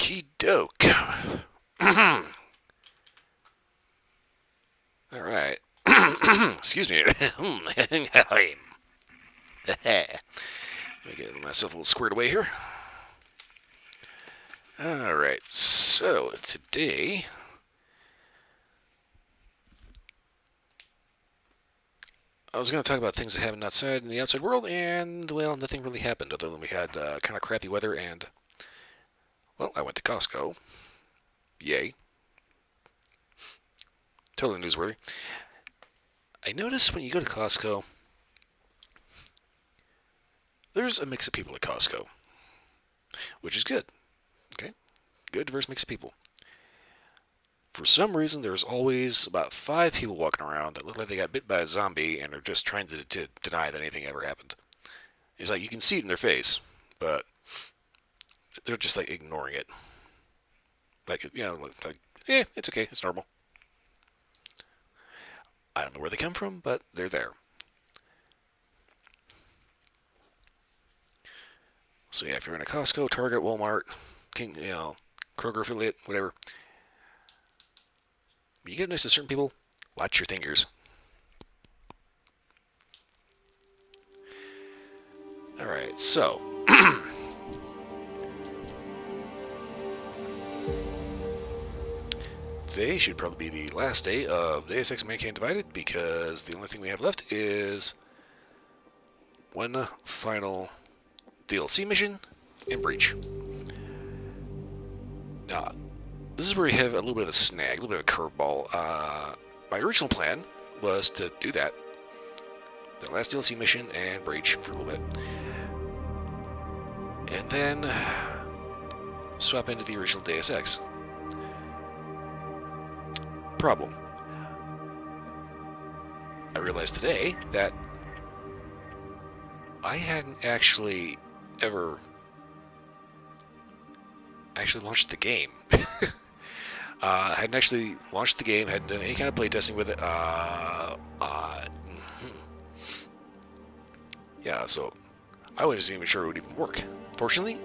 Okie doke. Alright. Excuse me. Let me get myself a little squared away here. Alright, so today I was going to talk about things that happened outside in the outside world, and, well, nothing really happened other than we had kind of crappy weather, and, well, I went to Costco. Yay. Totally newsworthy. I noticed when you go to Costco, there's a mix of people at Costco, which is good. Okay? Good, diverse mix of people. For some reason, there's always about 5 people walking around that look like they got bit by a zombie and are just trying to deny that anything ever happened. It's like you can see it in their face, but they're just like ignoring it. Like, it's okay, it's normal. I don't know where they come from, but they're there. So yeah, if you're in a Costco, Target, Walmart, Kroger affiliate, whatever, you get next to certain people, watch your fingers. Alright, so today should probably be the last day of Deus Ex Mankind Divided, because the only thing we have left is one final DLC mission and Breach. Now, this is where we have a little bit of a snag, a little bit of a curveball. My original plan was to do that. The last DLC mission and Breach for a little bit. And then swap into the original Deus Ex. Problem. I realized today that I hadn't actually ever launched the game. I hadn't actually launched the game, hadn't done any kind of playtesting with it. Yeah, so I wasn't even sure it would even work. Fortunately,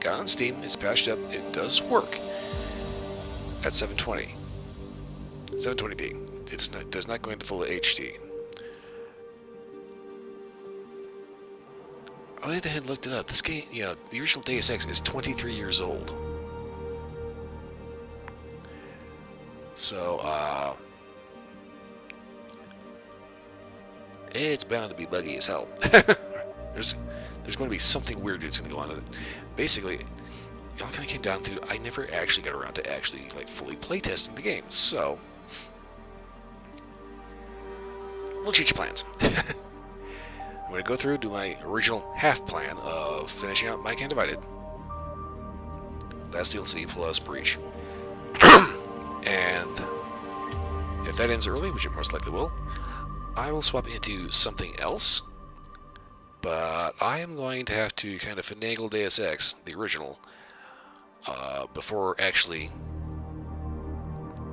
got on Steam, it's patched up, it does work at 720. 720p. It does not go into full HD. I went ahead and looked it up. This game, the original Deus Ex is 23 years old. So, it's bound to be buggy as hell. There's going to be something weird that's going to go on with it. Basically, it all kind of came down to I never actually got around to actually fully playtesting the game. So, we'll change plans. I'm going to go through, do my original half plan of finishing out Mankind Divided. Last DLC plus Breach. And if that ends early, which it most likely will, I will swap into something else. But I am going to have to kind of finagle Deus Ex, the original, before actually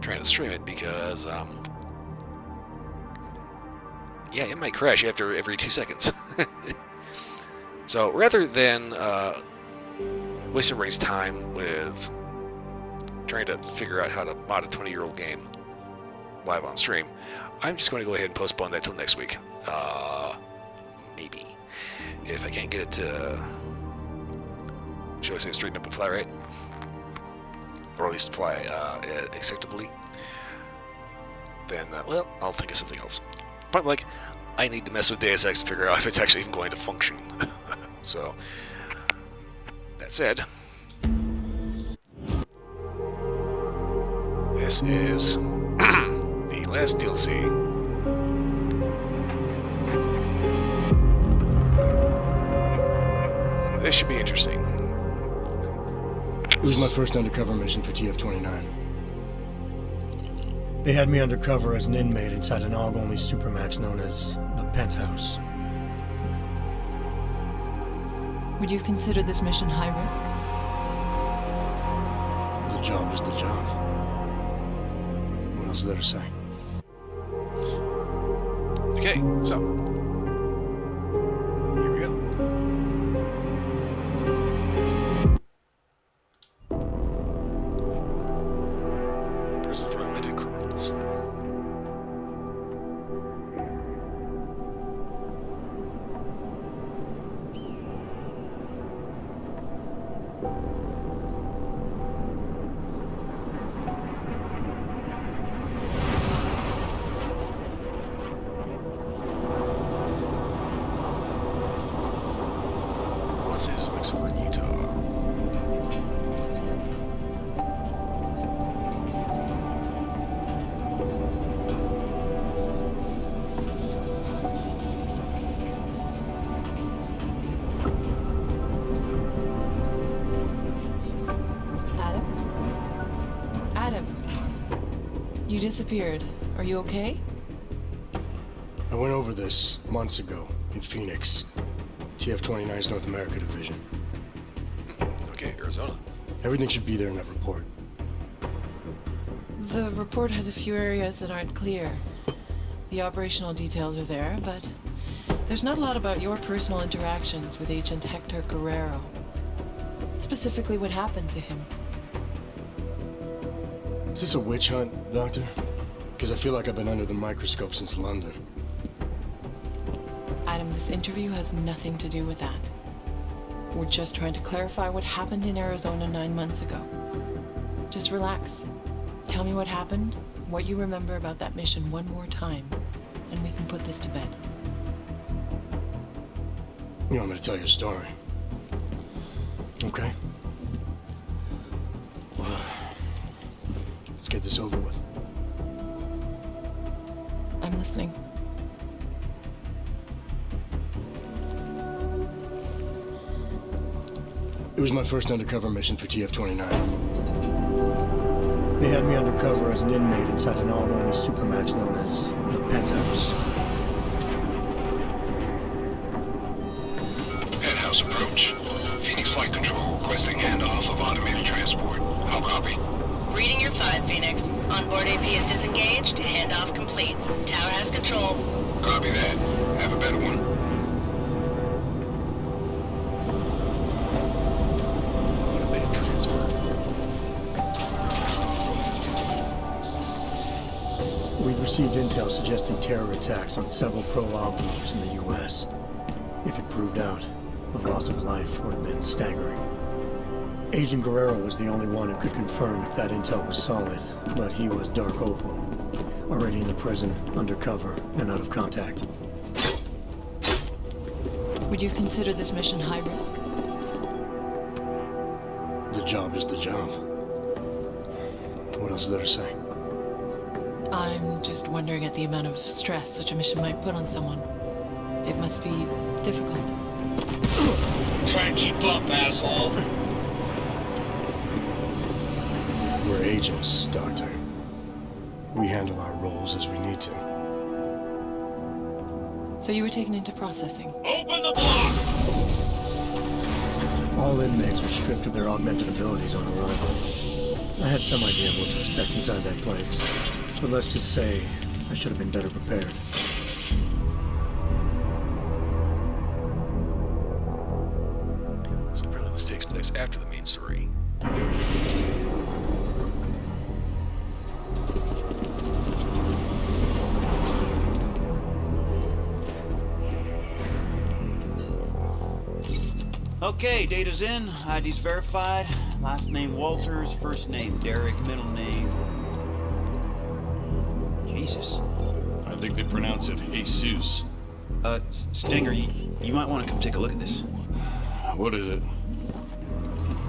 trying to stream it, because, yeah, it might crash after every 2 seconds. So rather than waste everybody's time with trying to figure out how to mod a 20-year-old game live on stream, I'm just going to go ahead and postpone that till next week. Maybe. If I can't get it to, shall I say, straighten up and fly right? Or at least fly acceptably. Then, well, I'll think of something else. Point blank, I need to mess with Deus Ex to figure out if it's actually even going to function. So, that said, this is the last DLC. This should be interesting. It was my first undercover mission for TF-29. They had me undercover as an inmate inside an AUG-only supermax known as the Penthouse. Would you consider this mission high risk? The job is the job. What else is there to say? Okay, so here we go. want to say this is like somewhere in Utah. Adam, you disappeared. Are you okay? I went over this months ago in Phoenix, TF-29's North America division. Okay, Arizona. Everything should be there in that report. The report has a few areas that aren't clear. The operational details are there, but there's not a lot about your personal interactions with Agent Hector Guerrero. Specifically, what happened to him. Is this a witch hunt, Doctor? Because I feel like I've been under the microscope since London. Adam, this interview has nothing to do with that. We're just trying to clarify what happened in Arizona 9 months ago. Just relax. Tell me what happened, what you remember about that mission one more time, and we can put this to bed. You want me to tell you a story? Okay. Well, let's get this over with. I'm listening. It was my first undercover mission for TF-29. They had me undercover as an inmate inside an all-only supermax known as the Penthouse. Penthouse approach. Phoenix Flight Control requesting handoff of automated transport. How copy? Reading your 5, Phoenix. Onboard AP is disengaged. Handoff complete. Tower has control. Copy that. Have a better one. Automated transport. We'd received intel suggesting terror attacks on several pro-law groups in the U.S. If it proved out, the loss of life would have been staggering. Agent Guerrero was the only one who could confirm if that intel was solid, but he was Dark Opal, already in the prison, undercover, and out of contact. Would you consider this mission high risk? The job is the job. What else is there to say? I'm just wondering at the amount of stress such a mission might put on someone. It must be difficult. Try and keep up, asshole. We're agents, Doctor. We handle our roles as we need to. So you were taken into processing. Open the block! All inmates are stripped of their augmented abilities on arrival. I had some idea of what to expect inside that place, but let's just say I should have been better prepared. So apparently this takes place after the main story. Okay, data's in, ID's verified. Last name Walters, first name Derek, middle name... Jesus. I think they pronounce it Jesus. Stinger, you might want to come take a look at this. What is it?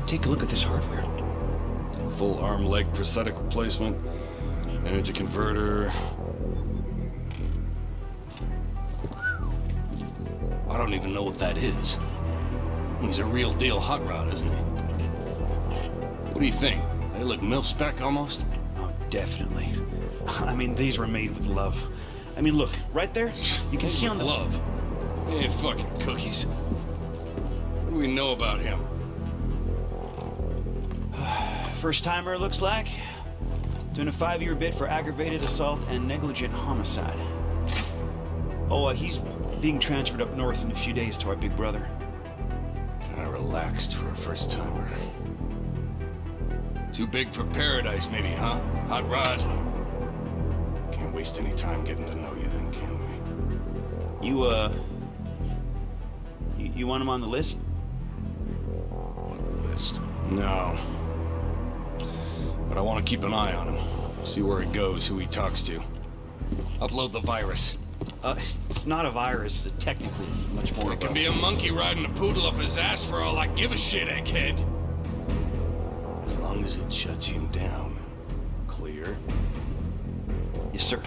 Take a look at this hardware. Full arm leg prosthetic replacement, energy converter. I don't even know what that is. He's a real deal hot rod, isn't he? What do you think? They look mil-spec almost? Oh, definitely. I mean, these were made with love. I mean, look, right there, you can see on the... Love. They ain't fucking cookies. What do we know about him? First timer, looks like. Doing a 5-year bid for aggravated assault and negligent homicide. Oh, he's being transferred up north in a few days to our big brother. Kinda relaxed for a first timer. Too big for paradise, maybe, huh? Hot rod. Can't waste any time getting to know you then, can we? You want him on the list? On the list. No. But I want to keep an eye on him. See where he goes, who he talks to. Upload the virus. It's not a virus. Technically, it's much more It of can a... be a monkey riding a poodle up his ass for all I give a shit, egghead. As long as it shuts him down. Clear? Yes, sir.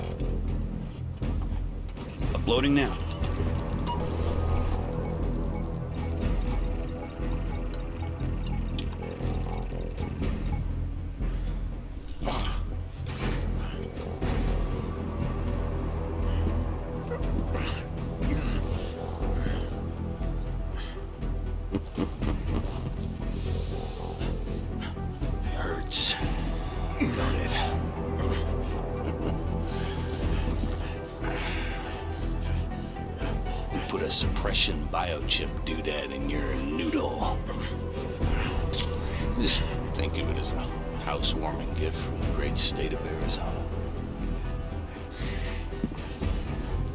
Uploading now. Hurts. Don't it? We put a suppression biochip doodad in your noodle. Just think of it as a housewarming gift from the great state of Arizona.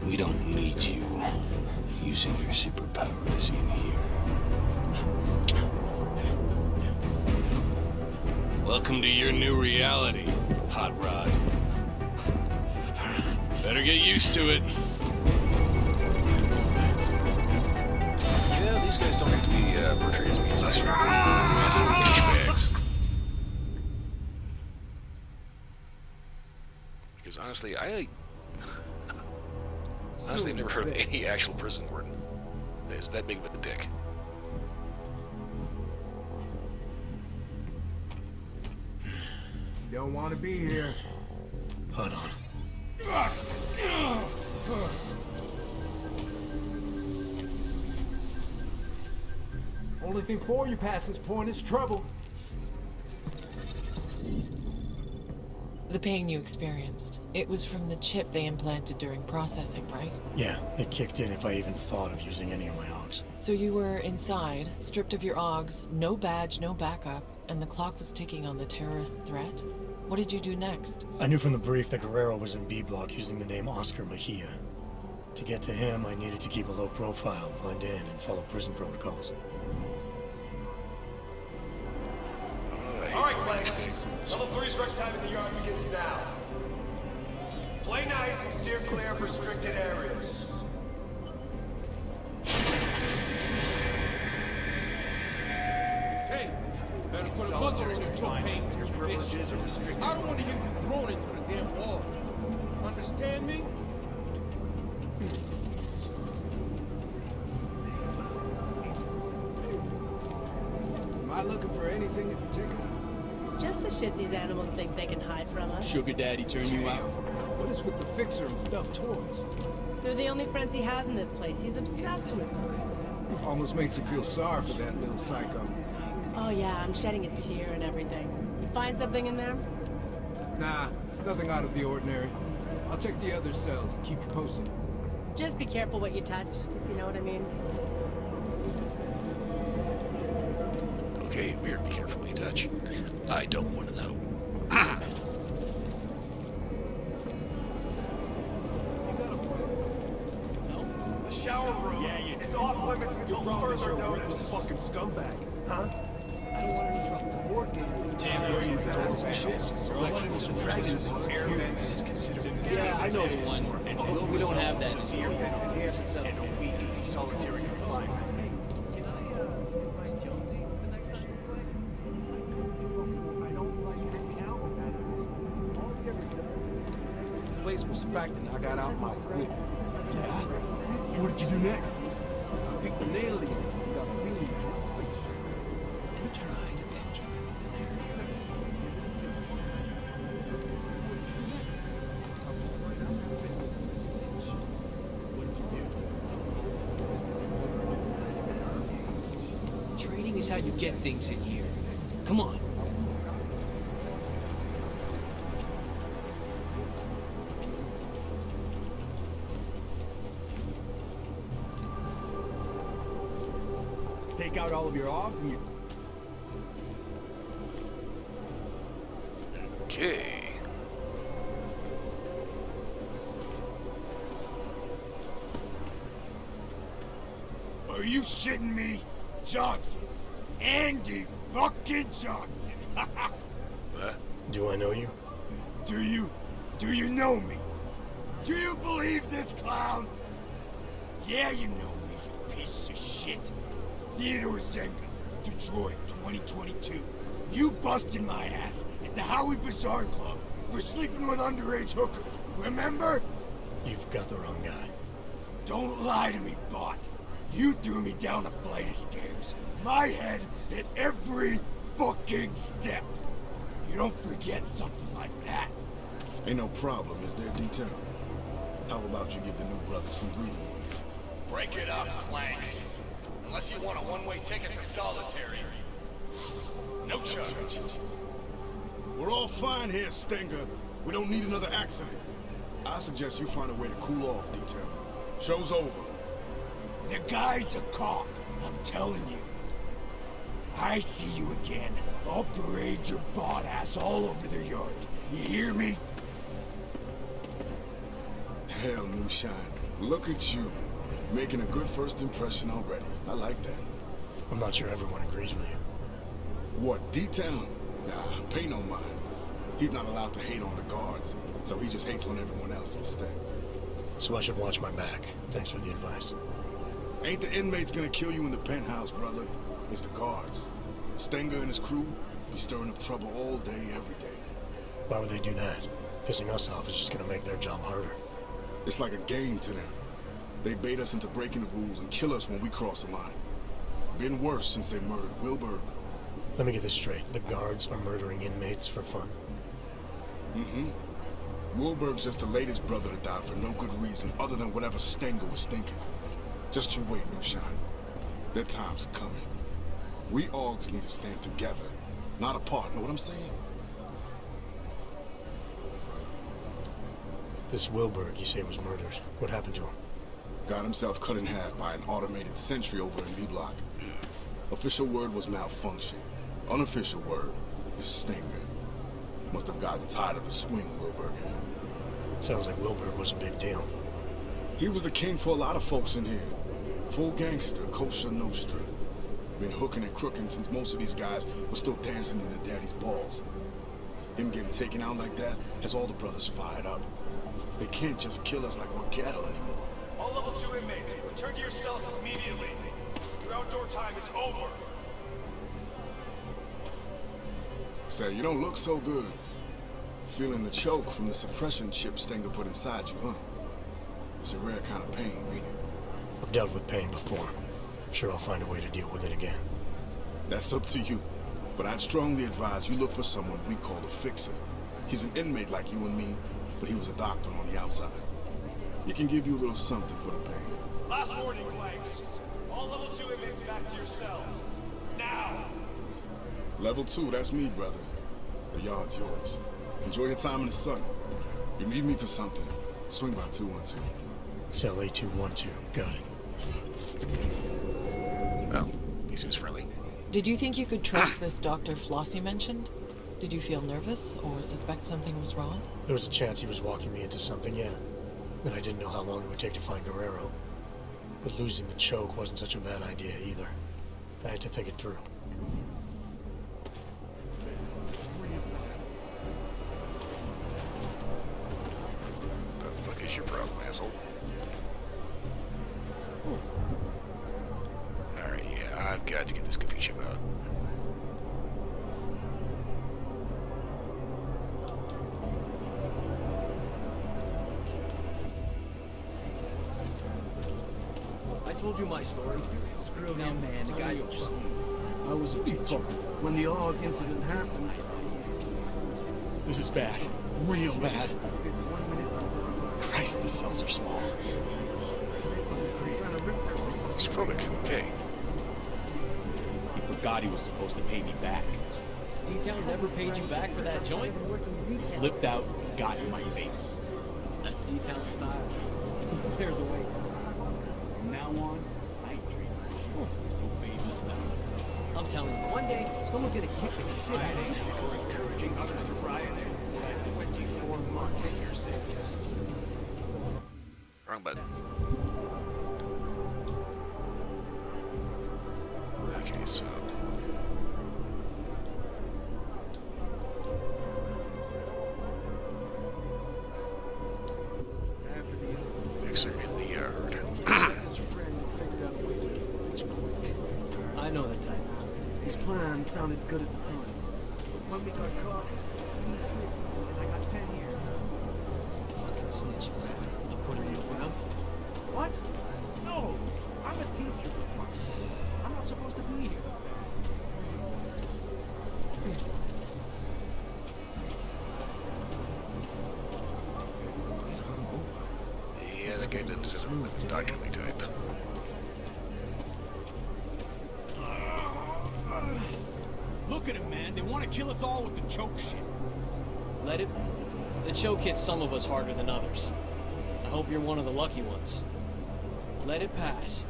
We don't need you using your superpowers in here. Welcome to your new reality, Hot Rod. Better get used to it. Yeah, these guys don't have to be portrayed as being such massive douchebags. Because honestly, I've never heard of any actual prison warden that is that big of a dick. Don't want to be here. Hold on. Only thing for you past this point is trouble. The pain you experienced, it was from the chip they implanted during processing, right? Yeah, it kicked in if I even thought of using any of my AUGs. So you were inside, stripped of your AUGs, no badge, no backup, and the clock was ticking on the terrorist threat? What did you do next? I knew from the brief that Guerrero was in B block using the name Oscar Mejia. To get to him, I needed to keep a low profile, blend in, and follow prison protocols. All right, Clanks. Level 3's rec time in the yard begins now. Play nice and steer clear of restricted areas. Hey, better put a buzzer in your paint. Your privileges are restricted. I don't want to hear you groaning through the damn walls. Understand me? Am I looking for anything in particular? Just the shit these animals think they can hide from us. Sugar Daddy turn you out? What is with the fixer and stuffed toys? They're the only friends he has in this place. He's obsessed with them. Almost makes you feel sorry for that little psycho. Oh yeah, I'm shedding a tear and everything. You find something in there? Nah, nothing out of the ordinary. I'll check the other cells and keep you posted. Just be careful what you touch, if you know what I mean. Okay, weird. Be careful what you touch. I don't want to know. The shower room is off limits until further notice. Fucking scumbag, huh? I don't want any trouble. Board game. Air vents is considered in the Yeah, I know the one. and We don't have that. severe penalties and a week in solitary confinement. The place was packed and I got out my whip. Yeah. What did you do next? I picked the nail in and got cleaned into a space. Trading is how you get things in here. Come on. Take out all of your odds and you... Okay. Are you shitting me? Johnson. Andy fucking Johnson. What? Do I know you? Do you know me? Do you believe this, clown? Yeah, you know me, you piece of shit. Theodore Zenga, Detroit, 2022. You busted my ass at the Howie Bazaar Club for sleeping with underage hookers, remember? You've got the wrong guy. Don't lie to me, bot. You threw me down a flight of stairs. My head hit every fucking step. You don't forget something like that. Ain't no problem, is there, detail? How about you give the new brother some breathing room? Break it up, Clanks. Unless you want a one-way ticket to solitary. No charge. We're all fine here, Stinger. We don't need another accident. I suggest you find a way to cool off, detail. Show's over. The guy's a cop, I'm telling you. I see you again. I'll parade your bot ass all over the yard. You hear me? Hell, Moonshine. Look at you. Making a good first impression already. I like that. I'm not sure everyone agrees with you. What, D-Town? Nah, pay no mind. He's not allowed to hate on the guards, so he just hates on everyone else instead. So I should watch my back. Thanks for the advice. Ain't the inmates gonna kill you in the penthouse, brother. It's the guards. Stenger and his crew be stirring up trouble all day, every day. Why would they do that? Pissing us off is just gonna make their job harder. It's like a game to them. They bait us into breaking the rules and kill us when we cross the line. Been worse since they murdered Wilbur. Let me get this straight. The guards are murdering inmates for fun. Mm-hmm. Wilbur's just the latest brother to die for no good reason other than whatever Stenger was thinking. Just you wait, Moonshine. Their time's coming. We Augs need to stand together, not apart, know what I'm saying? This Wilburg, you say, was murdered. What happened to him? Got himself cut in half by an automated sentry over in B-Block. Official word was malfunction. Unofficial word is Stenger. Must have gotten tired of the swing Wilburg had. Sounds like Wilburg was a big deal. He was the king for a lot of folks in here. Full gangster, Kosher Nostra. Been hooking and crooking since most of these guys were still dancing in their daddy's balls. Him getting taken out like that has all the brothers fired up. They can't just kill us like we're cattle anymore. All level 2 inmates, return to your cells immediately. Your outdoor time is over. Say, you don't look so good. Feeling the choke from the suppression chip Stenger put inside you, huh? It's a rare kind of pain, ain't it? I've dealt with pain before. I'm sure I'll find a way to deal with it again. That's up to you. But I'd strongly advise you look for someone we call a fixer. He's an inmate like you and me, but he was a doctor on the outside. He can give you a little something for the pain. Last warning, Clanks. All level 2 inmates back to your cells. Now! Level 2, that's me, brother. The yard's yours. Enjoy your time in the sun. You need me for something, swing by 212. Cell A212, got it. Well, he seems friendly. Did you think you could trust this Dr. Floss you mentioned? Did you feel nervous or suspect something was wrong? There was a chance he was walking me into something, yeah. And I didn't know how long it would take to find Guerrero. But losing the choke wasn't such a bad idea either. I had to think it through. The fuck is your problem, asshole? Alright, yeah, I've got to get this confused out. I told you my story. Screw him, man. The guy's a fuck. I was a teacher when the AUG incident happened. This is bad. Real bad. Christ, the cells are small. Claustrophobic, okay. He forgot he was supposed to pay me back. Detail never paid you back for that joint? Flipped out, got in my face. That's detail style. He scares away. From now on, I ain't dreaming. No favors now. I'm telling you, one day, someone's gonna kick the shit out of you. You're encouraging others to riot. 24 months in your sentence. Wrong button. Okay, so... know the type. His plan sounded good at the time. But when we got caught, he snitched and I got 10 years. Fucking snitches. Did you put any ground? What? No! I'm a teacher, for fuck's sake. I'm not supposed to be here. Yeah, that guy doesn't sound like the doctorly type. Look at him, man. They want to kill us all with the choke shit. Let it. The choke hits some of us harder than others. I hope you're one of the lucky ones. Let it pass.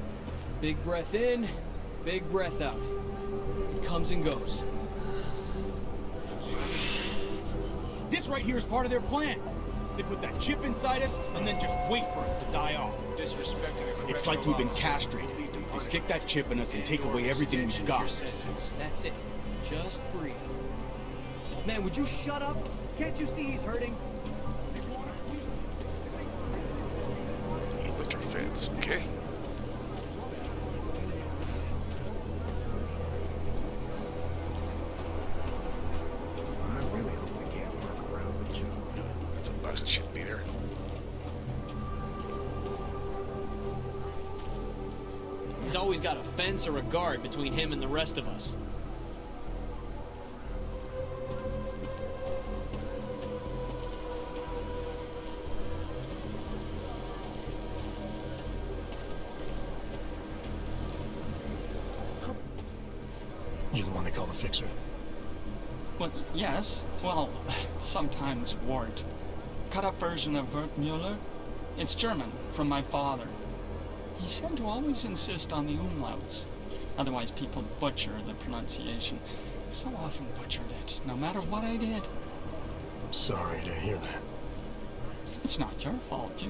Big breath in, big breath out. It comes and goes. This right here is part of their plan. They put that chip inside us and then just wait for us to die off. Disrespecting it's like we've been castrated. They stick that chip in us and take away everything we've got. That's it. Just breathe. Man, would you shut up? Can't you see he's hurting? Electric fence, okay. That's a box that shouldn't be there. He's always got a fence or a guard between him and the rest of us. You the one they call the fixer? Well, yes. Well, sometimes Wart. Cut-up version of Wertmüller. It's German, from my father. He said to always insist on the umlauts. Otherwise people butcher the pronunciation. So often butchered it, no matter what I did. I'm sorry to hear that. It's not your fault.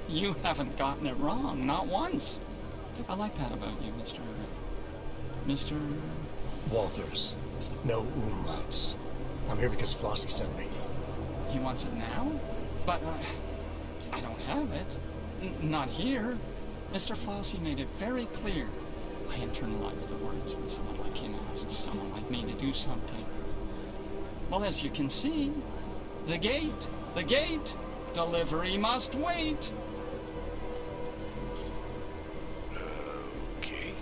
You haven't gotten it wrong, not once. I like that about you, Mr. Walters. No umlauts. I'm here because Flossie sent me. He wants it now? But, I don't have it. Not here. Mr. Flossie made it very clear. I internalize the words when someone like him asks someone like me to do something. Well, as you can see, the gate, delivery must wait. Okay.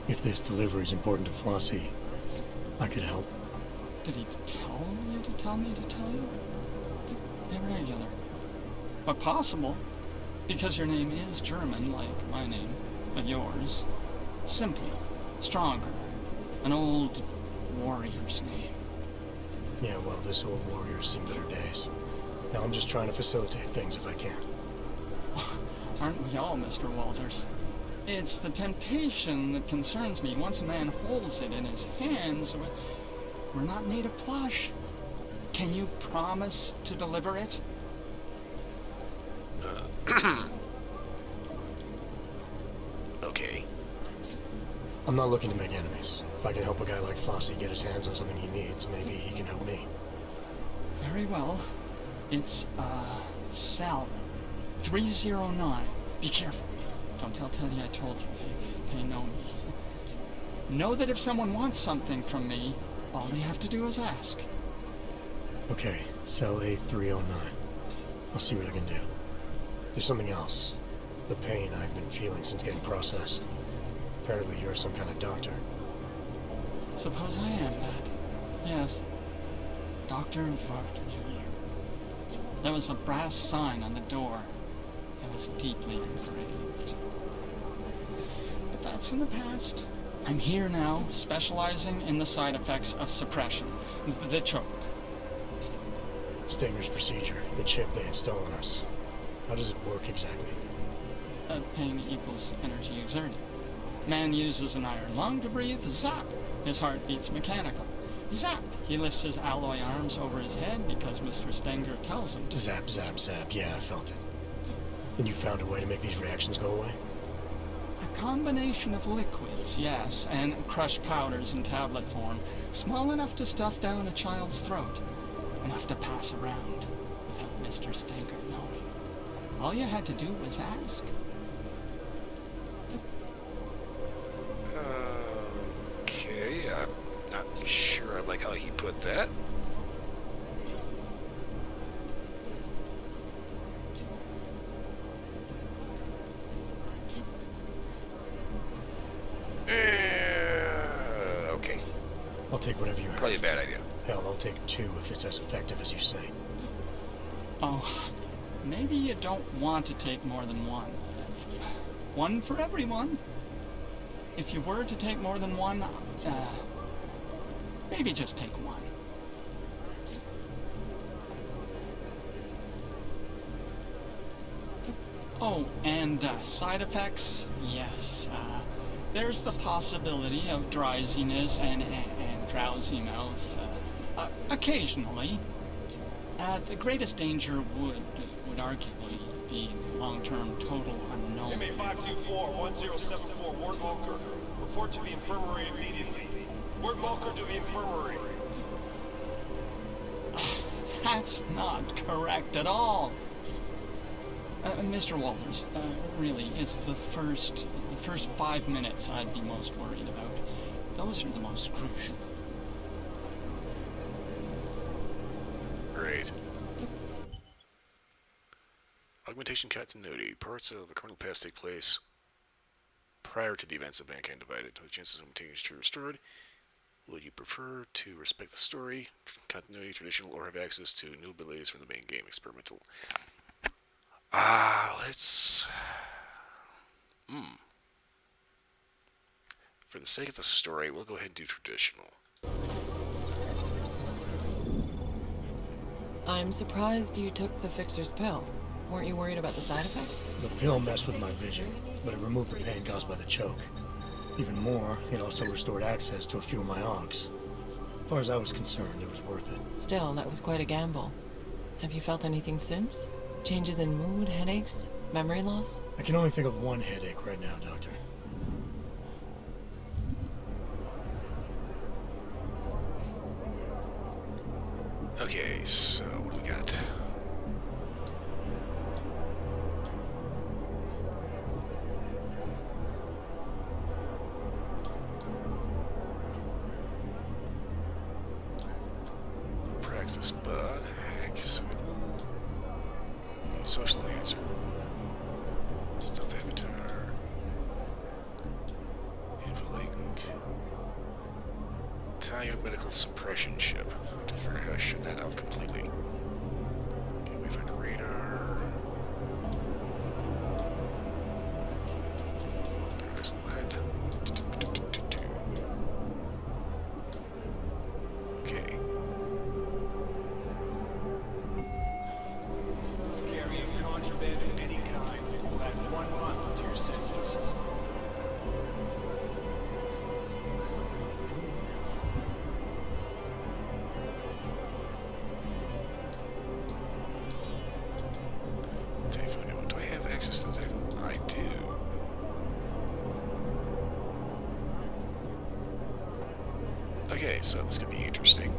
If this delivery is important to Flossie, I could help. Did he tell you to tell me to tell you? Irregular. But possible, because your name is German, like my name, but yours. Simpler, stronger, an old warrior's name. Yeah, well, this old warrior's seen better days. Now I'm just trying to facilitate things if I can. Aren't we all, Mr. Walters? It's the temptation that concerns me. Once a man holds it in his hands, we're not made of plush. Can you promise to deliver it? Okay. I'm not looking to make enemies. If I can help a guy like Flossie get his hands on something he needs, maybe he can help me. Very well. It's, cell 309. Be careful. Don't tell Teddy I told you. They know me. Know that if someone wants something from me, all they have to do is ask. Okay, cell A309. I'll see what I can do. There's something else. The pain I've been feeling since getting processed. Apparently you're some kind of doctor. Suppose I am that. Yes. Dr. Wertmüller. There was a brass sign on the door. It was deeply engraved. But that's in the past. I'm here now, specializing in the side effects of suppression. The choke. Stinger's procedure. The chip they install on us. How does it work exactly? Pain equals energy exerted. Man uses an iron lung to breathe. Zap! His heart beats mechanical. Zap! He lifts his alloy arms over his head because Mr. Stenger tells him to. Zap, zap, zap. Yeah, I felt it. Then you found a way to make these reactions go away? A combination of liquids, yes, and crushed powders in tablet form. Small enough to stuff down a child's throat. Enough to pass around without Mr. Stenger knowing. All you had to do was ask. not like how he put that. Okay. I'll take whatever you have. Probably a bad idea. Hell, I'll take 2 if it's as effective as you say. Oh, maybe you don't want to take more than 1. 1 for everyone. If you were to take more than 1, maybe just take 1. Oh, and side effects? Yes. There's the possibility of drowsiness and drowsy mouth, occasionally. The greatest danger would arguably be long-term total unknown. MA 524-1074, Ward Walker. Report to the infirmary immediately. Ward Walker to the infirmary. That's not correct at all. Mr. Walters, really, it's the first 5 minutes I'd be most worried about. Those are the most crucial. Great. Augmentation continuity. Parts of the criminal past take place prior to the events of Mankind Divided. The chances of augmentation to be restored. Would you prefer to respect the story, continuity, traditional, or have access to new abilities from the main game, experimental? Let's... For the sake of the story, we'll go ahead and do traditional. I'm surprised you took the fixer's pill. Weren't you worried about the side effects? The pill messed with my vision, but it removed the pain caused by the choke. Even more, it also restored access to a few of my onks. As far as I was concerned, it was worth it. Still, that was quite a gamble. Have you felt anything since? Changes in mood, headaches, memory loss? I can only think of one headache right now, Doctor. Okay, so what do we got? Praxis bug, hacks, social answer, stealth avatar, info-link, Italian medical suppression chip. I have to figure out how to shut that off completely. Okay, we find a radar. There's lead. Okay. Carrying contraband of any kind will add 1 month to your sentence. Typhoon. Do I have access to the Typhoon? I do. Okay, so this could be interesting.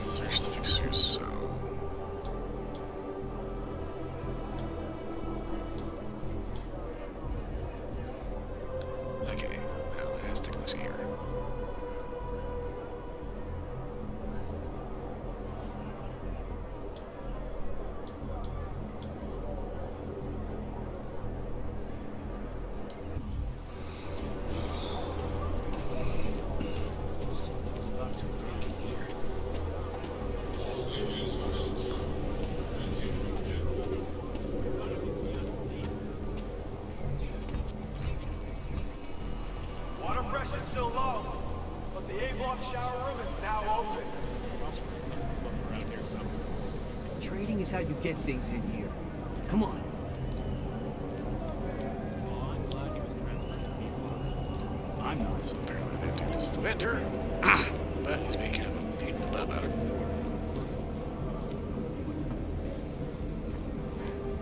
Search the fixer's cell. Okay, now let's take a look here. Something's about to break in here. Water pressure's still low, but the A-block shower room is now open. Trading is how you get things in here. Come on. I'm not. So apparently that dude is the vendor, but he's being kind of a pain in the butt about it.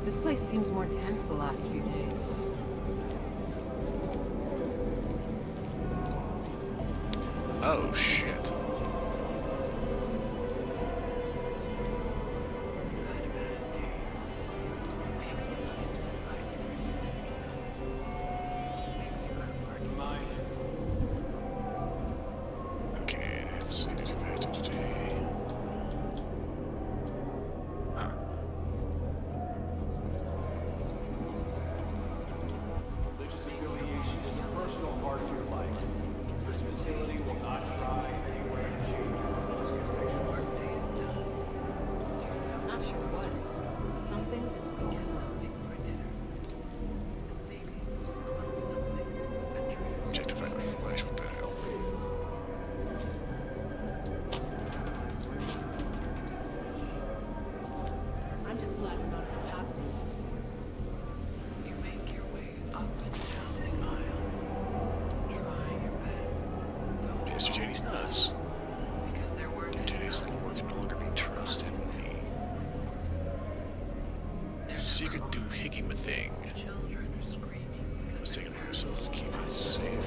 This place seems more tense the last few days. Oh shit. let's see. Huh. Religious affiliation is a personal part of your life. This facility will not try anywhere to change your religious convictions. Not sure what. Something is going something for dinner. Maybe something. Objectify the flesh, what the hell? I'm just glad we're not at the hospital. You make your way up and down the aisle, trying your best. Mr. JD's nuts. Because there weren't JD's Lord can no longer be trusted. The secret doohickey thing. Children are screaming. Let's take it on ourselves to keep it safe.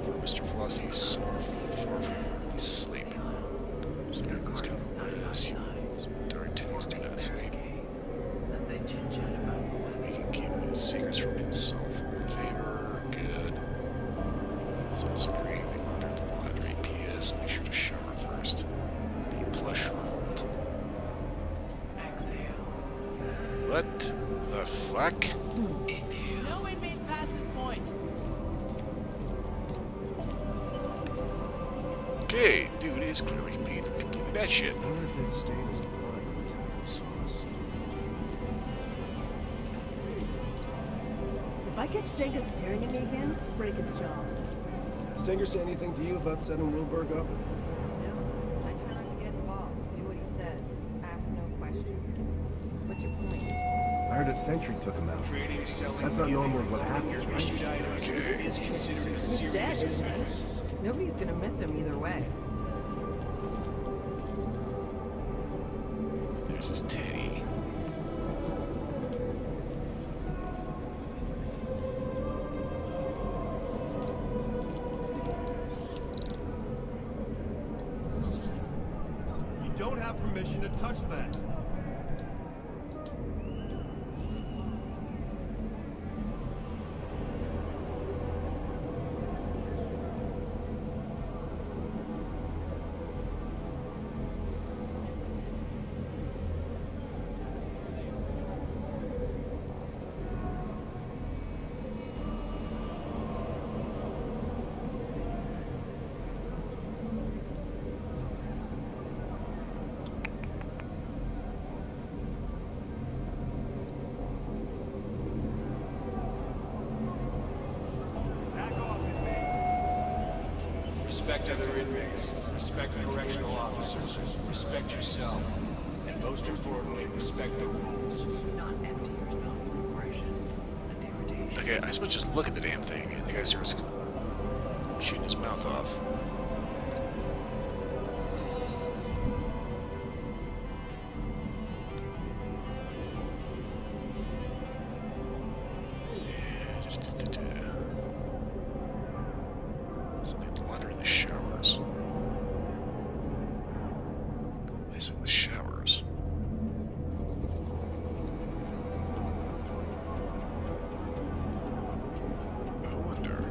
For Mr. Flossie's so far from his sleep. Snarkles come as dark titties do not sleep. As they chit-chat about what We can keep his secrets from himself. All in favor? Good. It's also great. We laundered the laundry. P.S. Make sure to shower first. The plush revolt. exhale. What the fuck? Inhale. No inmates past this point. Okay, dude is clearly completely batshit. I wonder if that stain was blood or taco sauce. If I catch Stenga staring at me again, break his jaw. Did Stenger say anything to you about setting Wilberg up? No, I try not to get involved. Do what he says. Ask no questions. What's your point? I heard a sentry took him out. Trading, selling, That's not giving, normally what loaning happens, your right? issued items is considered a serious dead, isn't he? offense. Nobody's gonna miss him either way. There's this Teddy. You don't have permission to touch that. Back off, inmate. Respect other inmates. Respect correctional officers. Respect yourself. And most importantly, respect the rules. Not empty yourself of aggression and irritation. Okay, I suppose just look at the damn thing, and the guy starts shooting his mouth off. Something in the laundry in the showers. Place in the showers. I wonder.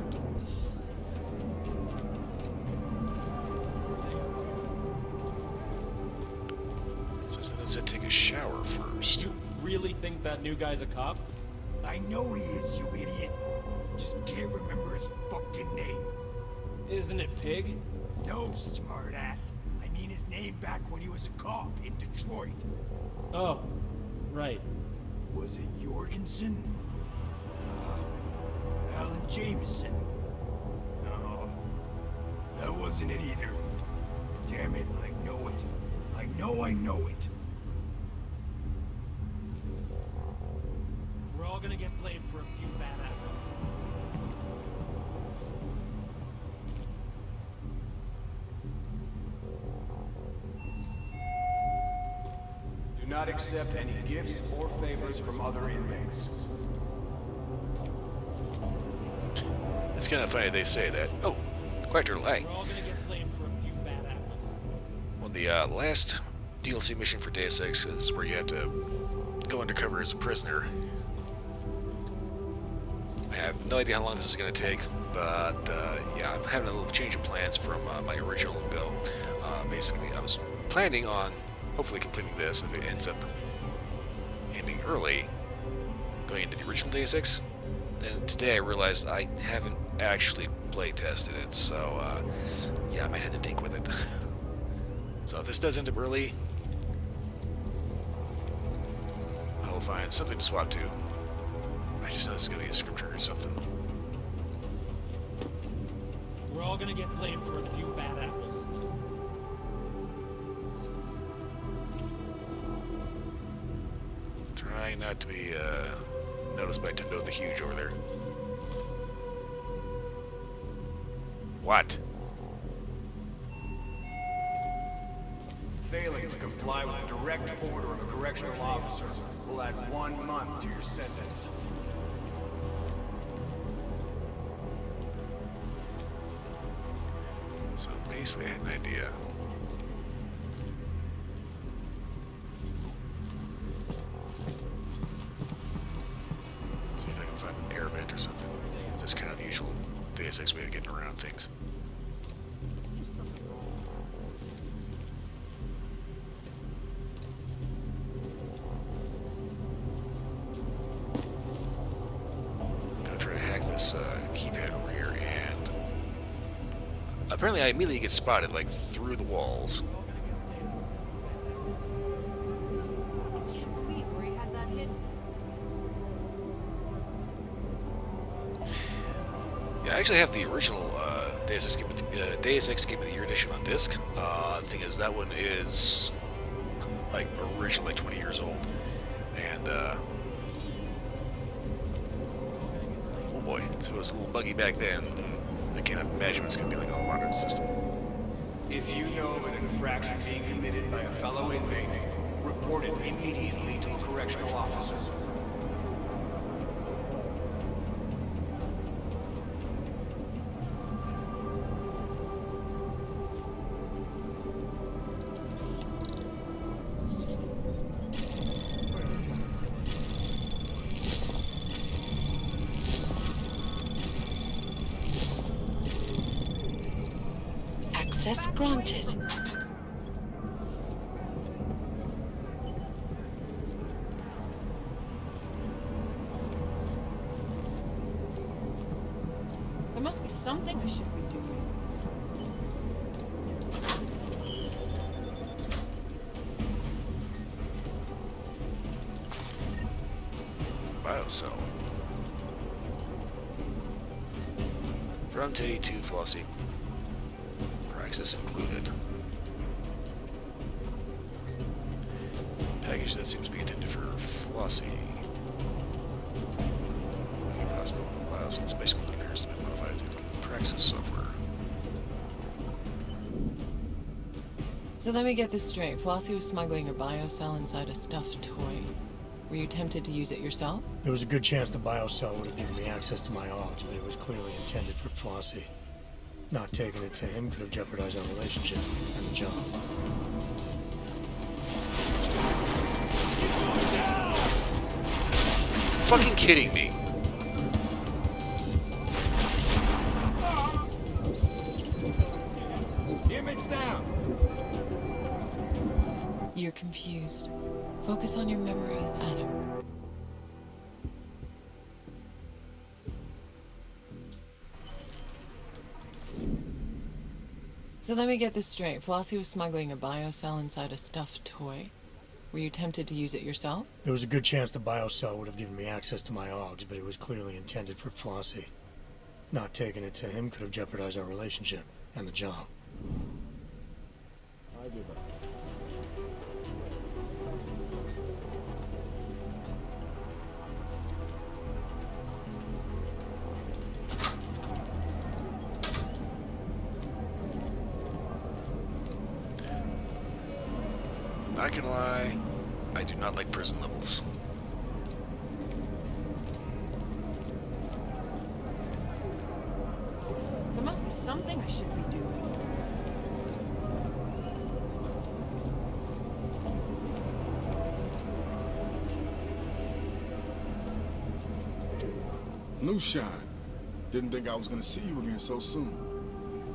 Since then it said take a shower first. You really think that new guy's a cop? I know he is, you idiot. Just can't remember his fucking name. Isn't it Pig? No, smartass. I mean his name back when he was a cop in Detroit. Oh, right. Was it Jorgensen? Alan Jameson? No, that wasn't it either. Damn it, I know it. I know it. We're all gonna get blamed for a few bad apples. Do not accept any gifts or favors from other inmates. It's kind of funny they say that. Oh, quite a lie. We're all gonna get blamed for a few bad apples. Well, the last DLC mission for Deus Ex is where you have to go undercover as a prisoner. I have no idea how long this is going to take, but yeah, I'm having a little change of plans from my original go. planning on hopefully completing this if it ends up ending early, going into the original Deus Ex. And today I realized I haven't actually play tested it, so yeah, I might have to dink with it. So if this does end up early, I'll find something to swap to. I just know this is going to be a scripture or something. We're all gonna get blamed for a few bad apples. Trying not to be noticed by Tendo the Huge over there. What? Failing to comply with the direct order of a correctional officer will add 1 month to your sentence. So basically I had an idea. See if I can find an air vent or something. That's kind of the usual Deus Ex way of getting around things. Gonna try to hack this keypad over here, and apparently I immediately get spotted, like, through the walls. I can't believe where he had that hidden. Yeah, I actually have the original Deus Ex Game of the Year edition on disc. The thing is, that one is like originally like 20 years old, and oh boy, if it was a little buggy back then, I can't imagine it's going to be like on a modern system. If you know of an infraction being committed by a fellow inmate, report it immediately to a correctional officer. Access granted. There must be something I should be doing. Biocell. From Teddy to Flossie. Praxis included. Package that seems to be intended for Flossie. Any possible biocell space code appears to be modified to include Praxis software. So let me get this straight. Flossie was smuggling a biocell inside a stuffed toy. Were you tempted to use it yourself? There was a good chance the biocell would have given me access to my AUGs, but it was clearly intended for Flossie. Not taking it to him could have jeopardized our relationship and the job. Fucking kidding me. Inmates down. You're confused. Focus on your memories, Adam. So let me get this straight. Flossie was smuggling a biocell inside a stuffed toy. Were you tempted to use it yourself? There was a good chance the biocell would have given me access to my AUGs, but it was clearly intended for Flossie. Not taking it to him could have jeopardized our relationship and the job. I give up. Not gonna lie, I do not like prison levels. There must be something I should be doing. New Shine. Didn't think I was gonna see you again so soon.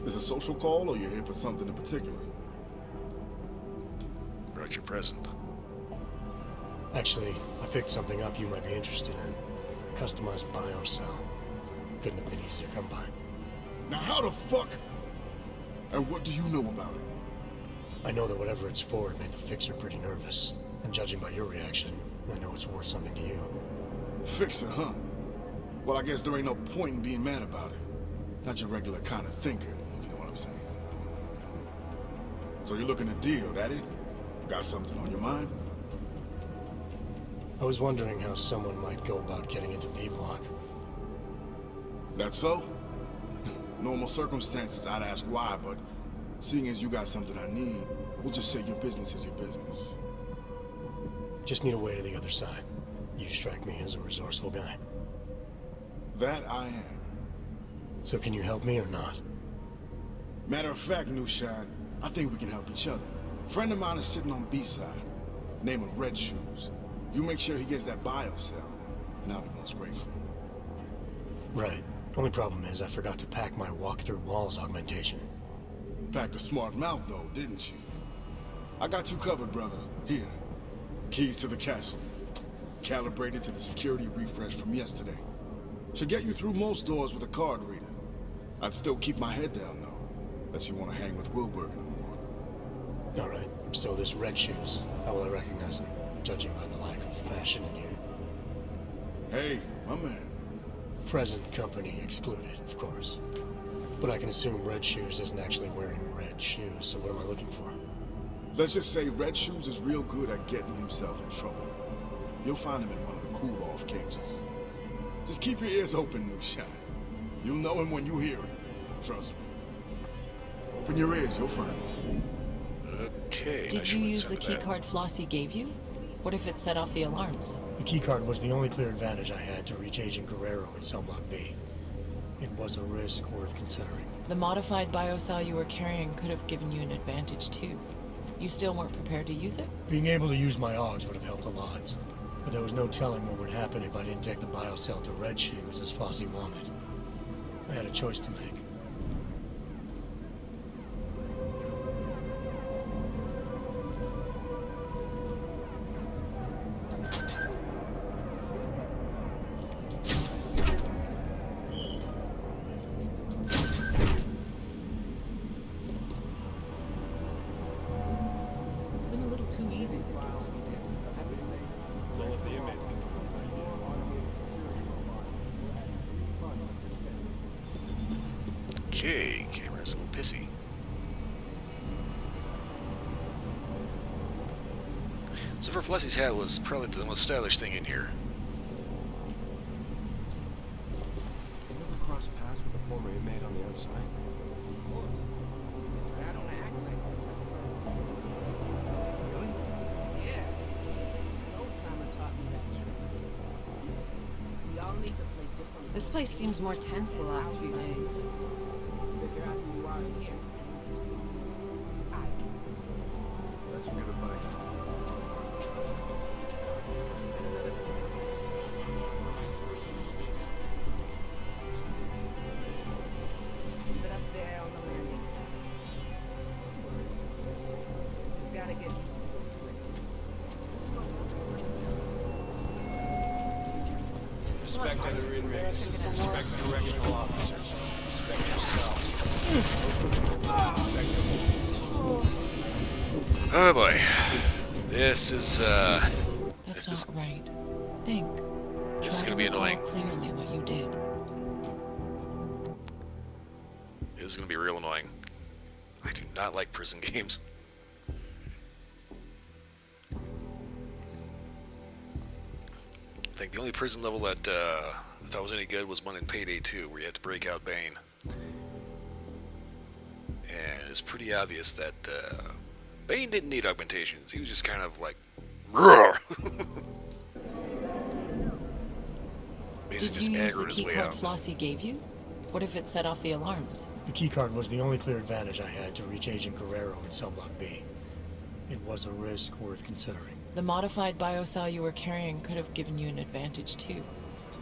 Is it a social call or you're here for something in particular? about your present. Actually, I picked something up you might be interested in. A customized biocell. Couldn't have been easy to come by. Now how the fuck? And what do you know about it? I know that whatever it's for, it made the fixer pretty nervous. And judging by your reaction, I know it's worth something to you. Fixer, huh? Well, I guess there ain't no point in being mad about it. Not your regular kind of thinker, if you know what I'm saying. So you're looking to deal, that it? Got something on your mind? I was wondering how someone might go about getting into B-Block. That so? Normal circumstances, I'd ask why, but seeing as you got something I need, we'll just say your business is your business. Just need a way to the other side. You strike me as a resourceful guy. That I am. So can you help me or not? Matter of fact, new shot, I think we can help each other. Friend of mine is sitting on B-side. Name of Red Shoes. You make sure he gets that biocell, and I'll be most grateful. Right. Only problem is I forgot to pack my walk-through walls augmentation. Packed a smart mouth though, didn't you? I got you covered, brother. Here. Keys to the castle. Calibrated to the security refresh from yesterday. Should get you through most doors with a card reader. I'd still keep my head down though, unless you want to hang with Wilberg in the morgue. Alright, so this Red Shoes, how will I recognize him? Judging by the lack of fashion in here. Hey, my man. Present company excluded, of course. But I can assume Red Shoes isn't actually wearing red shoes, so what am I looking for? Let's just say Red Shoes is real good at getting himself in trouble. You'll find him in one of the cool-off cages. Just keep your ears open, new shot. You'll know him when you hear him. Trust me. Open your ears, you'll find him. Okay. Did you use the keycard Flossie gave you? What if it set off the alarms? The keycard was the only clear advantage I had to reach Agent Guerrero in Cell Block B. It was a risk worth considering. The modified biocell you were carrying could have given you an advantage too. You still weren't prepared to use it? Being able to use my AUGs would have helped a lot. But there was no telling what would happen if I didn't take the biocell to Red Shoes as Fossey wanted. I had a choice to make. Okay, camera's a little pissy. So for Flessie's hat was probably the most stylish thing in here. You never cross paths with a former inmate on the outside? Of course. I don't act like this. Really? Yeah. No time to talk to we all need to play different. This place seems more tense the last few days. Figure out who you are here. That's some good advice. Keep it up there on the landing. Just gotta get used to this place. Respect other inmates. Respect correctional officers. Respect yourself. Oh boy. This is, That's not right. Think. This is Try gonna be to recall annoying. clearly what you did. This is gonna be real annoying. I do not like prison games. I think the only prison level that I thought was any good was one in Payday 2, where you had to break out Bane. And it's pretty obvious that Bane didn't need augmentations. He was just kind of like, roar. Basically just Did you use the aggroed his way keycard out. Flossie gave you? What if it set off the alarms? The keycard was the only clear advantage I had to reach Agent Guerrero in Cell Block B. It was a risk worth considering. The modified biocell you were carrying could have given you an advantage too.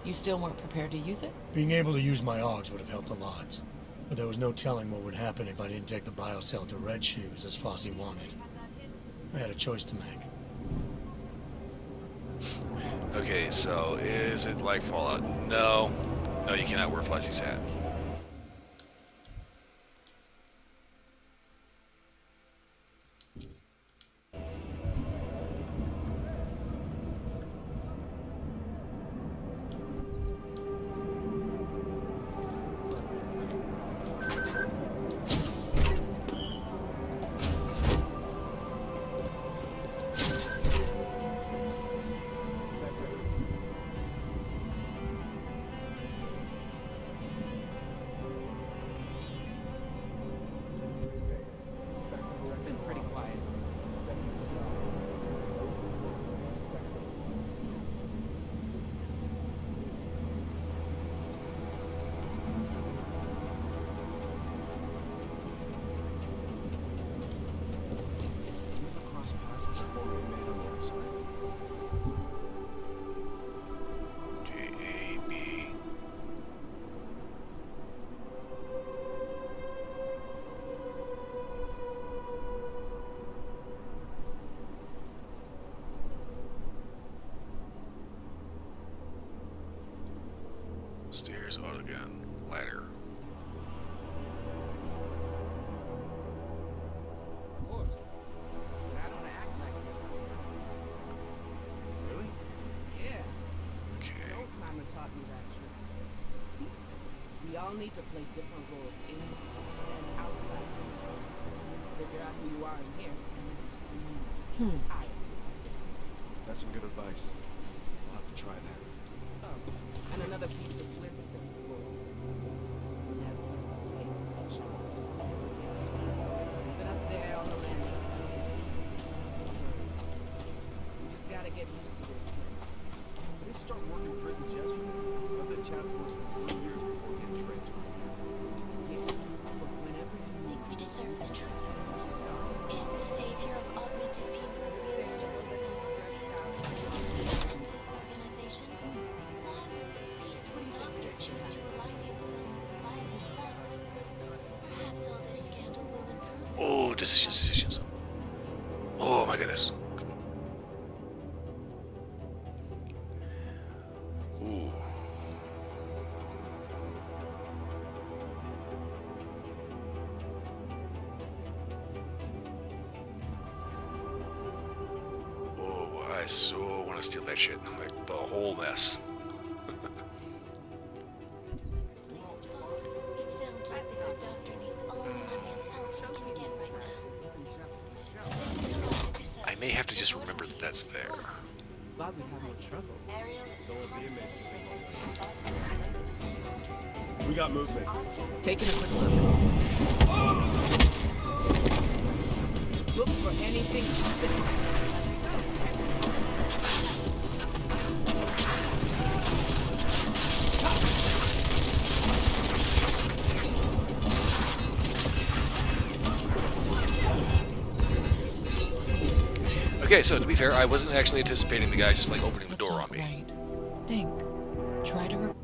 You still weren't prepared to use it? Being able to use my AUGs would have helped a lot. But there was no telling what would happen if I didn't take the biocell to Red Shoes as Fossey wanted. I had a choice to make. Okay, so is it like Fallout? No. No, you cannot wear Flassy's hat. It's been pretty quiet. Okay, A, B. Stairs, autogun, ladder. Of course. But I don't act like this outside. Really? Yeah. Okay. No time to taught me that shit. We all need to play different roles inside and outside these roles. Figure out who you are in here, and then you see I. That's some good advice. I'll have to try that. Oh, and another piece of wisdom for you. Never take a job. Even up there on the land. You just gotta get used to this place. Did they start working prisons yesterday? I bet Chad's worked for 3 years before getting transferred. Yeah, but whenever you think we deserve the truth. Is the savior of augmented people really just his organization? Why would the peaceful doctor choose to align himself with violent thugs? Perhaps all this scandal will improve. Oh, decisions. Oh my goodness. Ooh. Oh, I so want to steal that shit. Like the whole mess. It sounds like the good doctor needs all the money and help he can get right now. This is a lot of cassette. I may have to just remember that that's there. glad we have no trouble. We got movement. Taking a quick look. Look for anything suspicious. Okay, so to be fair, I wasn't actually anticipating the guy just like opening the door on me. Right. Think. Try to.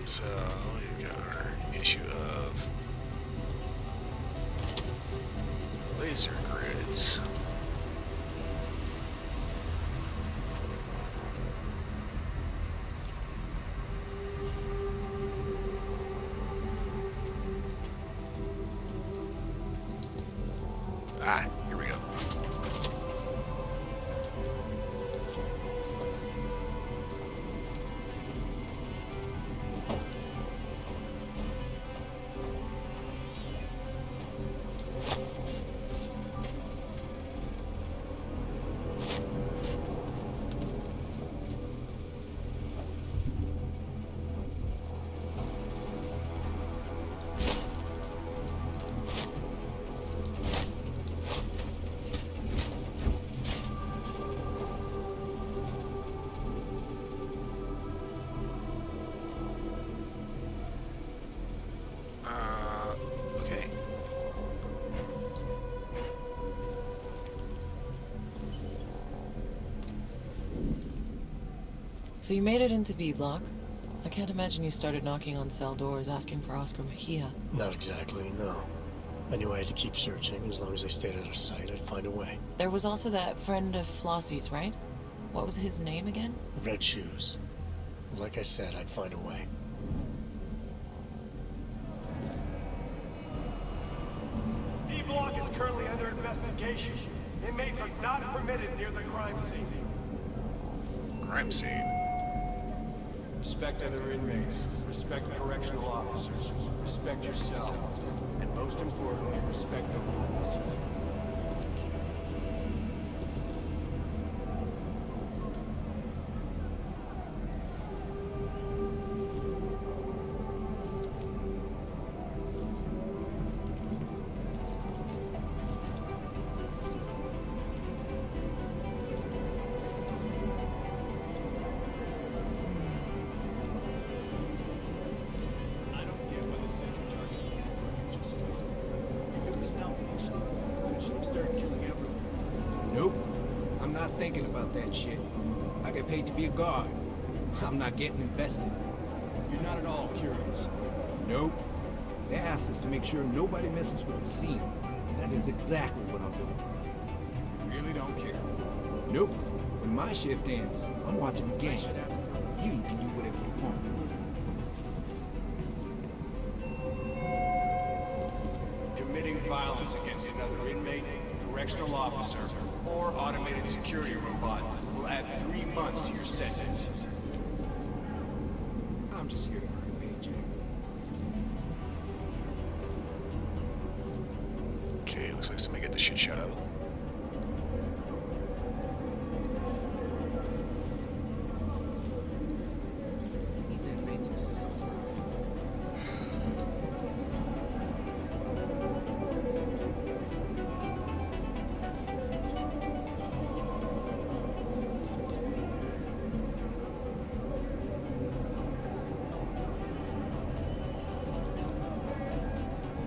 So we've got our issue of laser grids. Ah, here we go. Okay. So you made it into B block. I can't imagine you started knocking on cell doors asking for Oscar Mejia. Not exactly, no. I knew I had to keep searching. As long as I stayed out of sight, I'd find a way. There was also that friend of Flossie's, right? What was his name again? Red Shoes. Like I said, I'd find a way. B block is currently under investigation. Inmates are not permitted near the crime scene. Crime scene. Respect other inmates. Respect correctional officers. Respect yourself. And most importantly, respect the rules. Nope. I'm not thinking about that shit. I get paid to be a guard. I'm not getting invested. You're not at all curious. Nope. They asked us to make sure nobody messes with the scene. That is exactly what I'm doing. Really don't care. Nope. When my shift ends, I'm watching the game. You can do whatever you want. Committing violence against another inmate, correctional officer, or automated security robot will add 3 months to your sentence. I'm just here to earn a paycheck. Okay, looks like somebody got the shit shot out of them. These inmates are so...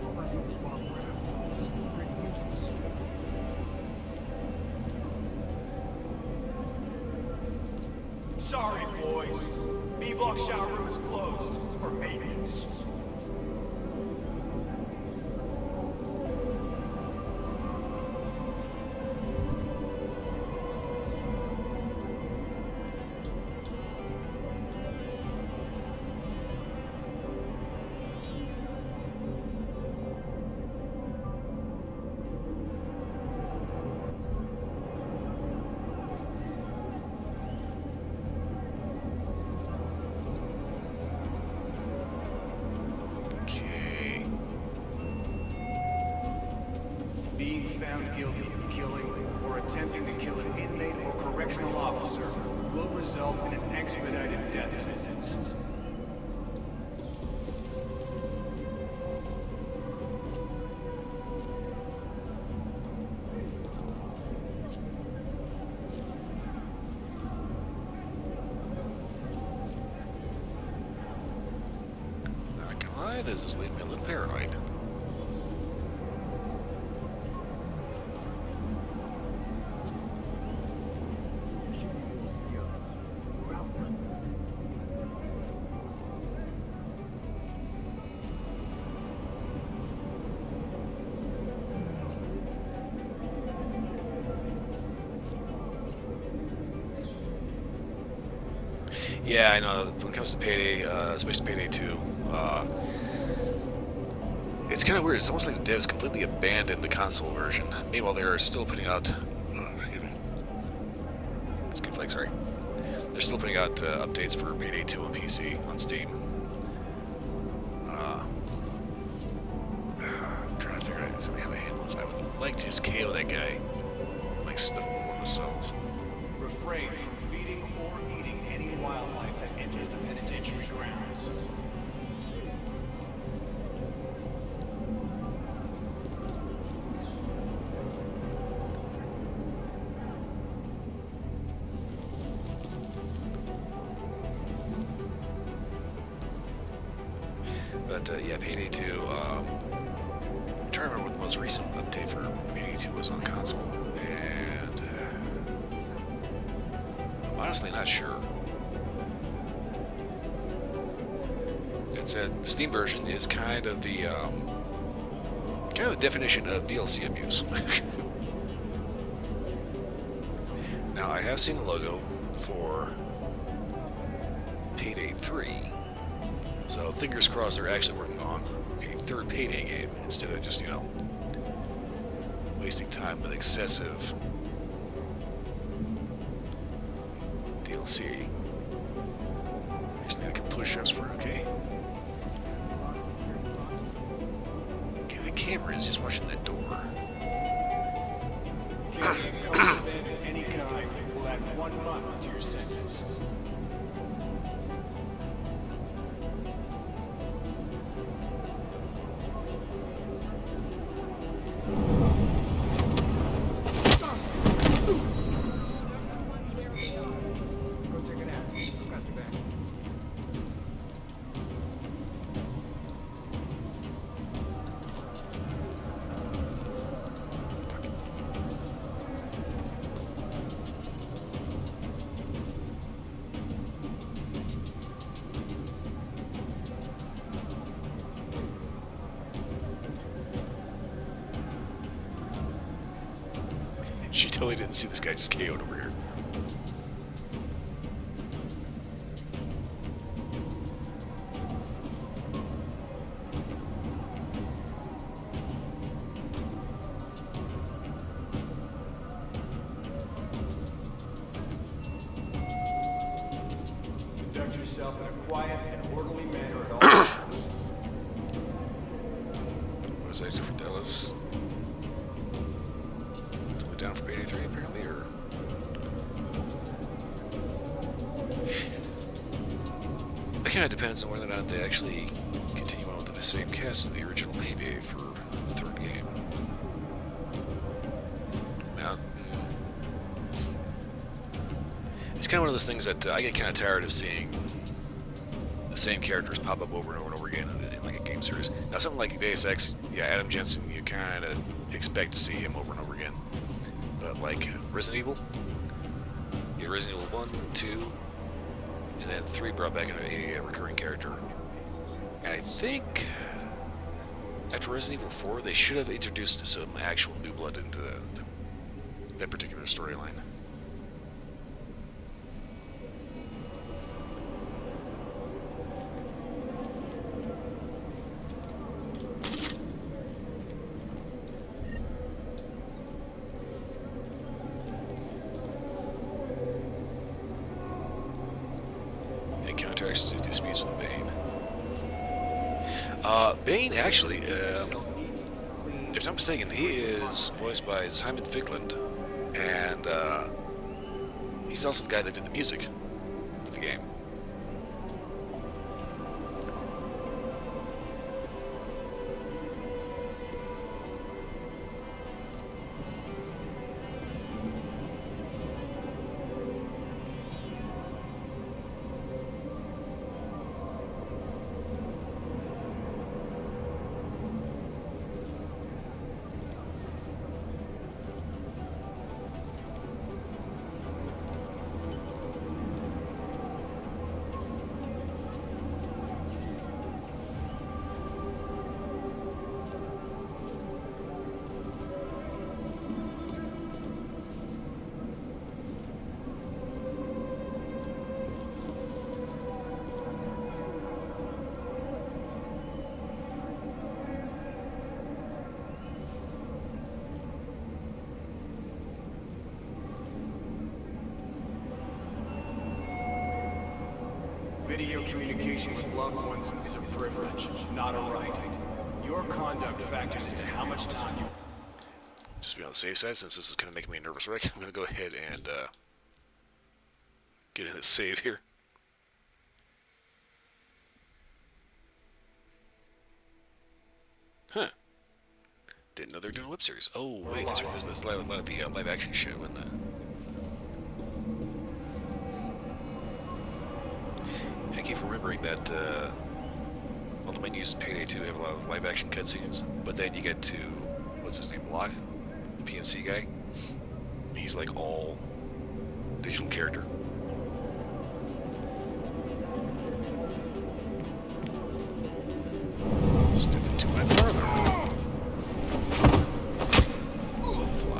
All I do is walk around. It's pretty useless. Sorry, boys. B-block shower room is closed for maintenance. Okay. Being found guilty of killing or attempting to kill an inmate or correctional officer will result in an expedited death sentence. Not gonna lie, this is leaving me a little paranoid. Yeah, I know. When it comes to Payday, especially Payday 2, it's kind of weird. It's almost like the devs completely abandoned the console version. Meanwhile, they are still putting out... excuse me. Skin flag, sorry. They're still putting out updates for Payday 2 on PC, on Steam. I'm trying to figure out exactly how to handle this. I would like to just KO that guy. Like, stuff one of the cells. Refrain from feeding or eating any wildlife that enters the penitentiary grounds. But yeah, Payday 2, I'm trying to remember what the most recent update for Payday 2 was on console, and I'm honestly not sure. It said Steam version is kind of the definition of DLC abuse. Now, I have seen a logo for Payday 3. So fingers crossed they're actually working on a third Payday game instead of just, wasting time with excessive DLC. I just need a couple twitch straps for it, okay? Okay, the camera is just watching that door. Carrying contraband of any kind will add 1 month to your sentence. She totally didn't see this guy just KO'd over here. Conduct yourself in a quiet and orderly manner at all times. Was I for Dallas? Down for Payday 3 apparently, or it kind of depends on whether or not they actually continue on with the same cast as the original Payday for the third game. Now, it's kind of one of those things that I get kind of tired of seeing the same characters pop up over and over and over again in like a game series. Now, something like Deus Ex, yeah, Adam Jensen, you kind of expect to see him over and over again. But like Resident Evil, you get Resident Evil 1, 2, and then 3 brought back a recurring character. And I think after Resident Evil 4, they should have introduced some actual new blood into that particular storyline. Counteracts to do speeds with Bane. Bane, actually, if I'm not mistaken, he is voiced by Simon Figland, and he's also the guy that did the music for the game. Radio communication with loved ones is a privilege, not a right. Your conduct factors into how much time you... Just be on the safe side, since this is kind of making me a nervous wreck. I'm going to go ahead and get in a save here. Huh. Didn't know they were doing a web series. Oh, wait, that's right. There's a lot of the live action show in the... I keep remembering that all the menus in Payday 2 have a lot of live action cutscenes, but then you get to, what's his name, Locke? The PMC guy? He's like all digital character. Step into my father. Fly.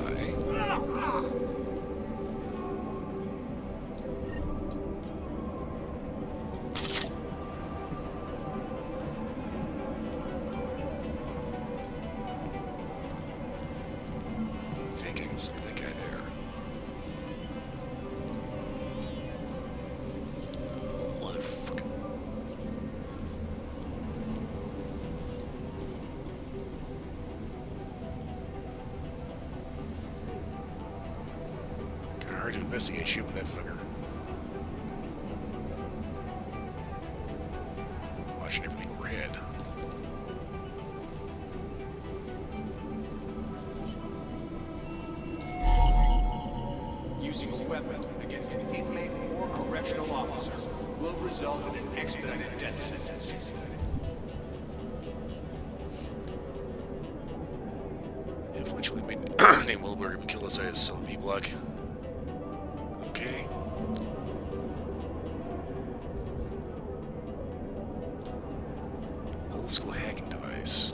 I think I can see that guy there. Motherfucker. Kinda hard to investigate shit with that fucker. Watching everything red. Using a weapon against an inmate or correctional officer will result in an expedited death sentence. Influential inmate named Wilberg been killed outside his cell in B block. Okay. Old school hacking device.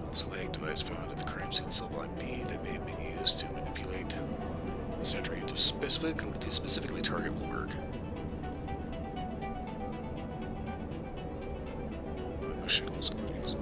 Old school hack device found at the crime scene cell block B that may have been used to manipulate the century to specifically target Wilberg. Old school device.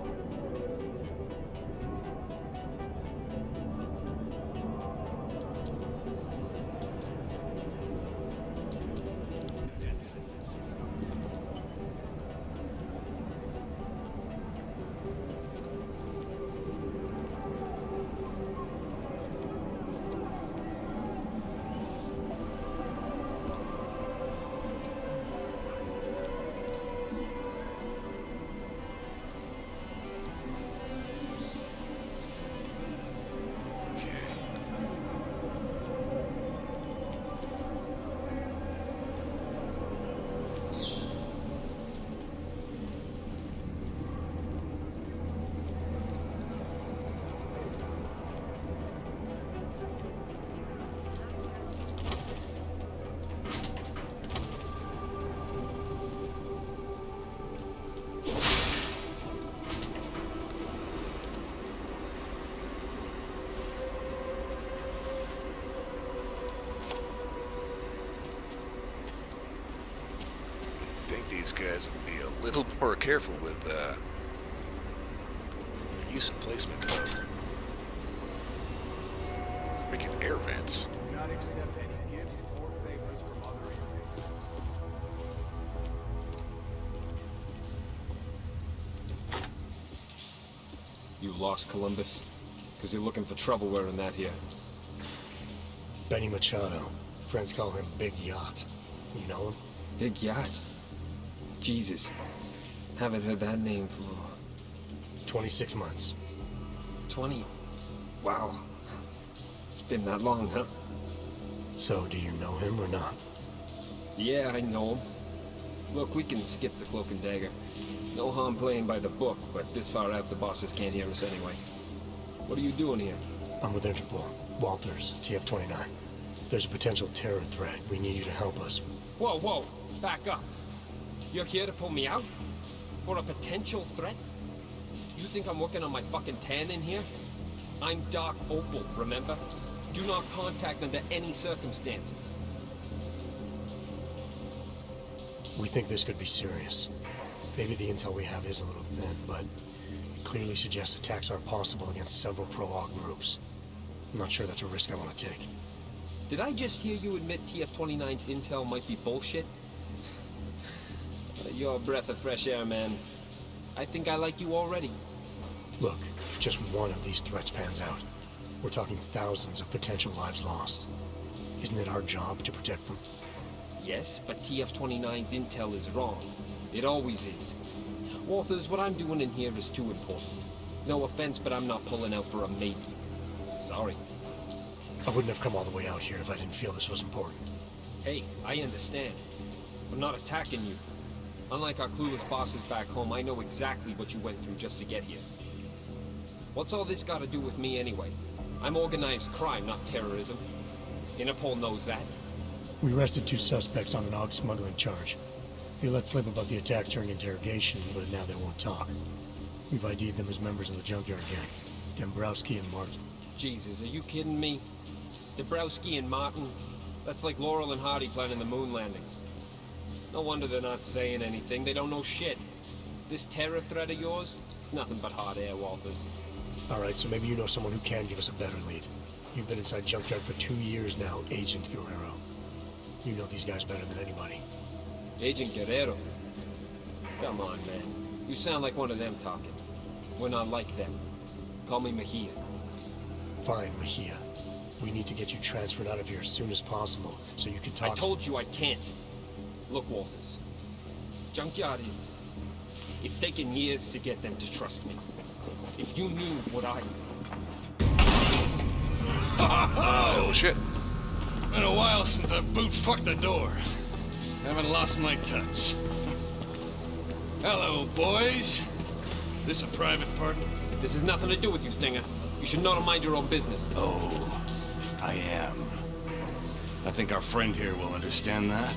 I think these guys will be a little more careful with use and placement of freaking air vents. Do not accept any gifts or favors from other inmates. You lost Columbus? Because you're looking for trouble wearing that here. Benny Machado. Friends call him Big Yacht. You know him? Big Yacht? Jesus. Haven't heard that name for... 26 months. 20? Wow. It's been that long, huh? So, do you know him or not? Yeah, I know him. Look, we can skip the cloak and dagger. No harm playing by the book, but this far out the bosses can't hear us anyway. What are you doing here? I'm with Interpol. Walters, TF-29. There's a potential terror threat. We need you to help us. Whoa, whoa! Back up! You're here to pull me out? For a potential threat? You think I'm working on my fucking tan in here? I'm Doc Opal, remember? Do not contact under any circumstances. We think this could be serious. Maybe the intel we have is a little thin, but it clearly suggests attacks are possible against several pro-Aug groups. I'm not sure that's a risk I want to take. Did I just hear you admit TF-29's intel might be bullshit? You're a breath of fresh air, man. I think I like you already. Look, if just one of these threats pans out, we're talking thousands of potential lives lost. Isn't it our job to protect them? Yes, but TF-29's intel is wrong. It always is. Walters, what I'm doing in here is too important. No offense, but I'm not pulling out for a maybe. Sorry. I wouldn't have come all the way out here if I didn't feel this was important. Hey, I understand. I'm not attacking you. Unlike our clueless bosses back home, I know exactly what you went through just to get here. What's all this got to do with me anyway? I'm organized crime, not terrorism. Interpol knows that. We arrested 2 suspects on an AUG smuggling charge. They let slip about the attacks during interrogation, but now they won't talk. We've ID'd them as members of the Junkyard Gang. Dombrowski and Martin. Jesus, are you kidding me? Dombrowski and Martin? That's like Laurel and Hardy planning the moon landings. No wonder they're not saying anything. They don't know shit. This terror threat of yours? It's nothing but hot air, Walters. Alright, so maybe you know someone who can give us a better lead. You've been inside Junkyard for 2 years now, Agent Guerrero. You know these guys better than anybody. Agent Guerrero? Come on, man. You sound like one of them talking. We're not like them. Call me Mejia. Fine, Mejia. We need to get you transferred out of here as soon as possible, so you can talk. I told you I can't. Look, Walters. Junkyard is... It's taken years to get them to trust me. If you knew what I... Oh, shit. Been a while since I boot-fucked the door. Haven't lost my touch. Hello, boys. This a private party? This has nothing to do with you, Stinger. You should know to mind your own business. Oh, I am. I think our friend here will understand that.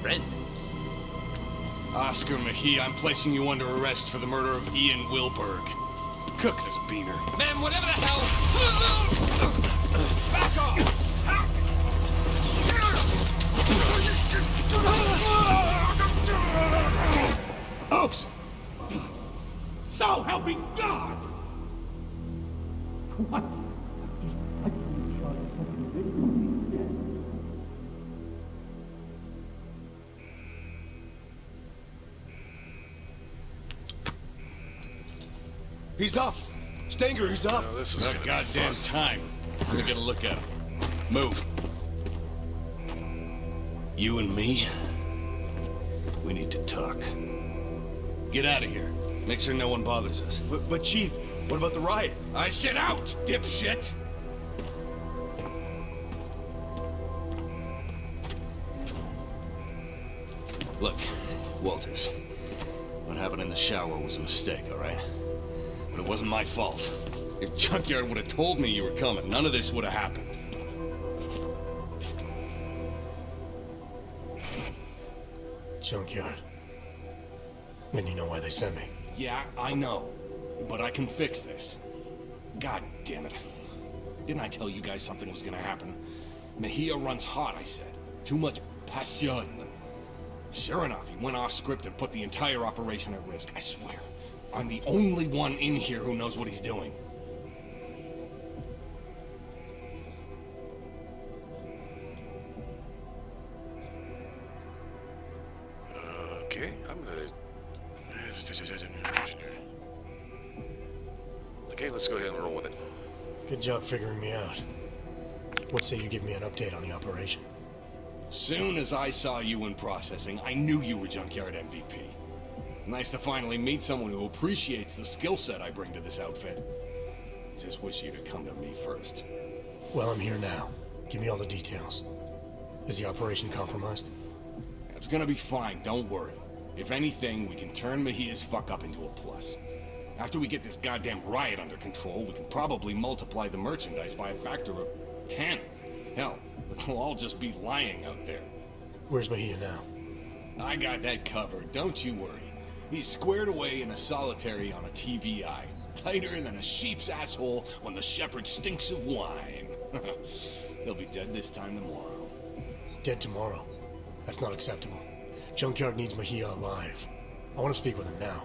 Friend? Oscar Mejia, I'm placing you under arrest for the murder of Ian Wilberg. Cook this beaner. Man, whatever the hell... Back off! Oaks! So help me God! What? He's up! Stinger, he's up! No, this is about goddamn time. Let me get a look at him. Move. You and me? We need to talk. Get out of here. Make sure no one bothers us. But Chief, what about the riot? I said out, dipshit! Look, Walters. What happened in the shower was a mistake, all right? But it wasn't my fault. If Junkyard would have told me you were coming, none of this would have happened. Junkyard. Then you know why they sent me. Yeah, I know. But I can fix this. God damn it. Didn't I tell you guys something was gonna happen? Mejia runs hot, I said. Too much passion. Sure enough, he went off script and put the entire operation at risk. I swear. I'm the only one in here who knows what he's doing. Okay, I'm gonna... Okay, let's go ahead and roll with it. Good job figuring me out. What say you give me an update on the operation? Soon as I saw you in processing, I knew you were Junkyard MVP. Nice to finally meet someone who appreciates the skill set I bring to this outfit. Just wish you'd have come to me first. Well, I'm here now. Give me all the details. Is the operation compromised? It's gonna be fine, don't worry. If anything, we can turn Mejia's fuck up into a plus. After we get this goddamn riot under control, we can probably multiply the merchandise by a factor of 10. Hell, they'll all just be lying out there. Where's Mejia now? I got that covered, don't you worry. He's squared away in a solitary on a TVI. Tighter than a sheep's asshole when the shepherd stinks of wine. He'll be dead this time tomorrow. Dead tomorrow? That's not acceptable. Junkyard needs Mejia alive. I want to speak with him now.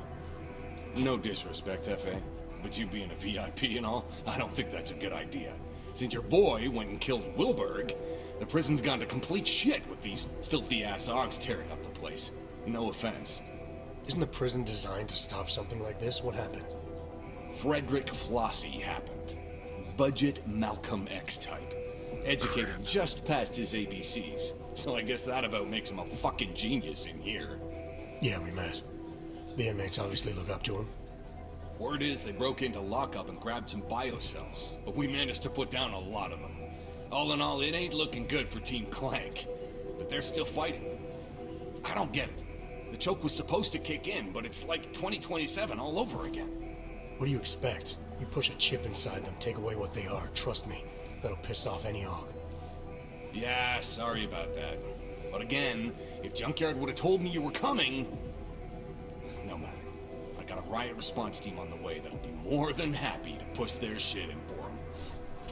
No disrespect, F.A., but you being a VIP and all, I don't think that's a good idea. Since your boy went and killed Wilberg, the prison's gone to complete shit with these filthy-ass Augs tearing up the place. No offense. Isn't the prison designed to stop something like this? What happened? Frederick Flossie happened. Budget Malcolm X type. Educated just past his ABCs. So I guess that about makes him a fucking genius in here. Yeah, we met. The inmates obviously look up to him. Word is they broke into lockup and grabbed some biocells, but we managed to put down a lot of them. All in all, it ain't looking good for Team Clank, but they're still fighting. I don't get it. The choke was supposed to kick in, but it's like 2027 all over again. What do you expect? You push a chip inside them, take away what they are. Trust me, that'll piss off any Aug. Yeah, sorry about that. But again, if Junkyard would have told me you were coming... No matter. I got a riot response team on the way that'll be more than happy to push their shit in for them.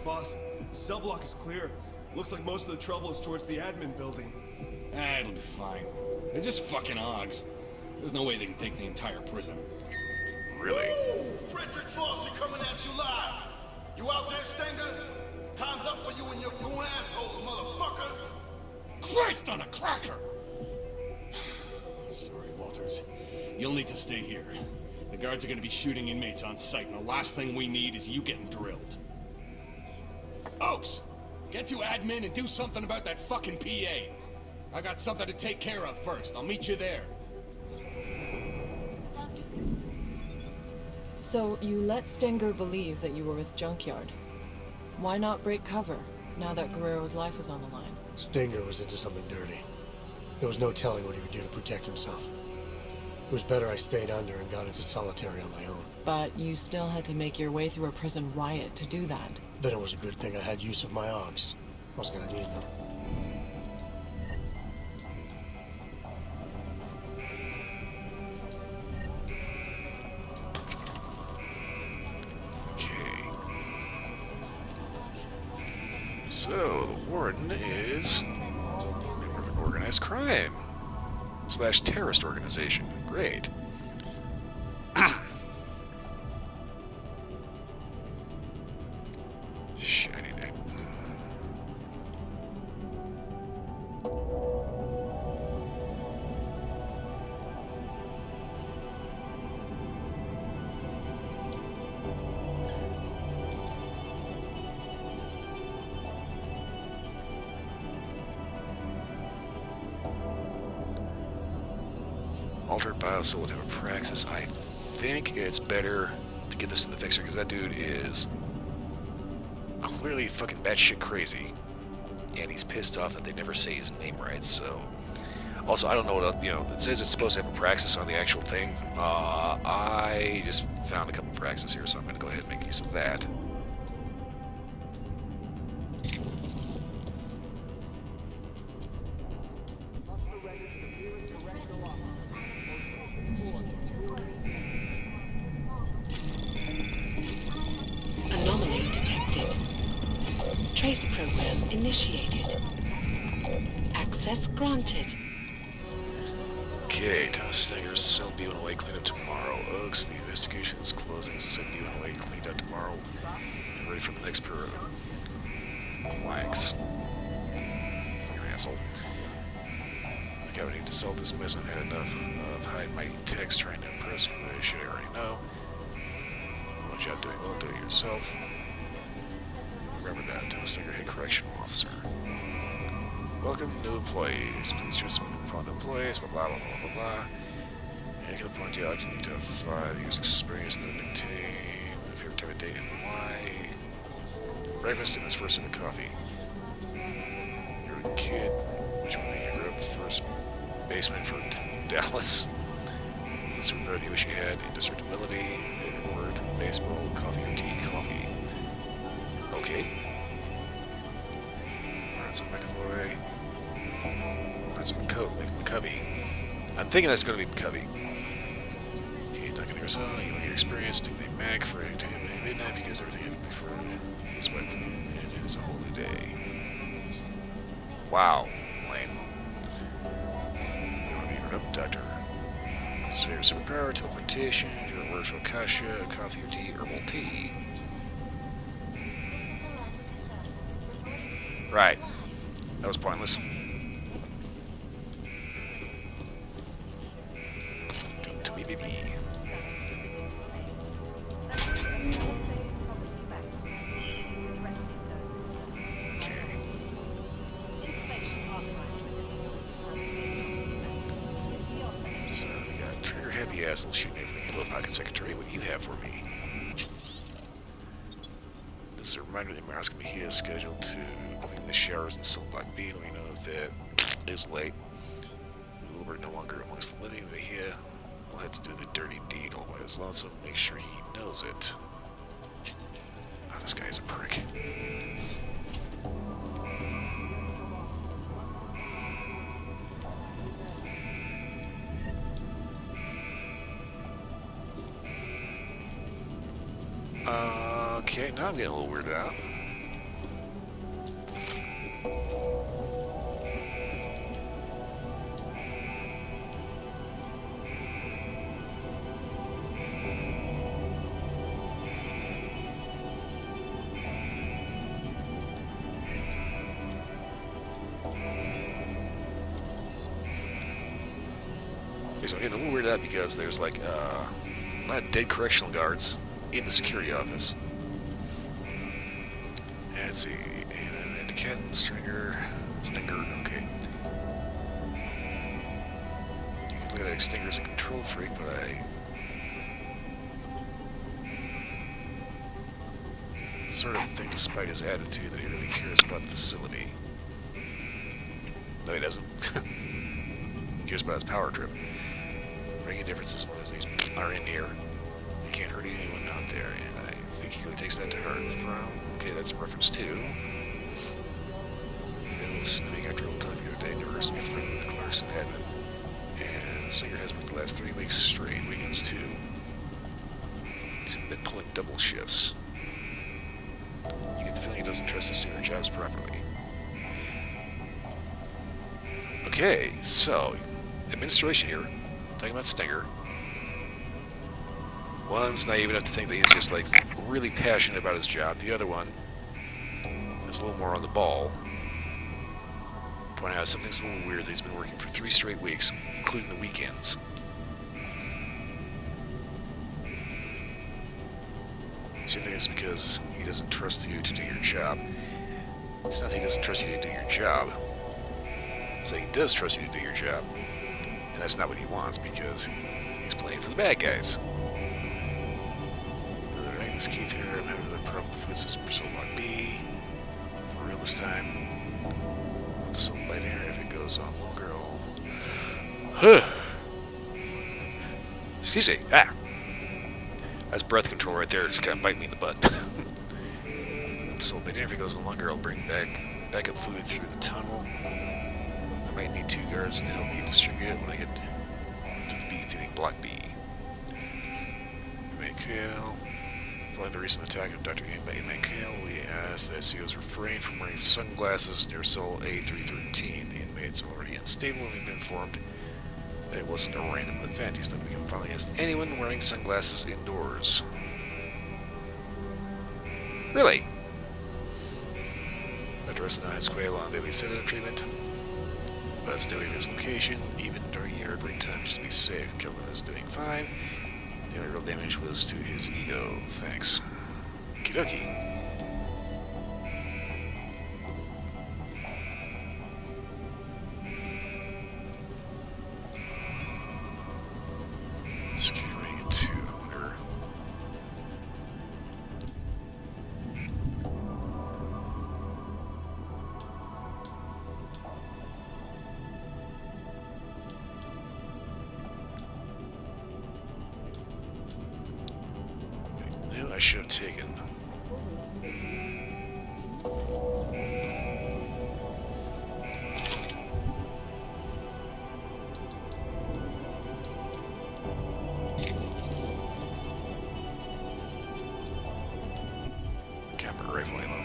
Boss, the cell block is clear. Looks like most of the trouble is towards the admin building. It'll be fine. They're just fucking Augs. There's no way they can take the entire prison. Really? Ooh, Frederick Flossie coming at you live. You out there, Stenger? Time's up for you and your goon assholes, motherfucker. Christ on a cracker! Sorry, Walters. You'll need to stay here. The guards are gonna be shooting inmates on sight, and the last thing we need is you getting drilled. Oaks! Get to admin and do something about that fucking PA. I got something to take care of first. I'll meet you there. So you let Stenger believe that you were with Junkyard. Why not break cover, now that Guerrero's life was on the line? Stenger was into something dirty. There was no telling what he would do to protect himself. It was better I stayed under and got into solitary on my own. But you still had to make your way through a prison riot to do that. Then it was a good thing I had use of my Augs. I was gonna need them. So, the warden is a member of an organized crime / terrorist organization. Great. Shiny neck. Altered biocell would have a praxis. I think it's better to get this to the fixer because that dude is clearly fucking batshit crazy, and he's pissed off that they never say his name right. So, also I don't know what it says it's supposed to have a praxis on the actual thing. I just found a couple of praxis here, so I'm gonna go ahead and make use of that. Anomaly detected. Trace program initiated. Access granted. Okay, Thomas Stenger's cell be on the way cleaned up tomorrow. Oaks, the investigation is closing, so be on the way cleaned up tomorrow. Get ready for the next bureau. Quacks. You asshole. Okay, we need to solve this mess. I've had enough of hide mighty text trying to impress what I should already know. What job doing well, do it yourself. Remember that, Thomas Stenger, head correctional officer. Welcome, new employees. Please choose some new employees, blah blah blah blah blah. And can point out you need to have 5 years experience, no nickname, favorite time of day, and why. Breakfast and his first sip of coffee. You're a kid. Which one you grew up first? Basement for Dallas. What sort of ability you wish you had? Indestructibility, favorite word, baseball, coffee or tea, coffee. Okay. Alright, so McAvoy. Alright, so McCovey. I'm thinking that's going to be McCovey. Okay, not going to yourself. You want your experience. Nickname Mac for midnight because everything happened before his wife and it is a whole new day. Wow. Lame. You want to be up, Doctor. Favorite superpower, teleportation, favorite words for Akasha, coffee or tea, herbal tea. Right. That was pointless. Come to me, baby. So we got trigger happy ass and shooting everything. Little pocket secretary, what do you have for me? This is a reminder that Maraska Mejia is scheduled to clean the showers in Cell Block B. Let me know if that is late. Wilbur no longer amongst the living. Mejia will have to do the dirty deed always. I'll also make sure he knows it. Oh, this guy's a prick. Okay, now I'm getting a little weirded out. Okay, so I'm getting a little weirded out because there's like a lot of dead correctional guards in the security office. And let's see, and cat and stinger, okay. You can look at Extinger as a control freak, but I sort of think, despite his attitude, that he really cares about the facility. No, he doesn't. He cares about his power trip. Making a difference as long as these are in here. They can't hurt anyone out there, and I think he really takes that to heart. Okay, that's a reference to a little snipping after old talk the other day. Never heard me friend with Clarkson admin. And the singer has worked the last 3 weeks straight, weekends too. He's been pulling double shifts. You get the feeling he doesn't trust his senior jobs properly. Okay, so administration here, talking about Stinger. One's naive enough to think that he's just like really passionate about his job. The other one is a little more on the ball. Pointing out something's a little weird that he's been working for 3 straight weeks, including the weekends. So you think it's because he doesn't trust you to do your job. It's not that he doesn't trust you to do your job. It's that he does trust you to do your job. And that's not what he wants because he's playing for the bad guys. This Keith here, I'm having another problem with the food system for Cell Block B. For real this time. I'll just light here. If it goes on longer, I'll... Excuse me. Ah! That's breath control right there. It's kind of biting me in the butt. I'm just light here. If it goes on longer, I'll bring backup food through the tunnel. I might need 2 guards to help me distribute it when I get to the Block B. Michael. Following the recent attack of Dr. Ian by Inmate Kale, we asked that SEOs refrain from wearing sunglasses near cell A313. The inmate's already unstable, and we've been informed that it wasn't a random event. He's not become violent against anyone wearing sunglasses indoors. Really? Dr. Russell has Quail on daily sedative treatment, but still in his location, even during yard break time, just to be safe. Kelvin is doing fine. The only real damage was to his ego. Thanks. Okie Security rating at 2. I should have taken. Camera rifle ammo.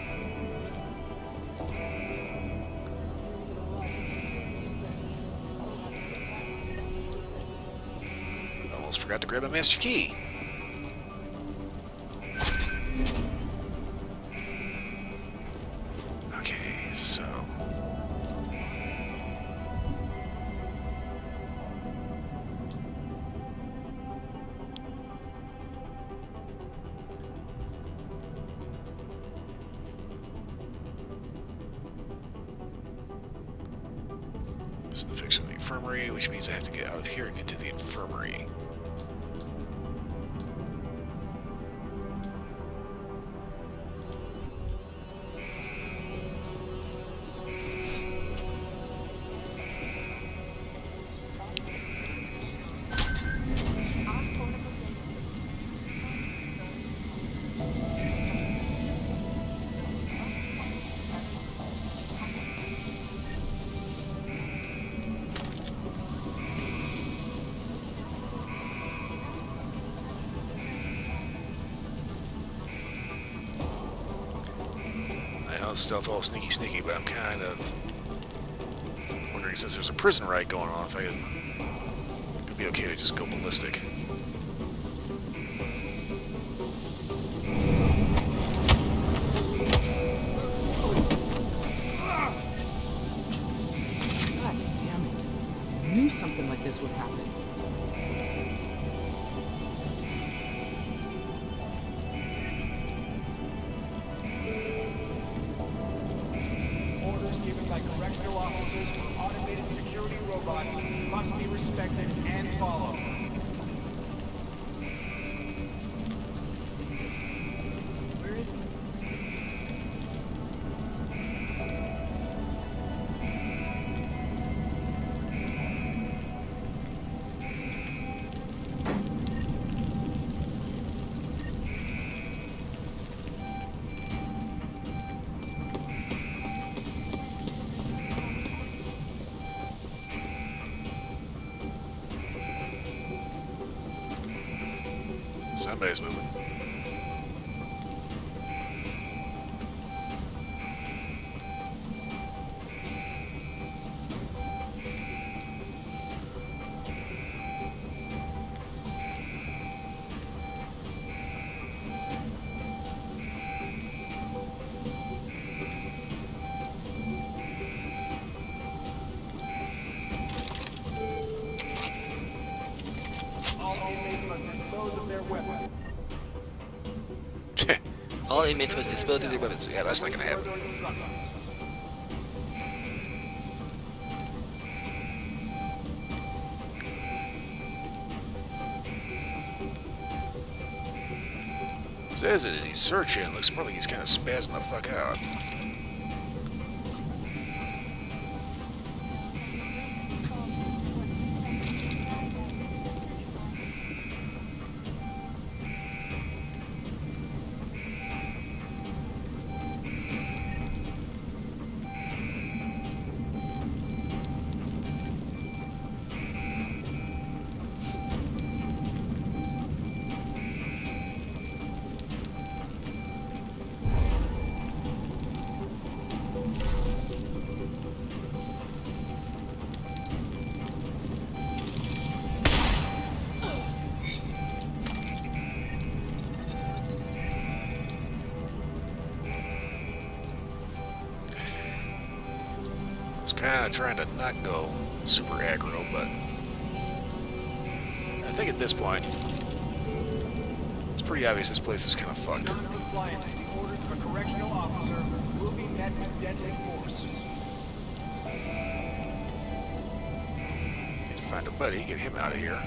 Almost forgot to grab a master key. So infirmary, which means I have to get out of here and into the infirmary. Stealth all sneaky, but I'm kind of wondering, since there's a prison riot going on, if it would be okay to just go ballistic. God damn it. I knew something like this would happen. Correctional officers for automated security robots must be respected and followed. Where is he? Somebody's moving. All inmates must dispose of their weapons. Yeah, that's not gonna happen. Says that he's searching. Looks more like he's kind of spazzing the fuck out. Kind of trying to not go super aggro, but I think at this point it's pretty obvious this place is kind of fucked. Non-compliance with the orders of a correctional officer will be met with deadly force. Need to find a buddy, get him out of here.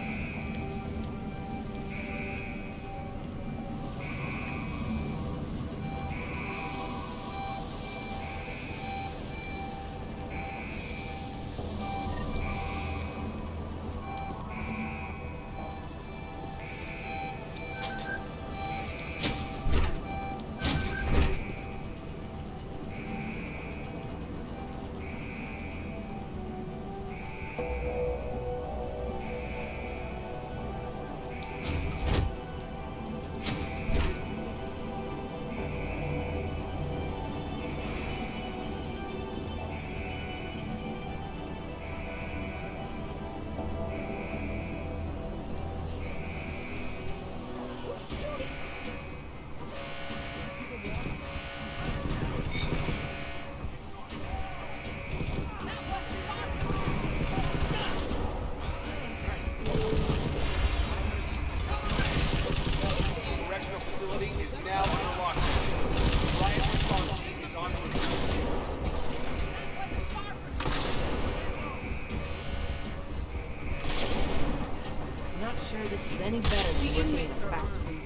sure this is any better than working in a fast food.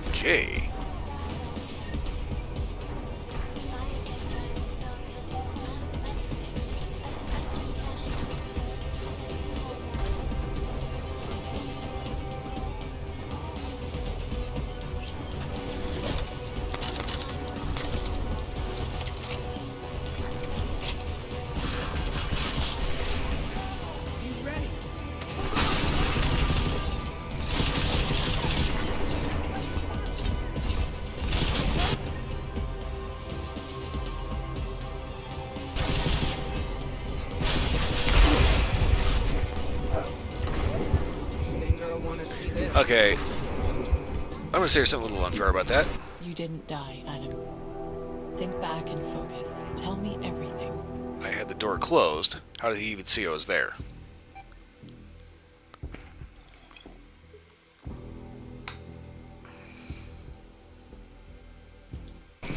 Okay. Okay. I'm gonna say something a little unfair about that. You didn't die, Adam. Think back and focus. Tell me everything. I had the door closed. How did he even see I was there? The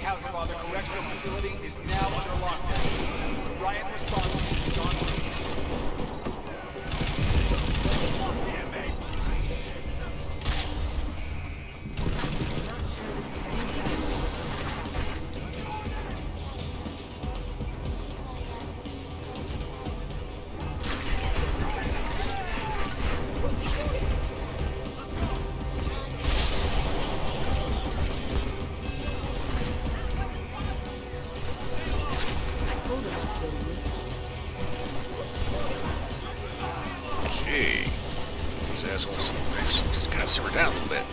House of Father Correctional Facility is now under lockdown. The riot response is on. Okay. These assholes just kind of simmer down a little bit.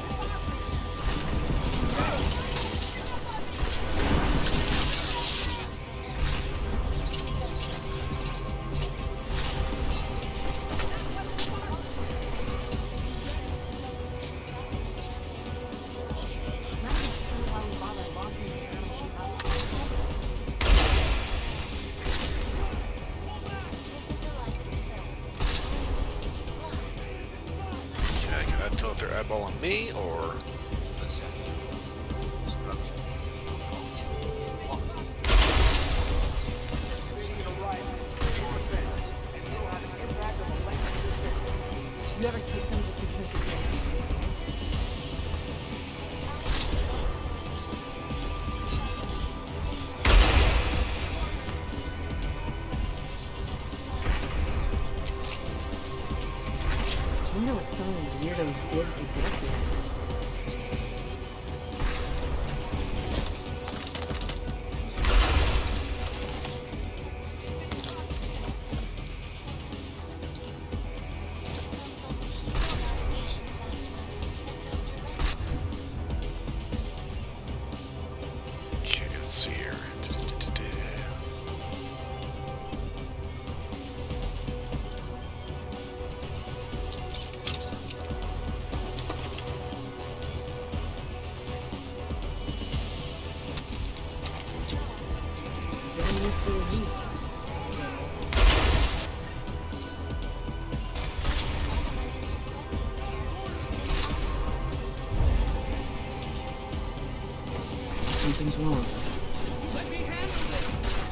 Okay, can I tell if they're eyeballing me or... You ever kick them just because it's there? I wonder what some of these weirdos did to get here. Okay, let's see here. Getting used to the heat. Something's wrong. Let me handle this.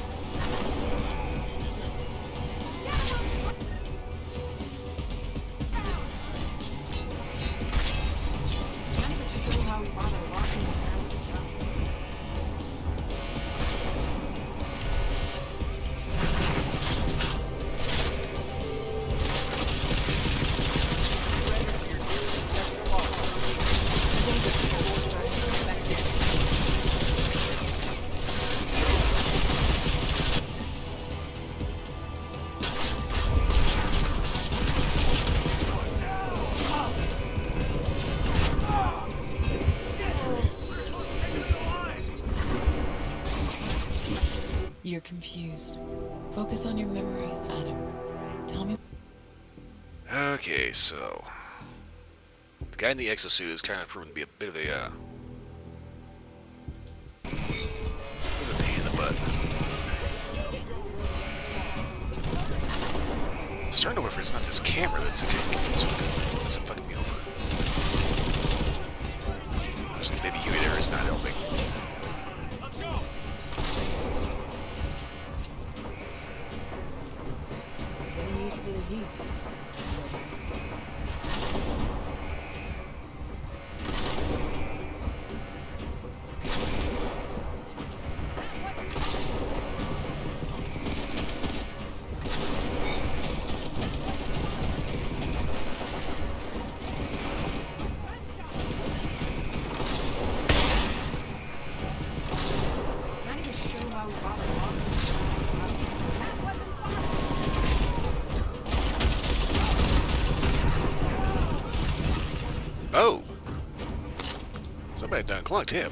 You're confused. Focus on your memories, Adam. Tell me. Okay, so... the guy in the exosuit is kind of proven to be a bit of a, pain in the butt. I'm starting to wonder if it's not this camera that's fucking me over. Just maybe humid air is not helping. Getting used to the heat. Not even sure why we bothered Oh! Somebody done clunked him.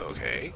Okay.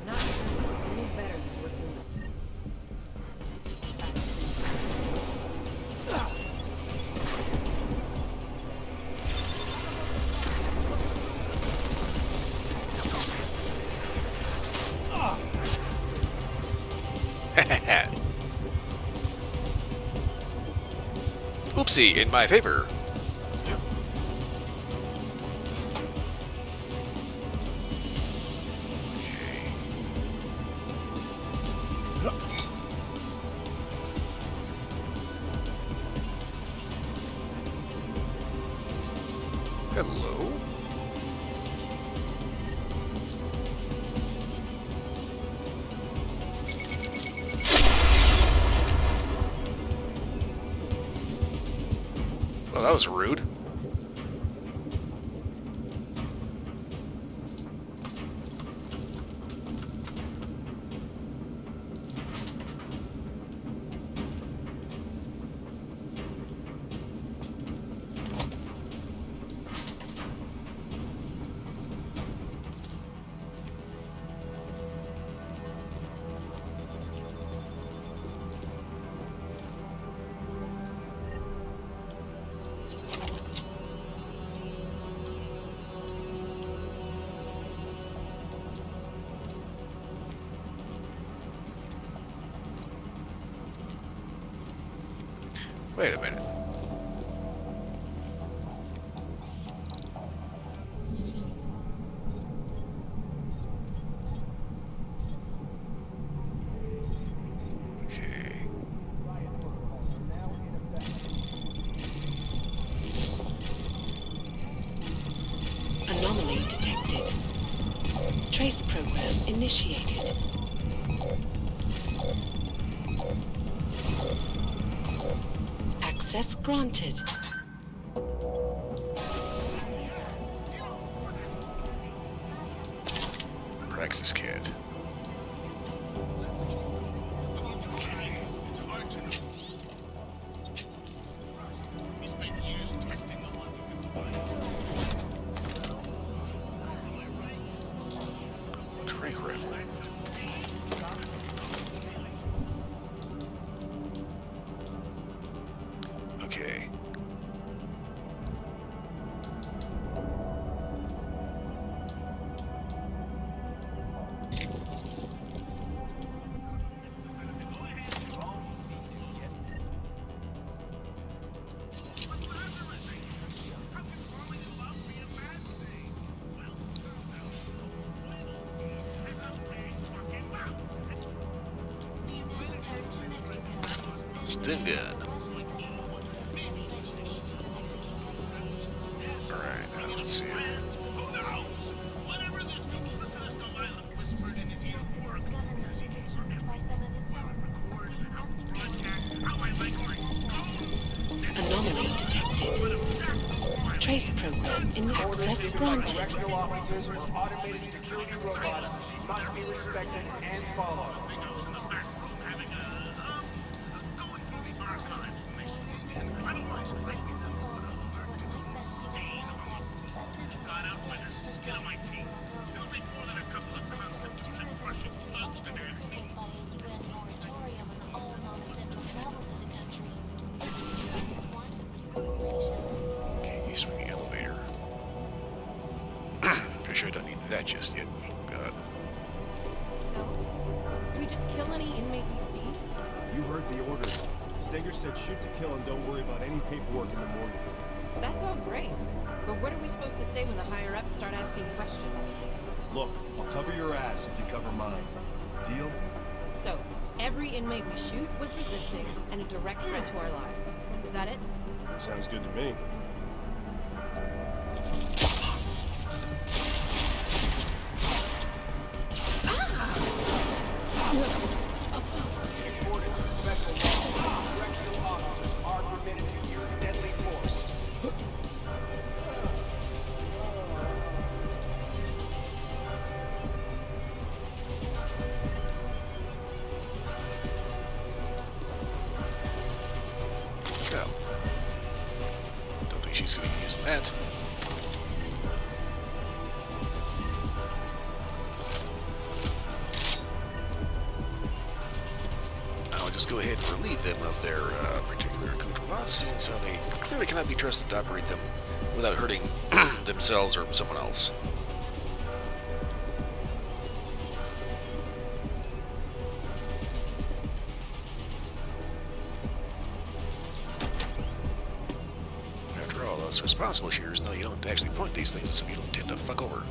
Not sure it's any better than what we Oopsie, in my favor. Hello? Well, that was rude. Wait a minute. Okay. Anomaly detected. Trace program initiated. Access granted. Praxis kit. Trank rifle. Okay. Stun gun. Alright, let's see. Anomaly detected. Trace program in access granted. Correctional officers or automated security robots must be respected and followed. Okay, use the elevator. Pretty sure I don't need that just yet. Oh god. So, do we just kill any inmate we see? You heard the orders. Stenger said shoot to kill and don't worry about any paperwork in the morning. That's all great. But what are we supposed to say when the higher-ups start asking questions? Look, I'll cover your ass if you cover mine. Deal? So, every inmate we shoot was resisting and a direct threat to our lives. Is that it? Sounds good to me. In accordance with federal law, correctional officers are permitted to use deadly force. Go. Don't think she's going to be using that. I'll just go ahead and relieve them of their particular accoutrements, since they clearly cannot be trusted to operate them without hurting themselves or someone else. After all, us responsible shooters know you don't actually point these things at some people who tend to fuck over.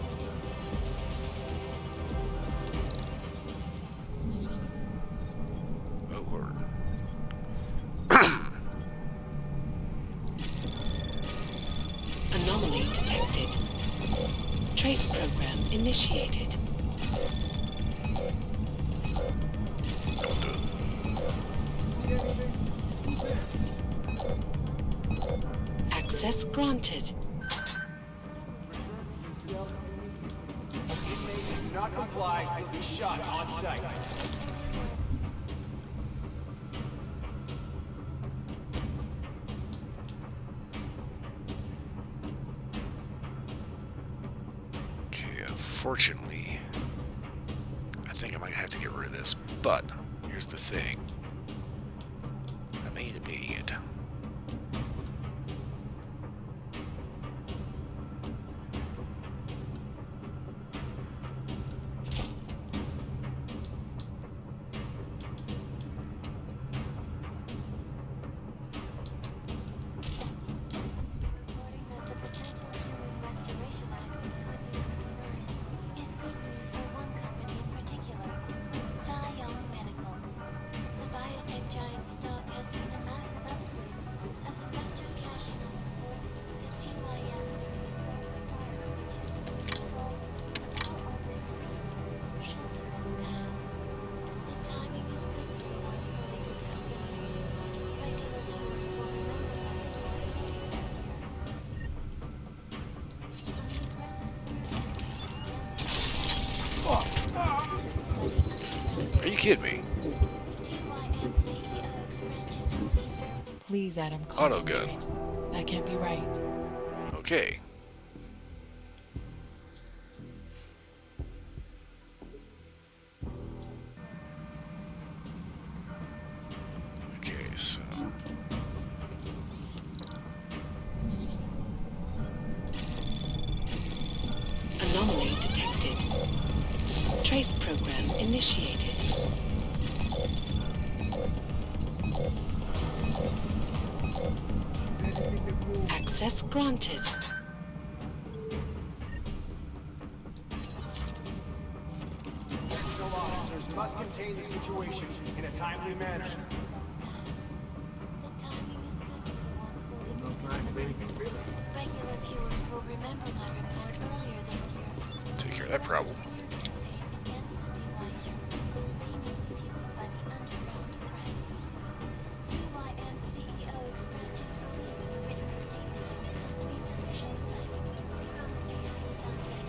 Oh lord. Anomaly detected. Trace program initiated. Access granted. Inmates who do not comply will be shot on sight. Okay, unfortunately, I think I might have to get rid of this, but here's the thing. I may end up needing it. Is good news for one company in particular, Young Medical. The biotech giant stock has seen a massive upswing as investors cash in on reports that TYM will be the sole supplier of the chips to control the powerful Red should the vote pass. The timing is good for the once fully good company. Regular viewers will remember that it was this year. Are you kidding me? Please, Adam, Auto gun. concentrate. That can't be right. Okay. Okay, so... Anomaly detected. Trace program initiated. Access granted. Correctional officers must contain the situation in a timely manner. sign of anything, really. Regular viewers will remember my report earlier this year. Take care of that problem. Against DYM, seemingly fueled by the underground press. DYM CEO expressed his relief in a written statement at the company's official site, promising happy times ahead.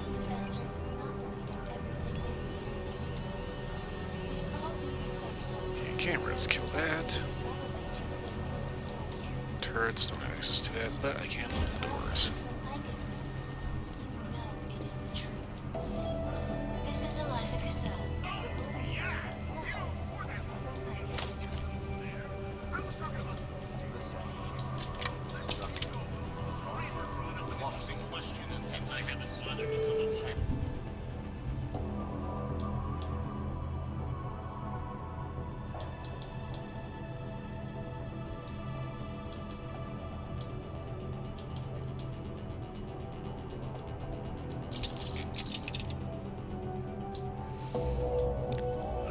Investors will not believe everything they read in the news. With all due respect for Okay, cameras, kill that. Turrets, don't have access to that, but I can open the doors. This is Eliza Cassell.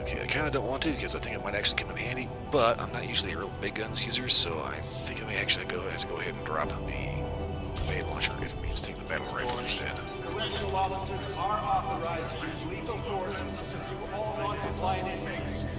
Okay, I kind of don't want to because I think it might actually come in handy, but I'm not usually a real big guns user, so I think I may actually have to go ahead and drop the grenade launcher if it means take the battle rifle instead. Correctional officers are authorized to use lethal force to subdue all non-compliant inmates.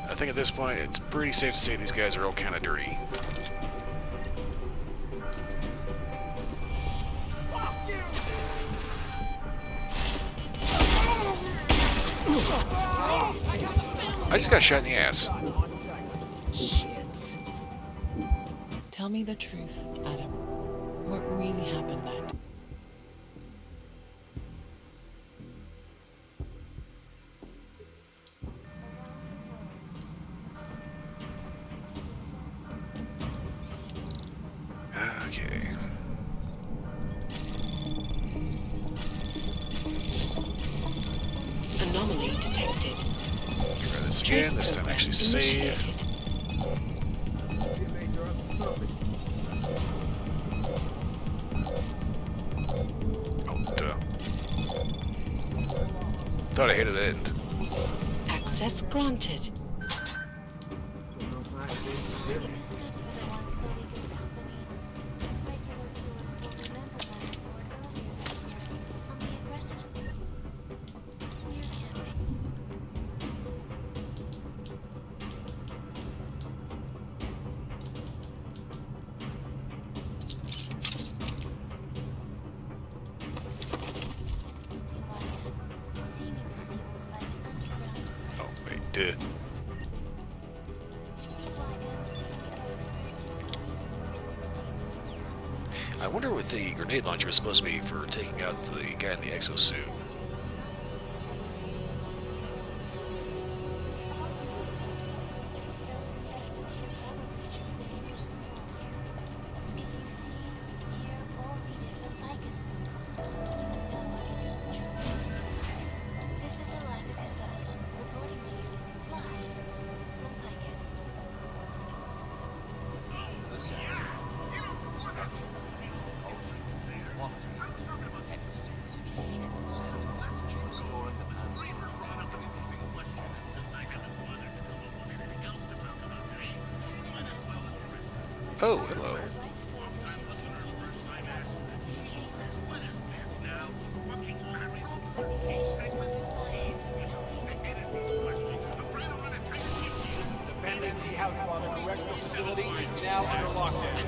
I think at this point it's pretty safe to say these guys are all kind of dirty. I just got shot in the ass. Shit. Tell me the truth, Adam. What really happened that day? Okay. Anomaly detected. Try this again, this time actually save. Oh, duh. Thought I hit it end. Access granted. No sign of anything, really. It is good for the once beleaguered company. Regular viewers will remember my report earlier this year on the aggressive smear campaign. Seemingly fueled by the underground Oh, wait, duh. I wonder what the grenade launcher was supposed to be for taking out the guy in the exosuit. This is Eliza Cassell, reporting to you live from Picus. Oh, hello. The Bentley Tea House while the correctional facility is now under lockdown.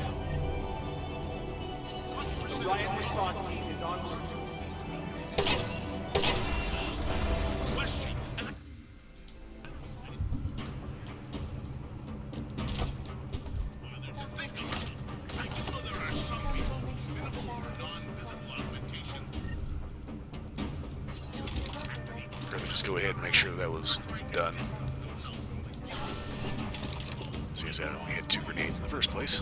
The riot response team is en route. Just go ahead and make sure that was done. Seems I only had 2 grenades in the first place.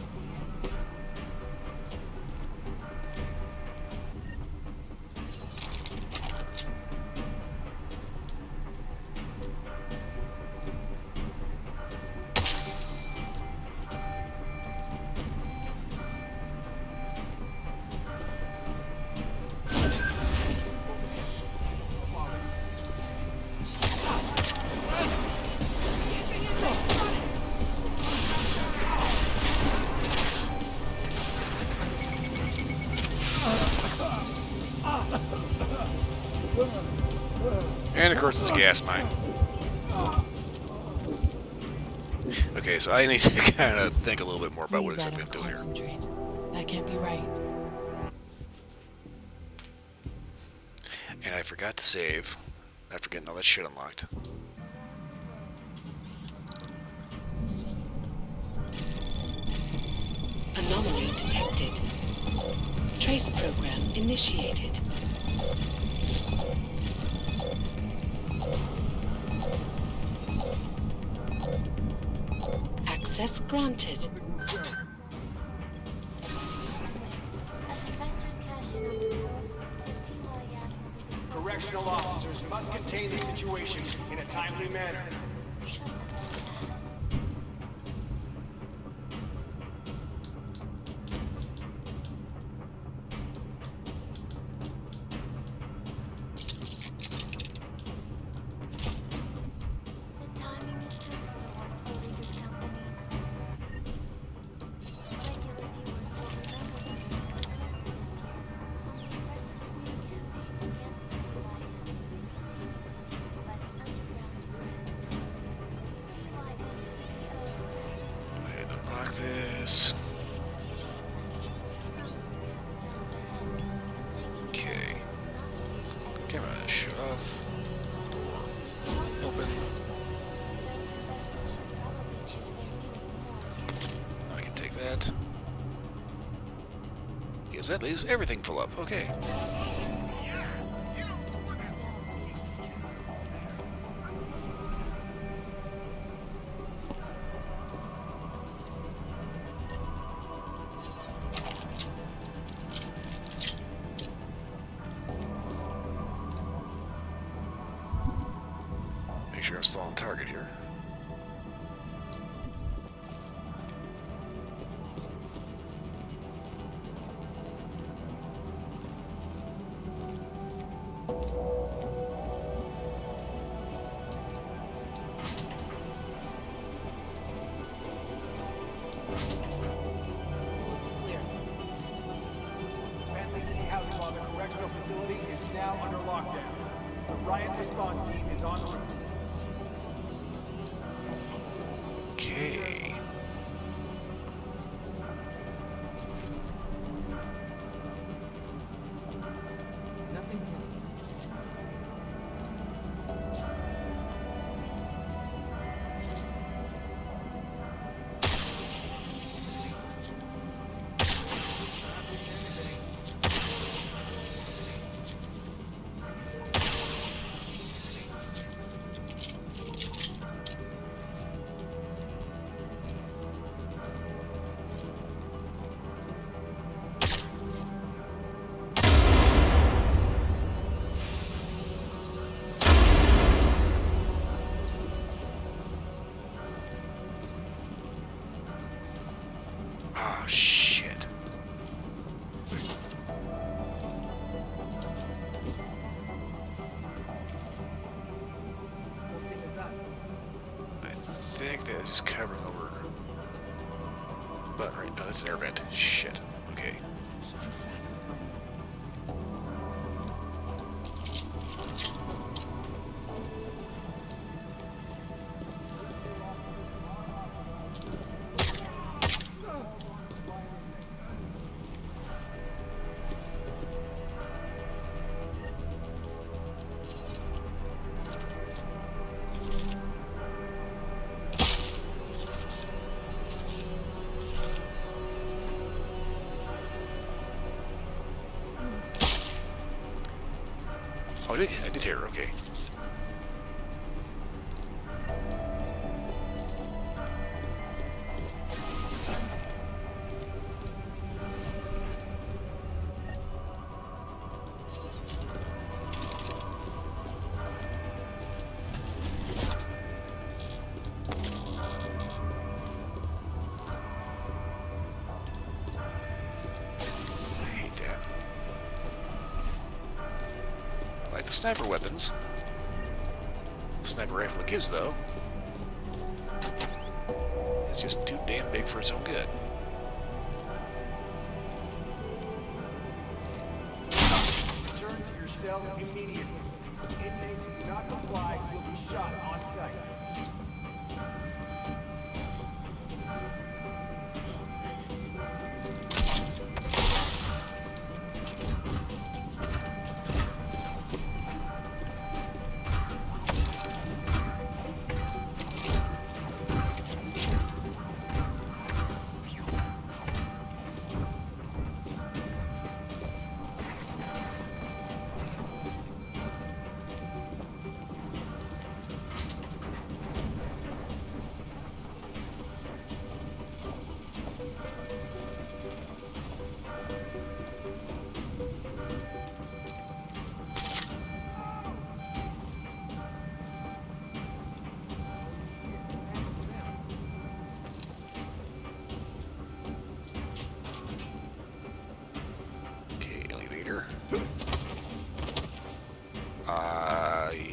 And of course, it's a gas mine. Okay, so I need to kind of think a little bit more about what exactly I'm doing here. That can't be right. And I forgot to save after getting all that shit unlocked. Anomaly detected. Trace program initiated. Access granted. Correctional officers must contain the situation in a timely manner. This. Okay. Camera shut off. Door open. I can take that. Because that leaves everything full up. Okay. Make sure I'm still on target here. Looks clear. Bentley Key Housing Law, the correctional facility is now under lockdown. The riot response team is en route. Okay. Nothing. Oh, shit. I think that is just covering over. But, right, no, that's an air vent. Shit. Okay. Oh, I did hear her, okay. Sniper weapons. The sniper rifle it gives, though, is just too damn big for its own good. Return to your cell immediately. Inmates who do not comply will be shot on sight.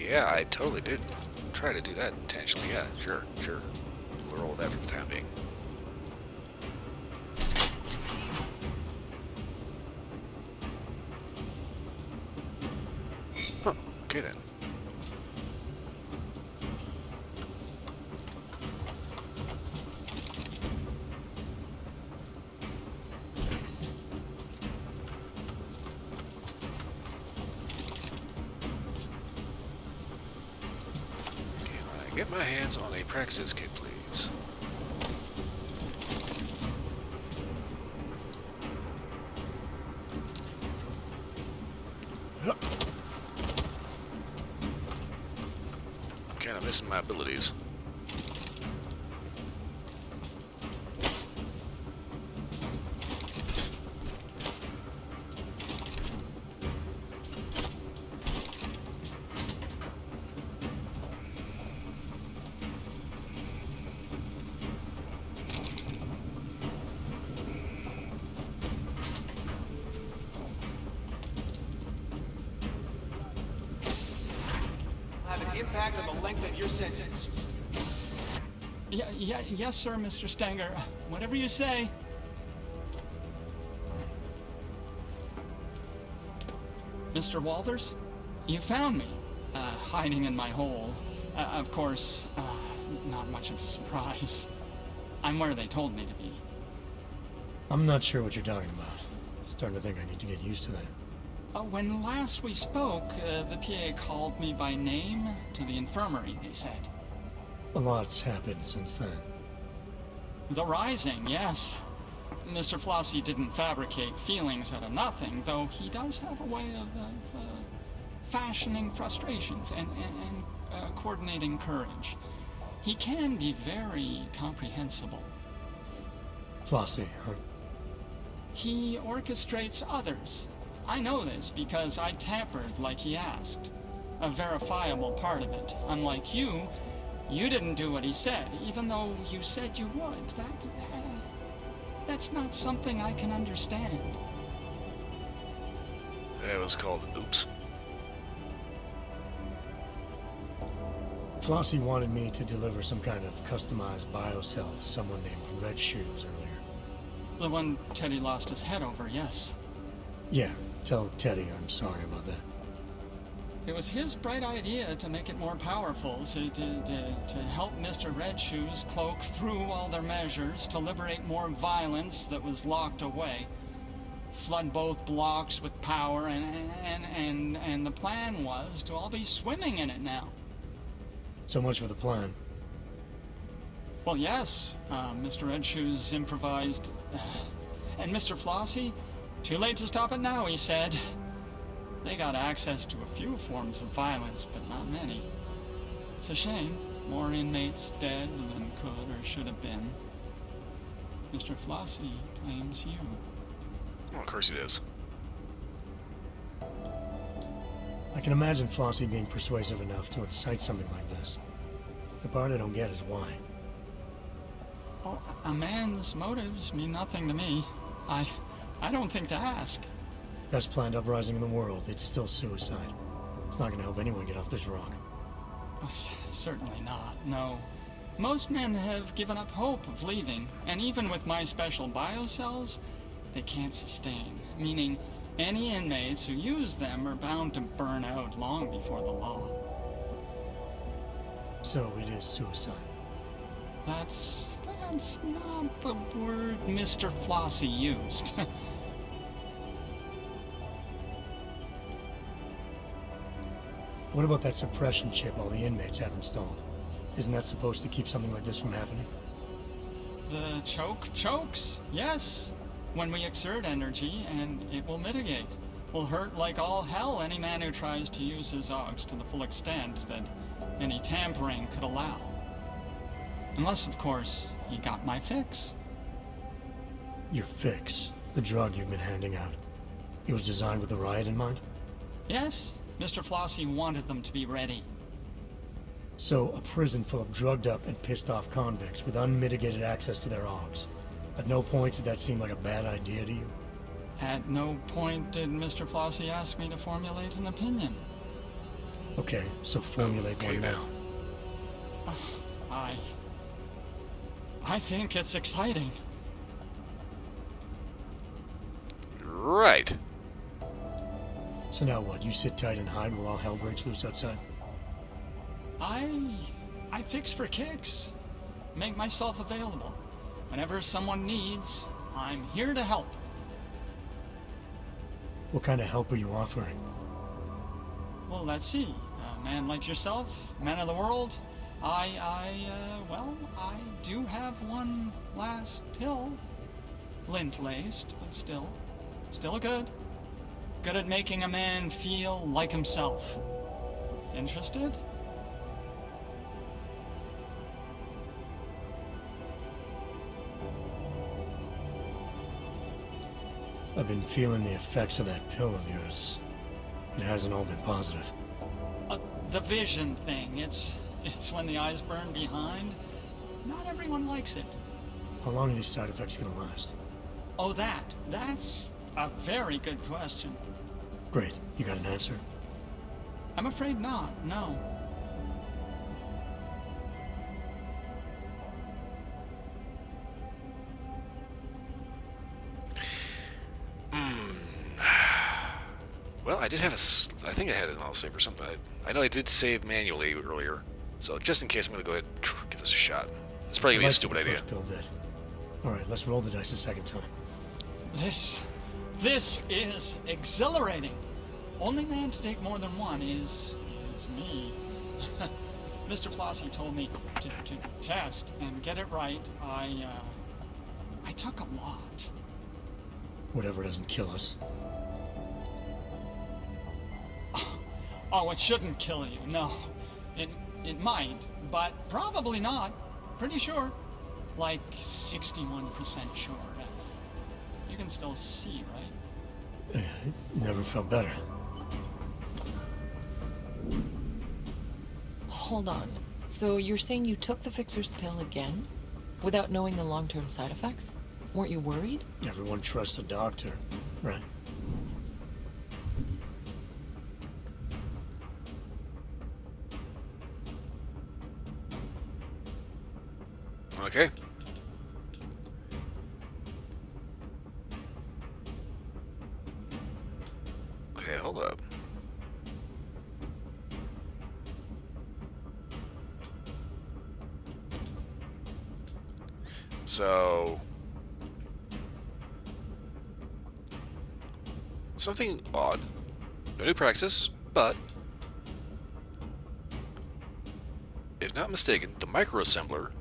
Yeah, I totally did try to do that intentionally. Yeah, sure. We'll roll that for the time being. Huh, okay then. Get my hands on a Praxis kit, please. Kind of missing my abilities. Impact on the length of your sentence. Yes, sir, Mr. Stanger. Whatever you say. Mr. Walters, you found me, hiding in my hole. Of course, not much of a surprise. I'm where they told me to be. I'm not sure what you're talking about. Starting to think I need to get used to that. When last we spoke, the PA called me by name to the infirmary, they said. A lot's happened since then. The Rising, yes. Mr. Flossie didn't fabricate feelings out of nothing, though he does have a way of fashioning frustrations and coordinating courage. He can be very comprehensible. Flossie, huh? He orchestrates others. I know this because I tampered like he asked. A verifiable part of it. Unlike you, you didn't do what he said, even though you said you would. That's not something I can understand. That was called an oops. Flossie wanted me to deliver some kind of customized biocell to someone named Red Shoes earlier. The one Teddy lost his head over, yes. Yeah, tell Teddy I'm sorry about that. It was his bright idea to make it more powerful, to help Mr. Red Shoes cloak through all their measures, to liberate more violence that was locked away. Flood both blocks with power, and the plan was to all be swimming in it now. So much for the plan. Well, yes, Mr. Red Shoes improvised. And Mr. Flossie, too late to stop it now, he said. They got access to a few forms of violence, but not many. It's a shame. More inmates dead than could or should have been. Mr. Flossie blames you. Well, of course it is. I can imagine Flossie being persuasive enough to incite something like this. The part I don't get is why. Well, a man's motives mean nothing to me. I don't think to ask. Best planned uprising in the world, it's still suicide. It's not going to help anyone get off this rock. Well, certainly not, no. Most men have given up hope of leaving, and even with my special biocells, they can't sustain. Meaning, any inmates who use them are bound to burn out long before the law. So it is suicide. That's not the word Mr. Flossie used. What about that suppression chip all the inmates have installed? Isn't that supposed to keep something like this from happening? The chokes? Yes. When we exert energy, and it will mitigate. Will hurt like all hell any man who tries to use his Ogs to the full extent that any tampering could allow. Unless, of course, he got my fix. Your fix? The drug you've been handing out. It was designed with the riot in mind? Yes. Mr. Flossie wanted them to be ready. So, a prison full of drugged up and pissed off convicts with unmitigated access to their Ogs. At no point did that seem like a bad idea to you? At no point did Mr. Flossie ask me to formulate an opinion. Okay, so formulate one now. I think it's exciting. Right. So now what? You sit tight and hide while all hell breaks loose outside? I fix for kicks. Make myself available. Whenever someone needs, I'm here to help. What kind of help are you offering? Well, let's see. A man like yourself, man of the world, I do have one last pill. Lint-laced, but still good. Good at making a man feel like himself. Interested? I've been feeling the effects of that pill of yours. It hasn't all been positive. The vision thing, it's when the eyes burn behind. Not everyone likes it. How long are these side effects gonna last? Oh, that's a very good question. Great, you got an answer? I'm afraid not, no. Well, I did have I think I had an autosave or something. I know I did save manually earlier, so just in case, I'm going to go ahead and give this a shot. It's probably going to be a stupid idea. Alright, let's roll the dice a second time. This is exhilarating. Only man to take more than one is me. Mr. Flossie told me to test and get it right. I took a lot. Whatever doesn't kill us. Oh, it shouldn't kill you, no. It might, but probably not. Pretty sure. Like 61% sure. You can still see, right? Never felt better. Hold on. So you're saying you took the fixer's pill again? Without knowing the long-term side effects? Weren't you worried? Everyone trusts the doctor, right? Okay. Okay, hold up. So, something odd. No new praxis, but if not mistaken, the microassembler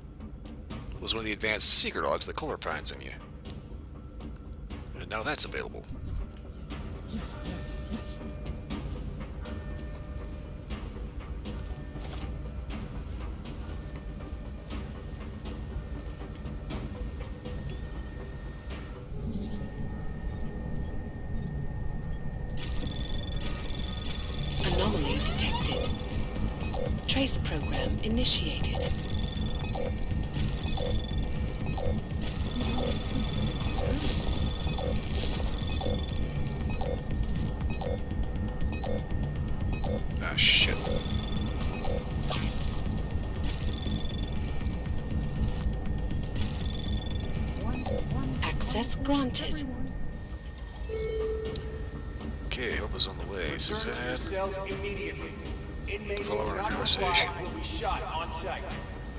was one of the advanced secret logs that Kohler finds in you. And now that's available. Yes. trace program initiated. Ah, shit. Access granted. Okay, help us on the way, Return to your Suzanne. cells immediately. Inmates Follow who do our not conversation. comply will be shot on sight.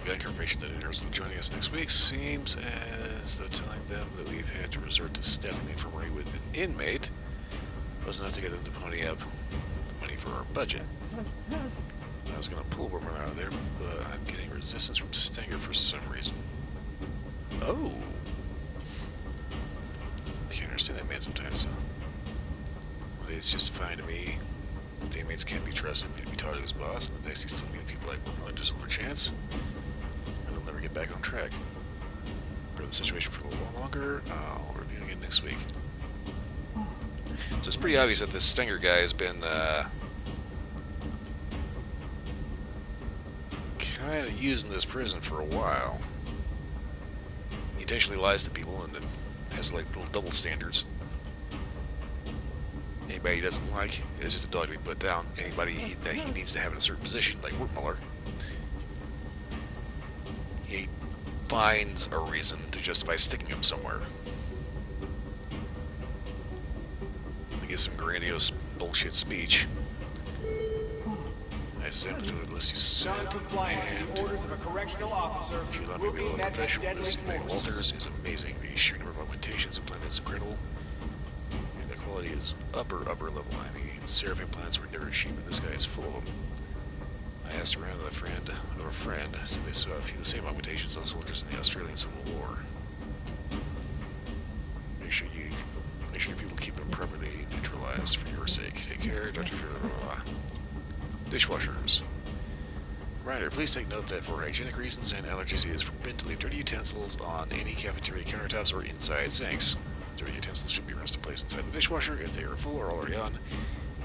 We got confirmation that Inners will be joining us next week. Seems as though telling them that we've had to resort to stabbing the infirmary with an inmate was enough to get them to pony up money for our budget. I was going to pull one out of there, but I'm getting resistance from Stinger for some reason. Oh! I can't understand that man sometimes. One day it's justifying to me that the inmates can't be trusted to be taught to his boss, and the next he's telling me that people like Wormler deserve their chance, or they'll never get back on track. For the situation for a little while longer, I'll review again next week. So it's pretty obvious that this Stinger guy has been kind of using this prison for a while. He intentionally lies to people and has like little double standards. Anybody he doesn't like is just a dog to be put down. Anybody that he needs to have in a certain position, like Wortmuller, he finds a reason to justify sticking him somewhere. To get some grandiose bullshit speech. I sent to the list you sent, Non-compliance to the orders of a correctional officer if you allow me will to be be a little met with confession, deadly this Meg force. Walters is amazing. The sheer number of augmentations implanted is incredible. And the quality is upper level. I mean, Seraph implants were never cheap, and this guy is full of them. I asked around, and a friend said they saw a few of the same augmentations on soldiers in the Australian Civil War. Make sure people keep them properly neutralized for your sake. Take care, Dr. Dishwashers. Reminder, please take note that for hygienic reasons and allergies, it is forbidden to leave dirty utensils on any cafeteria countertops or inside sinks. Dirty utensils should be rinsed in place inside the dishwasher. If they are full or already on,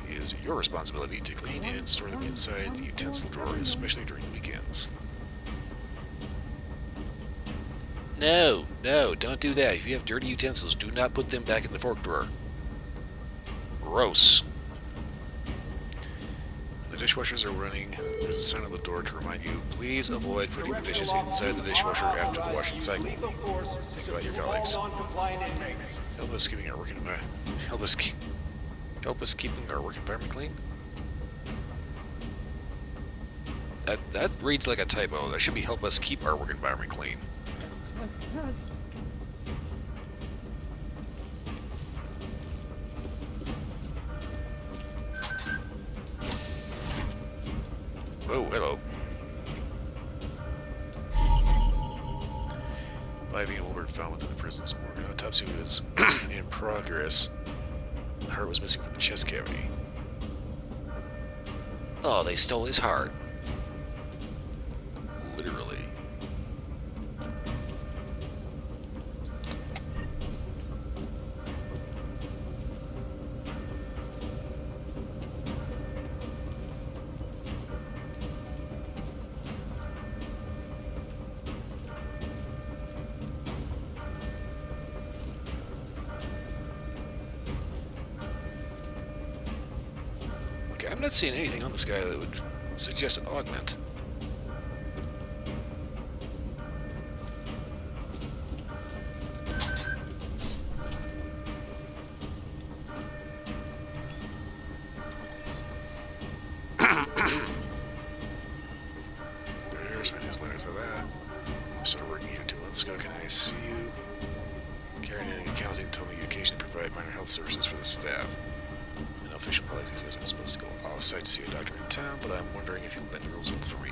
it is your responsibility to clean and store them inside the utensil drawer, especially during the weekends. No, don't do that. If you have dirty utensils, do not put them back in the fork drawer. Gross. The dishwashers are running. There's a sign on the door to remind you, please avoid putting the dishes inside the dishwasher after the washing cycle. Think about your colleagues. Help us keeping our work environment clean. That reads like a typo. That should be help us keep our work environment clean. Oh, hello. Livy and Wilbert found within the prison's morgue. An autopsy was in progress. The heart was missing from the chest cavity. Oh, they stole his heart. Literally. I'm not seeing anything on this guy that would suggest an augment. There's my newsletter for that. I started working here 2 months ago. Can I see you? Carrying in accounting told me you occasionally provide minor health services for the staff. Official policy says I'm supposed to go off-site to see a doctor in town, but I'm wondering if you'll bend the rules a little for me.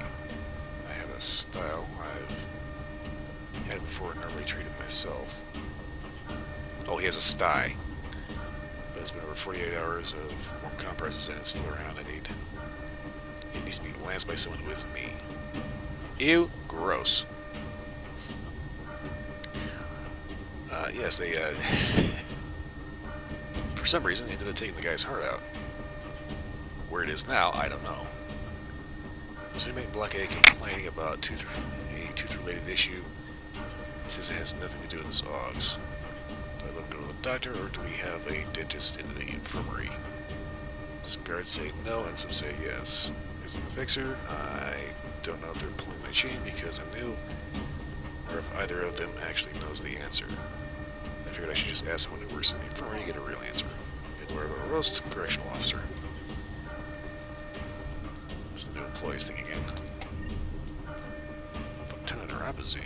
I have a style I've had before and normally treated myself. Oh, he has a sty. But it's been over 48 hours of warm compresses and it's still around. It needs to be lanced by someone who isn't me. Ew, gross. Yes, they, for some reason, ended up taking the guy's heart out. Where it is now, I don't know. There's an inmate in Block A complaining about a tooth-related issue. He says it has nothing to do with his OGs. Do I let him go to the doctor, or do we have a dentist in the infirmary? Some guards say no, and some say yes. Is it the fixer? I don't know if they're pulling my chain because I'm new, or if either of them actually knows the answer. I figured I should just ask someone who works in the infirmary to get a real answer. Eduardo Rost, correctional officer. It's the new employees thing again. Lieutenant Rapazine.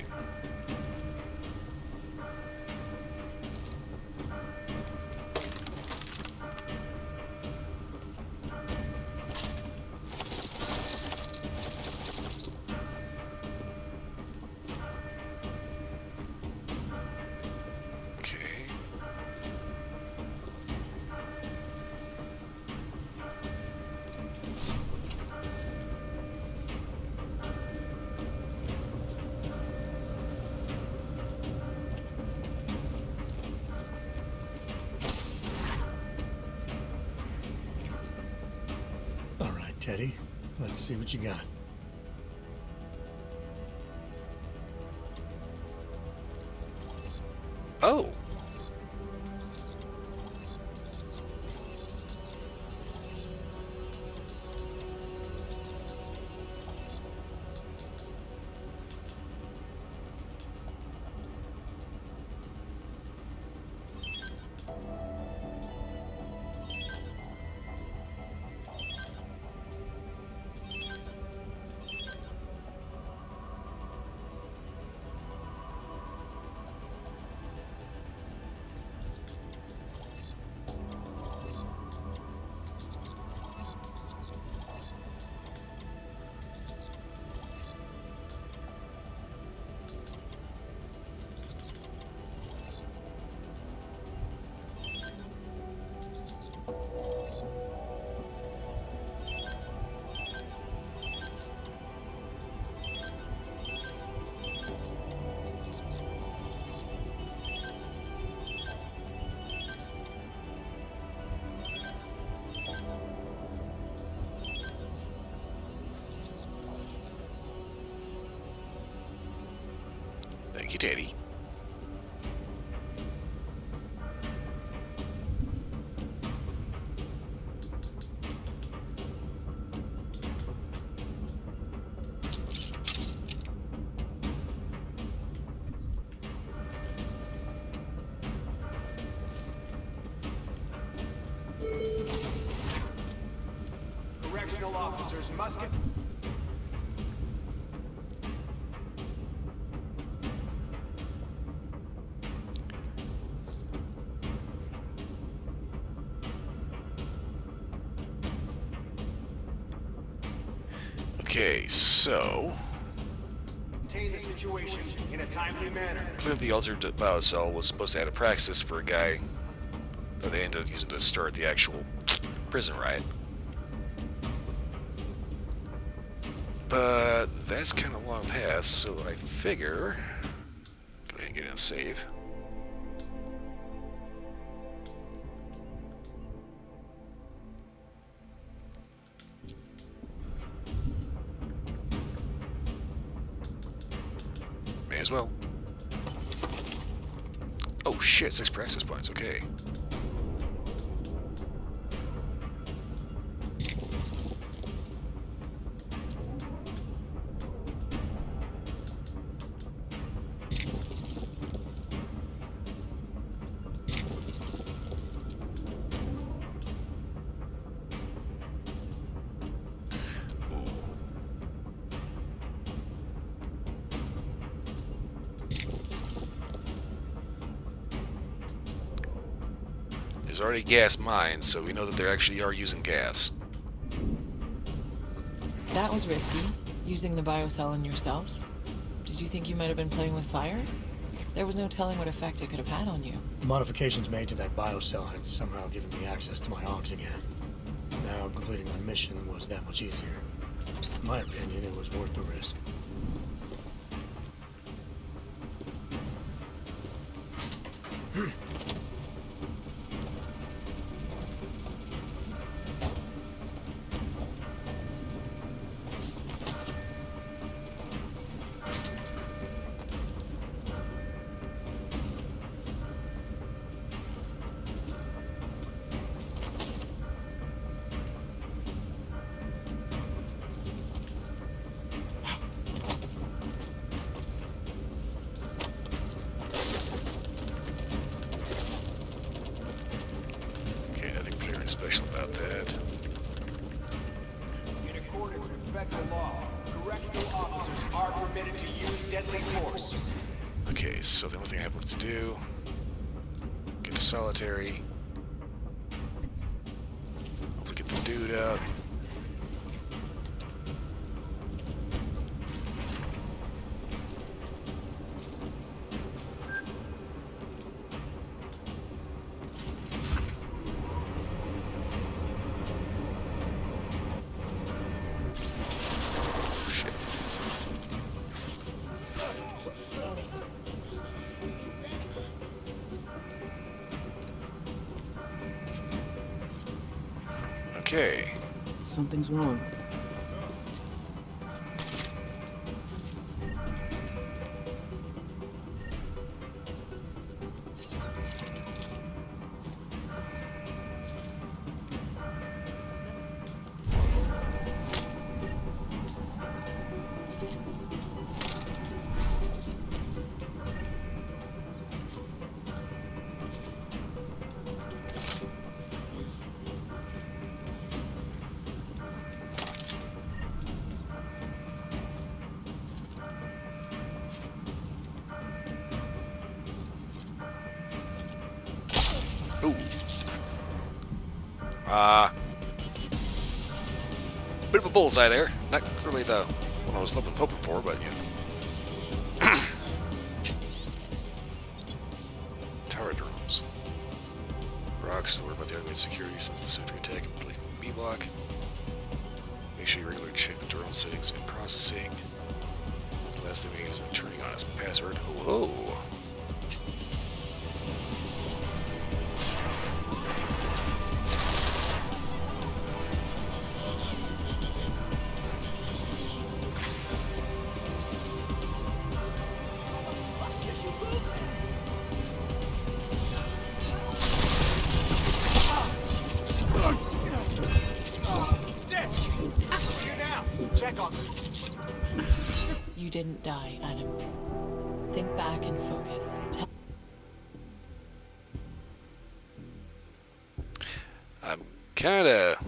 Teddy, let's see what you got. Oh! Thank you, Teddy. Correctional officers must get... Okay, so... Contain the situation in a timely manner. Clearly the altered biocell was supposed to add a praxis for a guy that they ended up using to start the actual prison riot. But that's kind of long past, so I figure... Go ahead and get in and save. May as well. Oh shit, 6 praxis points, okay. There's already gas mines, so we know that they actually are using gas. That was risky, using the biocell on yourself. Did you think you might have been playing with fire? There was no telling what effect it could have had on you. The modifications made to that biocell had somehow given me access to my OGs again. Now completing my mission was that much easier. In my opinion, it was worth the risk. Nothing special about that. In accordance with federal law, correctional officers are permitted to use deadly force. Okay, so the only thing I have left to do, get to solitary. Hopefully get the dude out. Okay. Something's wrong. Ooh. Bit of a bullseye there. Not really the one I was hoping for, but you know. Tower drones. Rocks delivered by the enemy security since the Soviet attack in B block. Make sure you regularly check the drone settings and processing. The last thing we need is turning on his password. Hello. You didn't die, Adam. Think back and focus. I'm kinda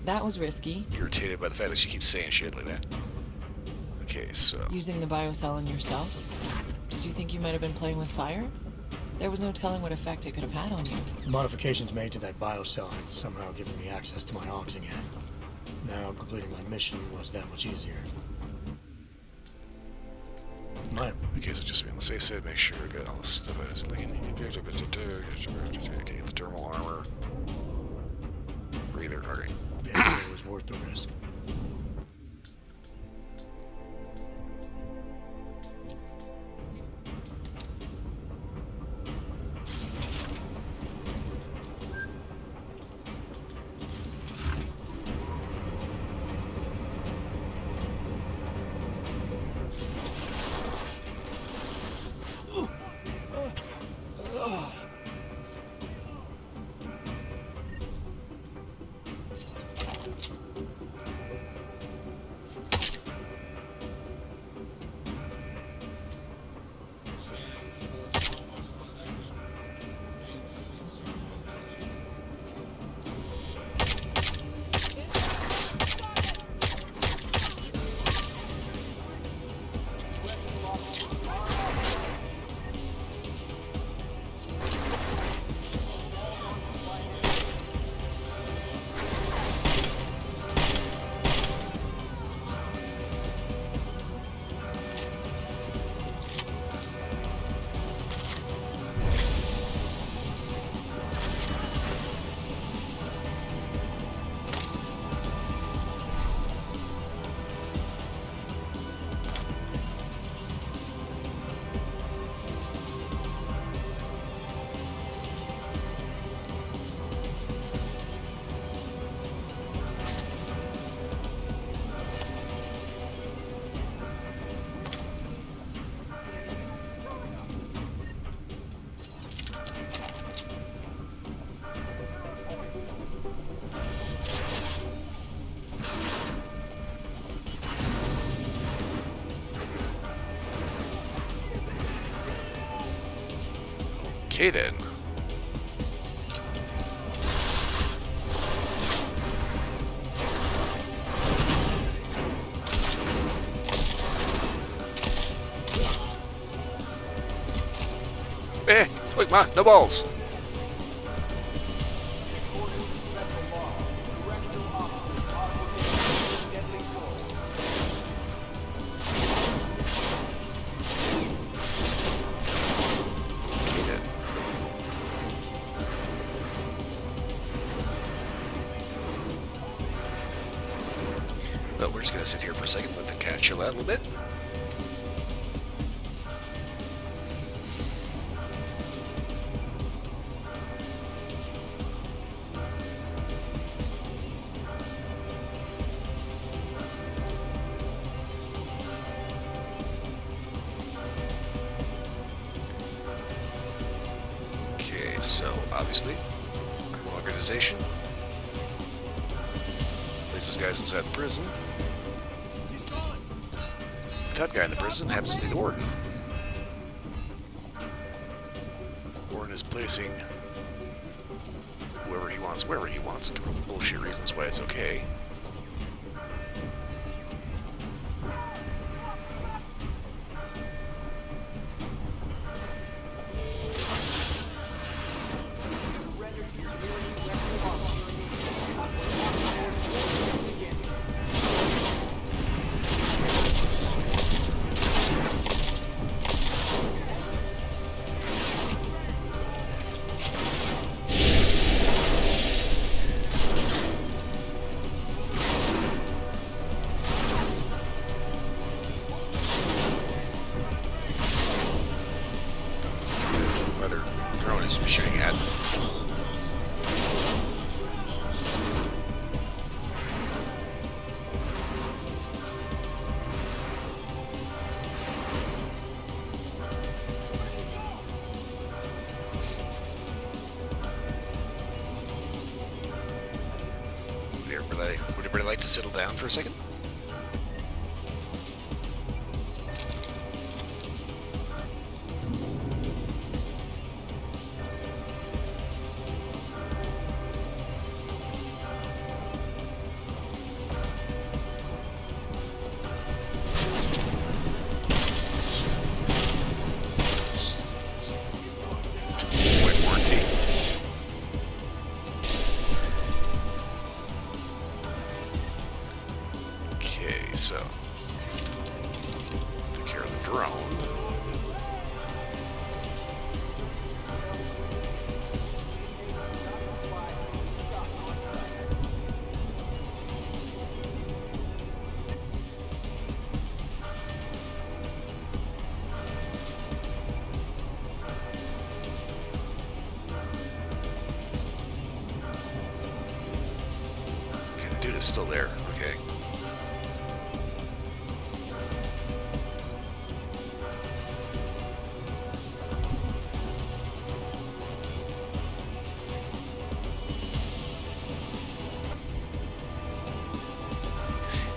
That was risky. irritated by the fact that she keeps saying shit like that. Okay, so Using the biocell on yourself? Did you think you might have been playing with fire? There was no telling what effect it could have had on you. The modifications made to that biocell had somehow given me access to my ox again. Now, completing my mission was that much easier. okay, so just be on the safe side, make sure I got all the stuff I was looking. Okay, the thermal armor. Breather, alright. Yeah, it was worth the risk. Okay then. Look, Ma, no balls. But we're just gonna sit here for a second, let the cat chill out a little bit. Okay, so obviously, criminal organization. Places guys inside the prison. The top guy in the prison happens to be the warden. Warden is placing whoever he wants, wherever he wants, and bullshit reasons why it's okay. Whether drone is shooting at. Would everybody like to settle down for a second? So, take care of the drone. Okay, the dude is still there. Okay.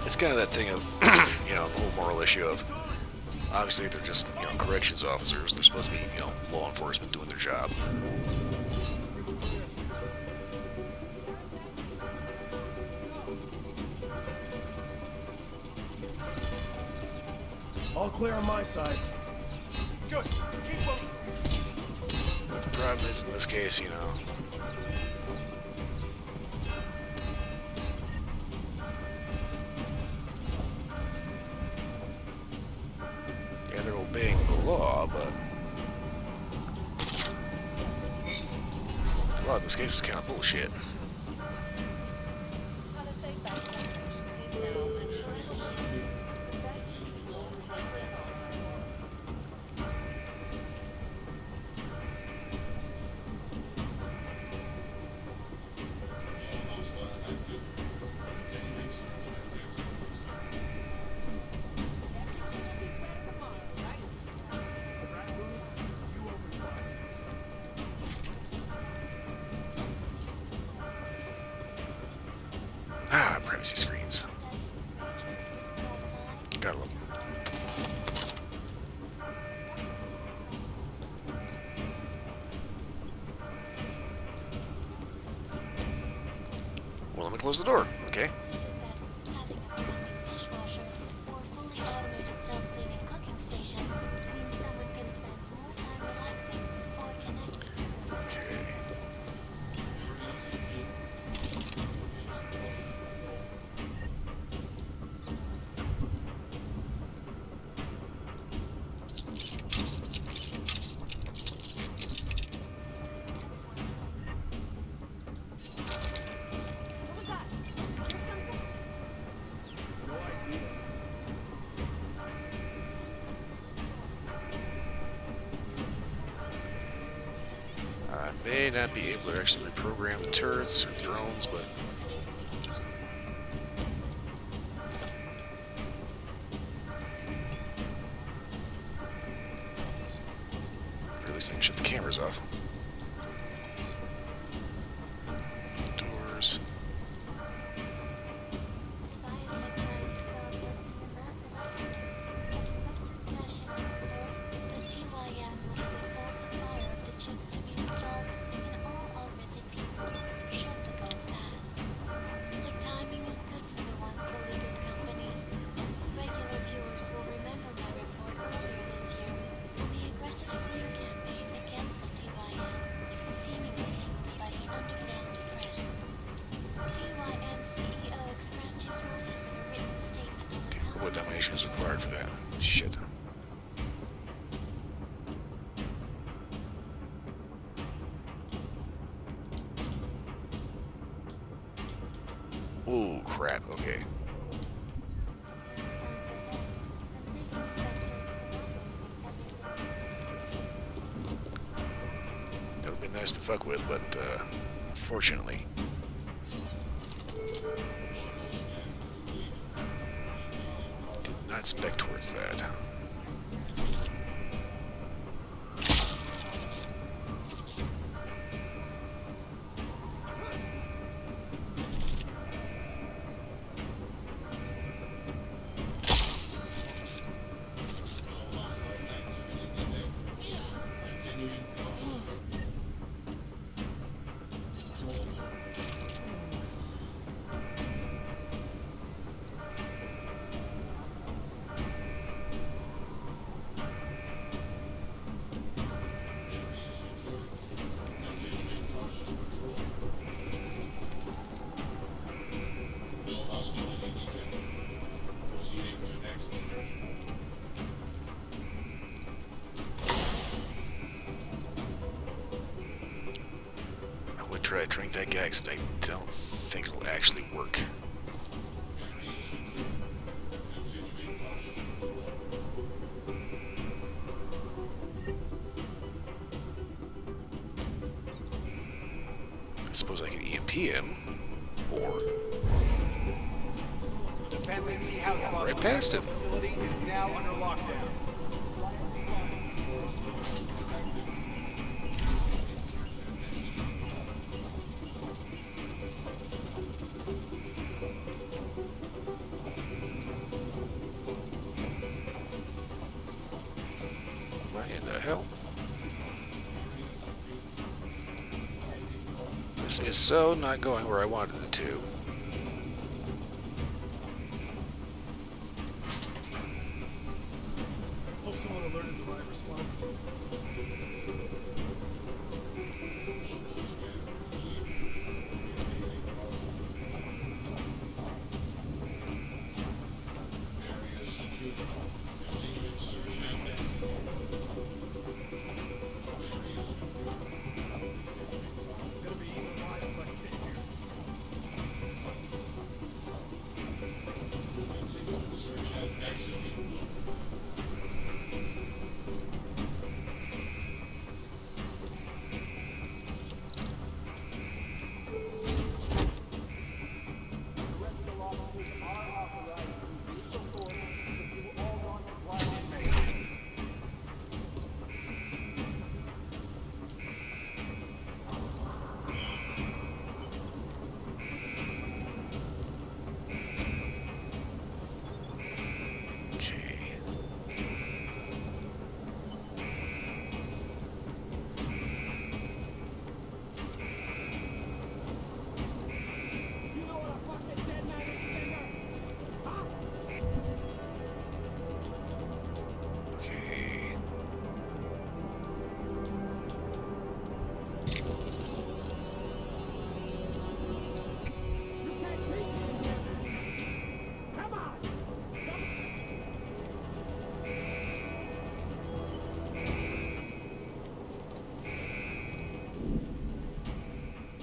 It's kind of that thing of, you know, the whole moral issue of, obviously they're just, you know, corrections officers. They're supposed to be, you know, law enforcement doing their job. All clear on my side. Good. Keep moving. The problem is, in this case, you know, they're obeying the law, but the law in this case is kind of bullshit. Privacy screens. Gotta love them. Well, let me close the door. Okay. Automated self-cleaning cooking station means someone can spend more time relaxing or I may not be able to actually reprogram the turrets or drones, but or at least I can shut the cameras off. Doors. What domination is required for that? Shit. Oh crap, okay. That would be nice to fuck with, but unfortunately. Did not spec towards that. Try to drink that guy, except I don't think it'll actually work. I suppose I can EMP him, or right past him. Facility is now under lockdown. What in the hell? This is so not going where I wanted it to. Hope someone alerted the right response.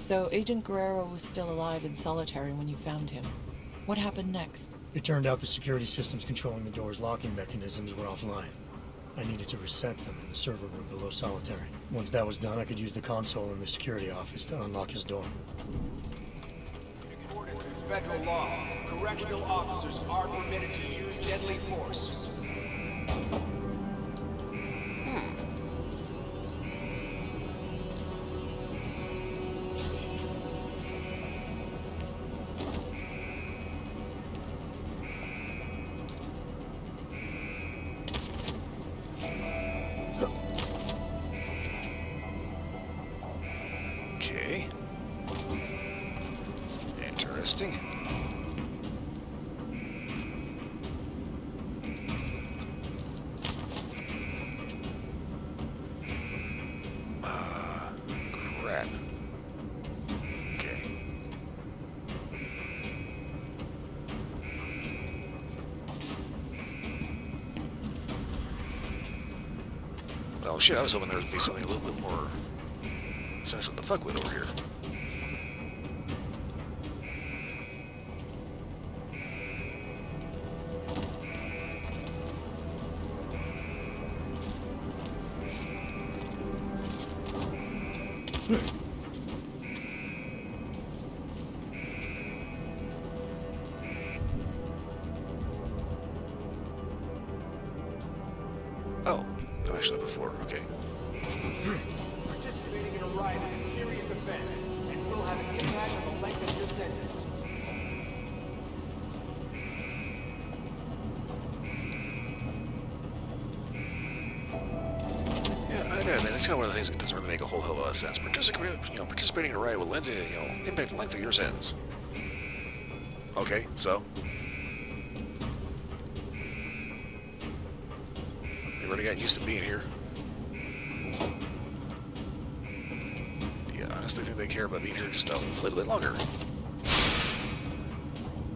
So Agent Guerrero was still alive in solitary when you found him. What happened next? It turned out the security systems controlling the door's locking mechanisms were offline. I needed to reset them in the server room below Solitary. Once that was done, I could use the console in the security office to unlock his door. According to federal law, correctional officers are permitted to use deadly force. Okay. Interesting. Crap. Okay. Well, shit, I was hoping there would be something a little bit more essential to fuck with over here. Oh, I'm actually up a floor. Okay. Participating in a riot is a serious offense and will have an impact on the length of your sentence. Yeah, I know. I mean, that's kind of one of the things that doesn't really make a whole hell of a lot of sense. Participating in a riot will impact the length of your sentence. Okay, so they already got used to being here. Do you honestly think they care about being here just a little bit longer?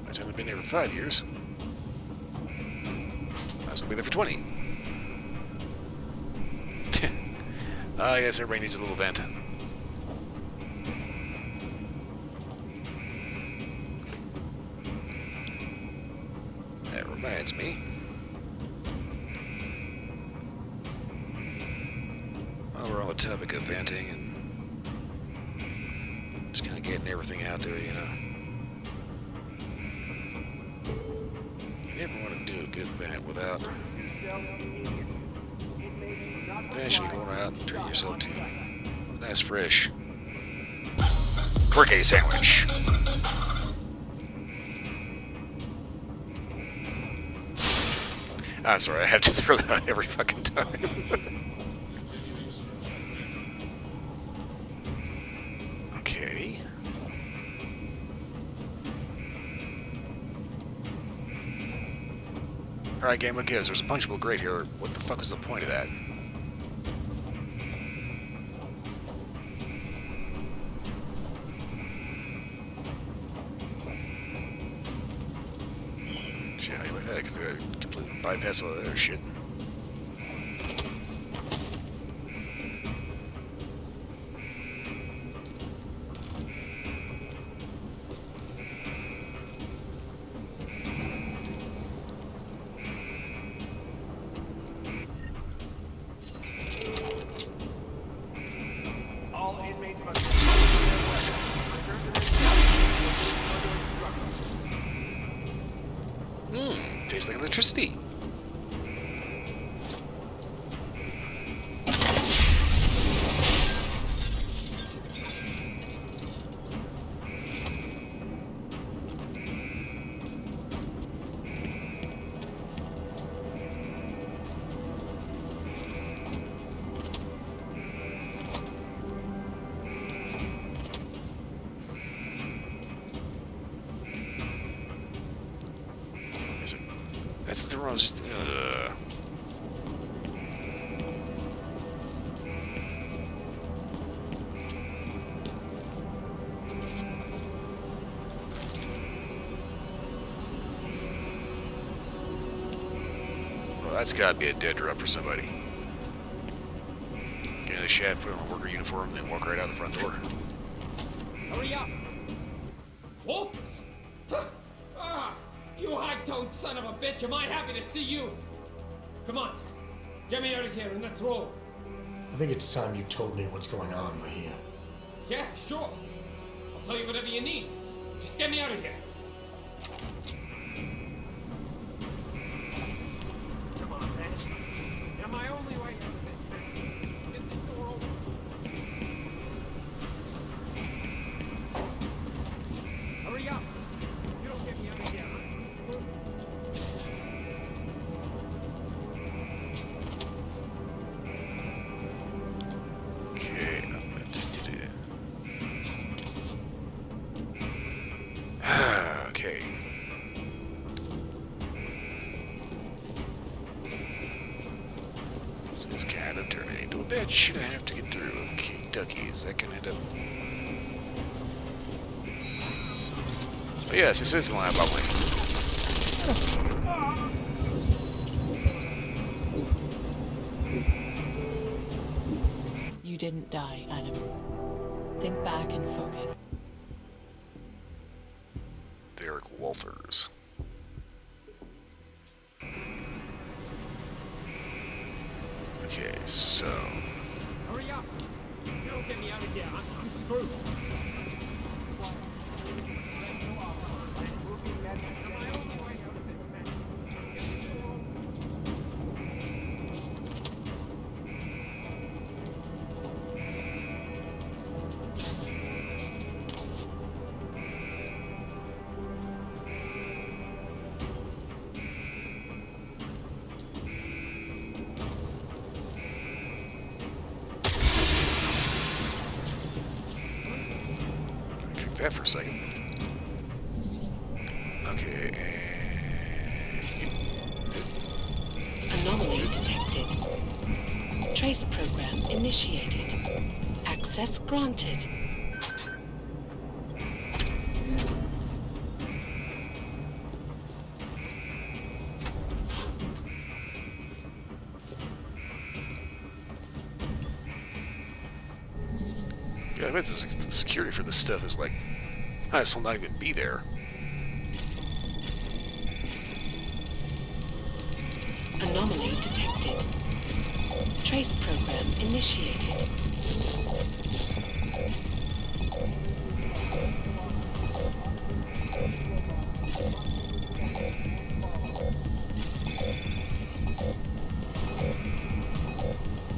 I've only been here for 5 years. I was gonna be there for 20. I guess everybody needs a little vent. That reminds me. While we're on the topic of venting and just kind of getting everything out there, you know. You never want to do a good vent without eventually going out and treat yourself to a nice fresh turkey sandwich. I'm sorry, I have to throw that out every fucking time. Okay. Alright, game, what gives? There's a punchable grate here. What the fuck was the point of that? Shit, how you like that? I could completely bypass all that other shit. All inmates must return to their cells. Tastes like electricity. That's the wrong. Just. Well, that's gotta be a dead drop for somebody. Get in the shaft, put on a worker uniform, then walk right out the front door. Hurry up! Wolfers! You high-toned son of a bitch, am I happy to see you? Come on, Get me out of here and let's roll. I think it's time you told me what's going on, Mahia. Yeah, sure. I'll tell you whatever you need. Just get me out of here. Come on, man. You're my only way out of this. Get this door open. Hurry up. You don't get me out of here. Okay. This is kind of turning into a bitch. I have to get through. Okay, Ducky, is that gonna end up? Oh yes, this is going to bubbling. You didn't die, Adam. Think back and focus. Derek Walters. Okay, so. Hurry up. You don't get me out of here. I'm screwed. That for a second. Okay, Anomaly detected. Trace program initiated. Access granted. yeah, I bet the security for this stuff is like, might as well not even be there. Anomaly detected. Trace program initiated.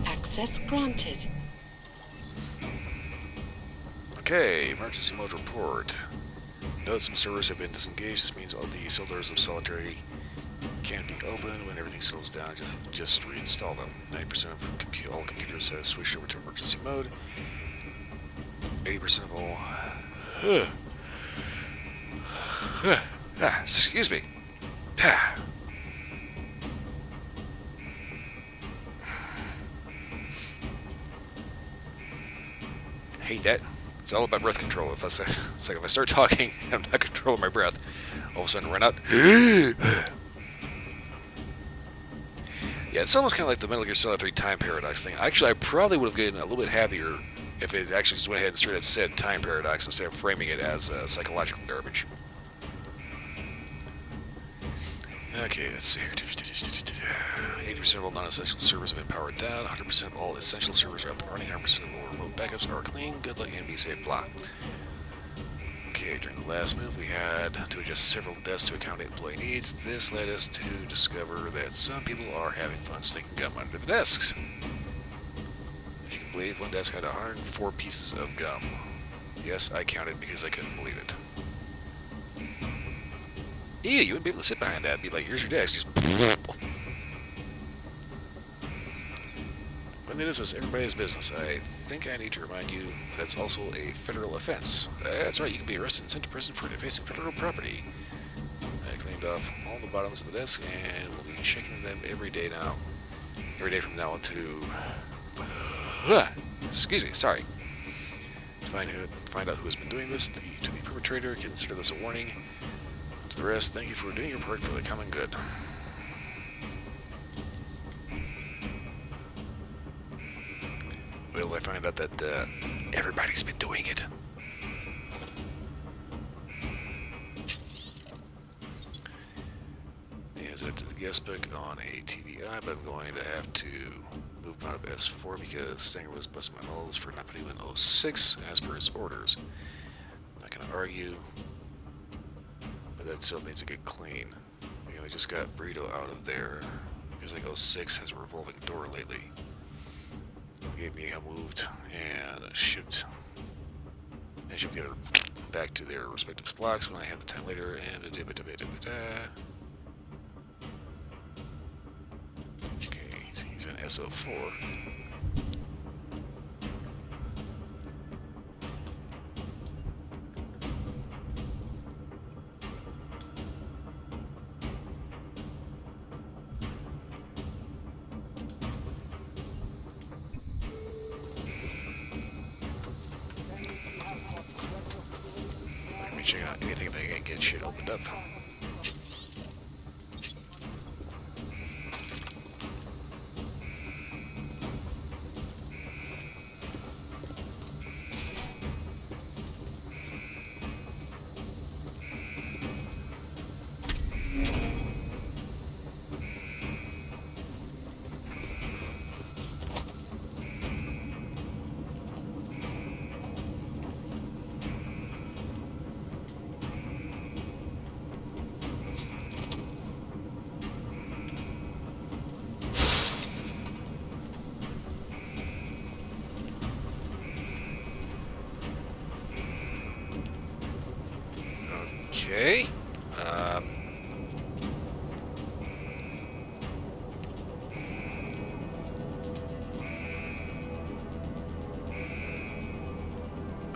Access granted. Okay, emergency mode report. Note some servers have been disengaged. This means all the cylinders of Solitary can't be opened. When everything settles down, just reinstall them. 90% of all computers have switched over to emergency mode. 80% of all... excuse me. Hate that. It's all about breath control. It's like if I start talking, I'm not controlling my breath. All of a sudden, run out. Yeah, it's almost kind of like the Metal Gear Solid 3 time paradox thing. Actually, I probably would have gotten a little bit happier if it actually just went ahead and straight up said time paradox instead of framing it as psychological garbage. Okay, let's see here. 80% of all non-essential servers have been powered down. 100% of all essential servers are up and running. 100% of all remote backups are clean. Good luck and be safe. Blah. Okay, during the last move, we had to adjust several desks to accommodate employee needs. This led us to discover that some people are having fun sticking gum under the desks. If you can believe, one desk had 104 pieces of gum. Yes, I counted because I couldn't believe it. Yeah, you wouldn't be able to sit behind that and be like, here's your desk. Just... Cleanliness is everybody's business. I think I need to remind you that's also a federal offense. That's right, you can be arrested and sent to prison for defacing federal property. I cleaned off all the bottoms of the desk and will be checking them every day now. Every day from now on to... excuse me, sorry. To find out who has been doing this, to the perpetrator, consider this a warning. To the rest, thank you for doing your part for the common good. Well, I find out that everybody's been doing it. As I spec on a TVI, but I'm going to have to move him out of S4 because Stanger was busting my balls for not putting him in 06 as per his orders. I'm not going to argue, but that still needs to get clean. You know, I just got Burrito out of there. Feels like 06 has a revolving door lately. Gave me a moved and shipped the other back to their respective blocks when I have the time later. And okay, so he's in SO4. Checking out anything if I can get shit opened up. Okay.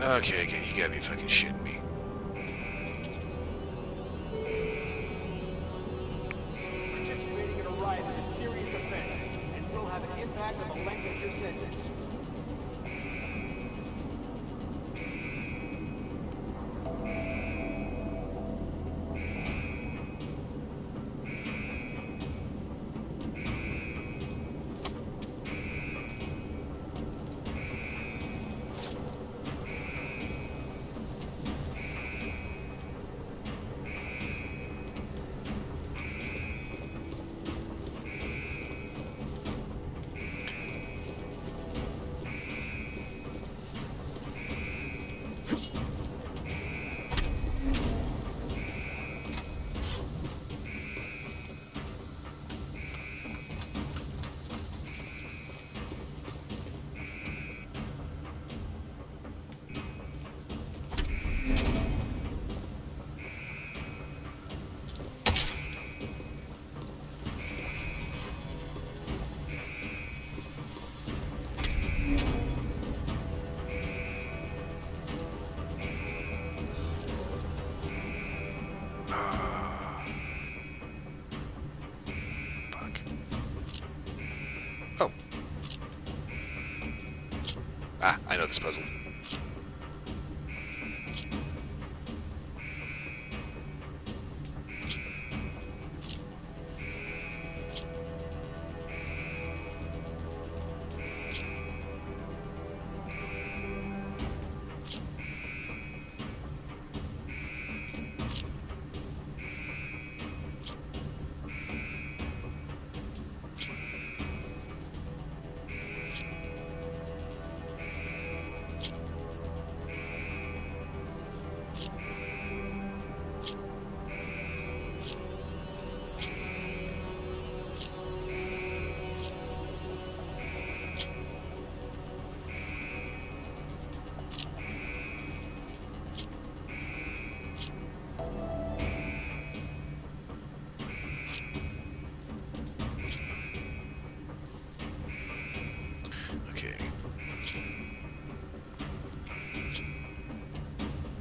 Okay, you gotta be fucking shitting me. Participating in a riot is a serious offense, and will have an impact on the length of your sentence. I know this puzzle.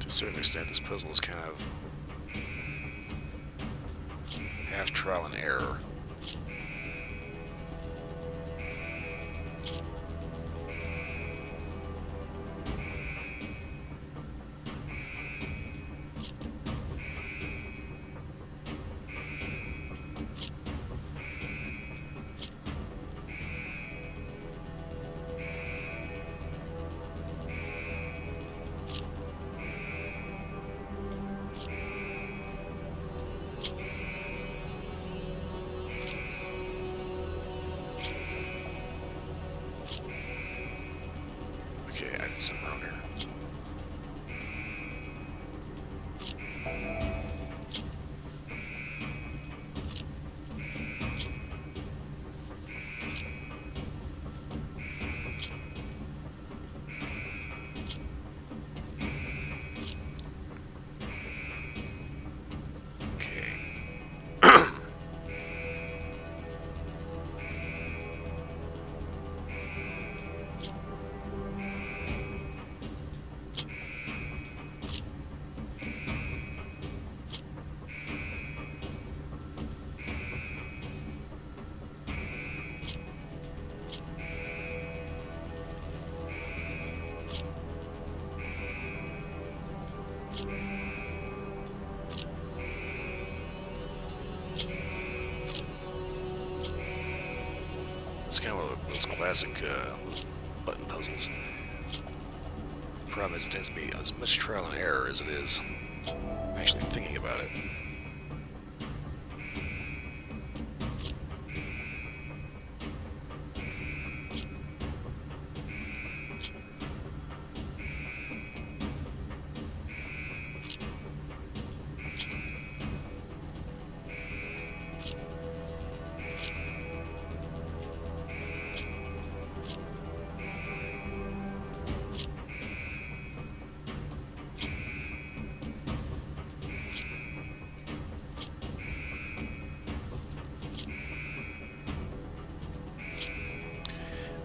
To a certain extent, this puzzle is kind of half trial and error. classic button puzzles. Problem is, it tends to be as much trial and error as it is actually thinking about it.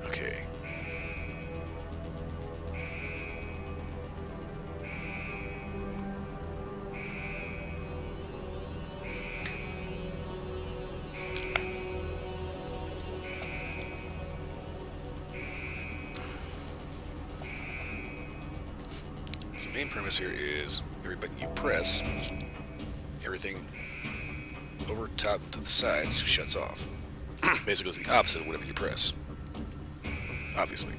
Okay. So the main premise here is every button you press, everything over top and to the sides shuts off. Basically it's the opposite of whatever you press. Obviously.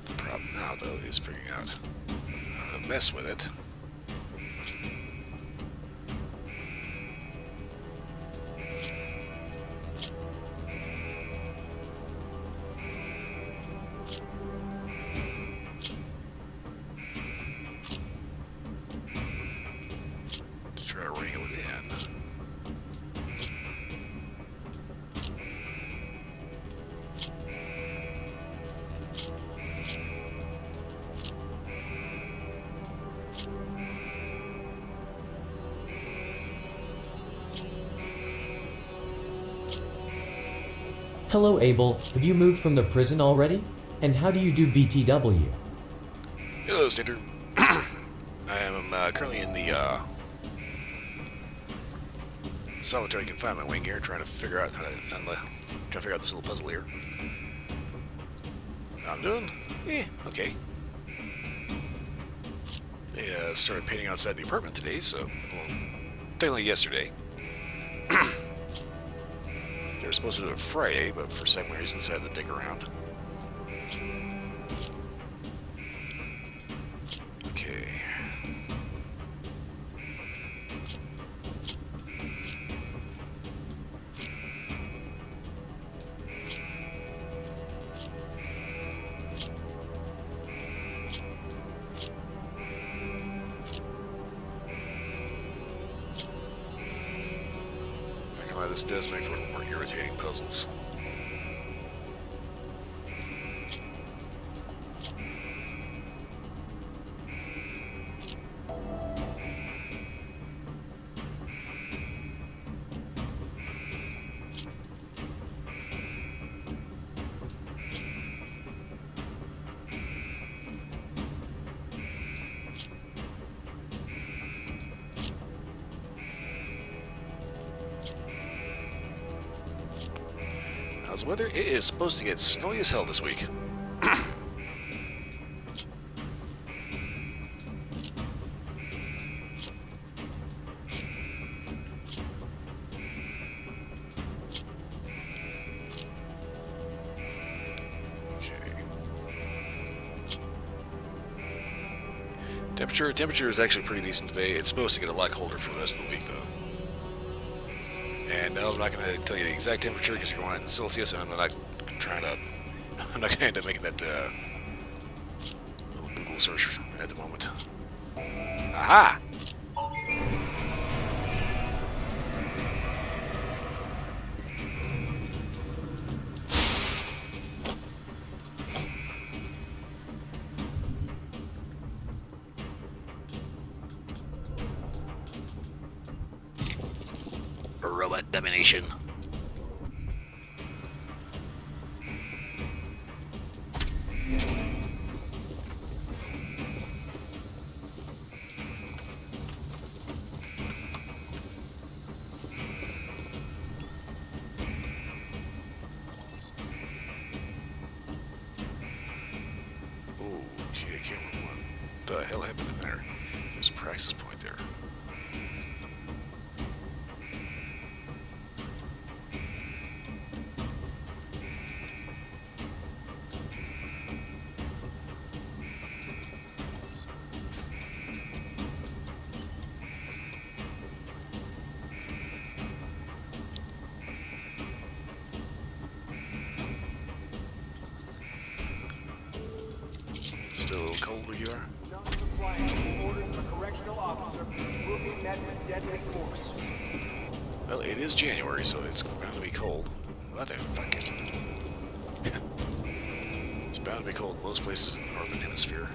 The problem now, though, is figuring out how to mess with it. To try to wrangle it in. Hello, Abel. Have you moved from the prison already? And how do you do BTW? Hello, Standard. I am currently in the solitary confinement wing here, trying to figure out how to figure out this little puzzle here. How I'm doing? Okay. They started painting outside the apartment today, so well, technically yesterday. They were supposed to do it Friday, but for some reason decided to dig around. Okay. This does make for more irritating puzzles. How's the weather? It is supposed to get snowy as hell this week. Temperature is actually pretty decent today. It's supposed to get a lot colder for the rest of the week, though. And no, I'm not going to tell you the exact temperature because you're going in Celsius, and I'm not going to end up making that little Google search at the moment. Aha! Robot domination. Okay, camera one. What the hell happened in there? There's a praxis point there. deadly force. Well, it is January, so it's bound to be cold. Motherfucking. It's bound to be cold in most places in the northern hemisphere.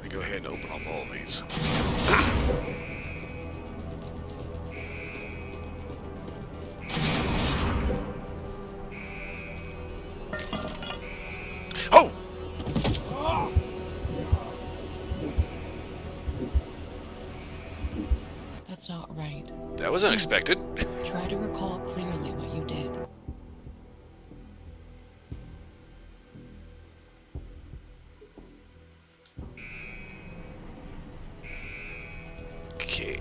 Go ahead and open up all these. Oh! That's not right. That was unexpected. Try to recall clearly what you did. Okay.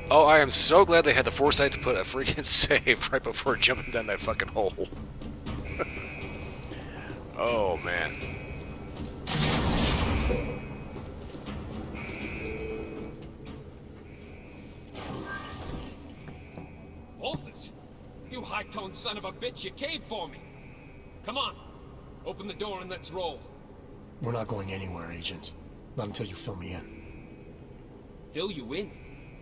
Oh, I am so glad they had the foresight to put a freaking save right before jumping down that fucking hole. Oh, man. Wolfus! You high-toned son of a bitch, you caved for me! Come on! Open the door and let's roll. We're not going anywhere, Agent. Not until you fill me in. Fill you in?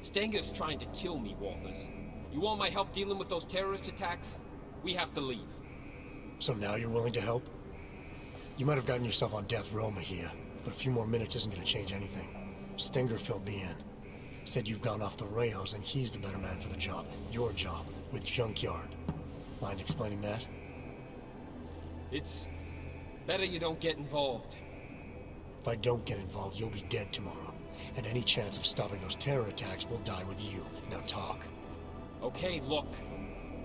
Stenger's trying to kill me, Wolfus. You want my help dealing with those terrorist attacks? We have to leave. So now you're willing to help? You might have gotten yourself on death row, Mejia, but a few more minutes isn't going to change anything. Stenger filled me in. Said you've gone off the rails and he's the better man for the job. Your job, with Junkyard. Mind explaining that? It's better you don't get involved. If I don't get involved, you'll be dead tomorrow. And any chance of stopping those terror attacks will die with you. Now talk. Okay, look.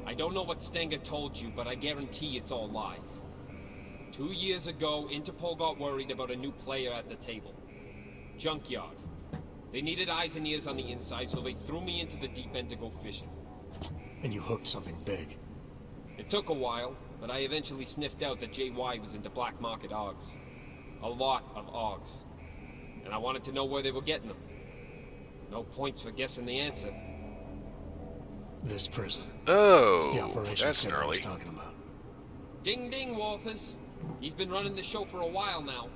I don't know what Stenger told you, but I guarantee it's all lies. 2 years ago, Interpol got worried about a new player at the table. Junkyard. They needed eyes and ears on the inside, so they threw me into the deep end to go fishing. And you hooked something big. It took a while, but I eventually sniffed out that JY was into black market OGs. A lot of OGs. And I wanted to know where they were getting them. No points for guessing the answer. This prison. Oh, it's the operation that's Stenger was gnarly. talking about. Ding ding, Walthus. He's been running the show for a while now.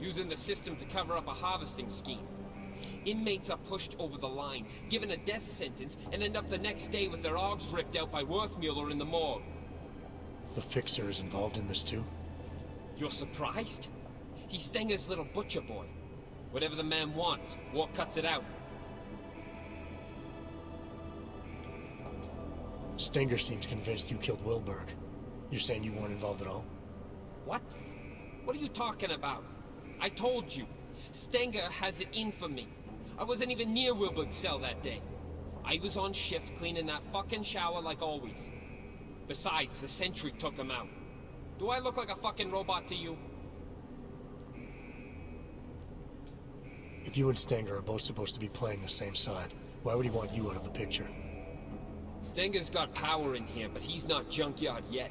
Using the system to cover up a harvesting scheme. Inmates are pushed over the line, given a death sentence, and end up the next day with their OGs ripped out by Worthmuller in the morgue. The Fixer is involved in this too? You're surprised? He's Stenger's little butcher boy. Whatever the man wants, war cuts it out. Stenger seems convinced you killed Wilberg. You're saying you weren't involved at all? What? What are you talking about? I told you. Stenger has it in for me. I wasn't even near Wilberg's cell that day. I was on shift cleaning that fucking shower like always. Besides, the sentry took him out. Do I look like a fucking robot to you? If you and Stenger are both supposed to be playing the same side, why would he want you out of the picture? Stenger's got power in here, but he's not Junkyard yet.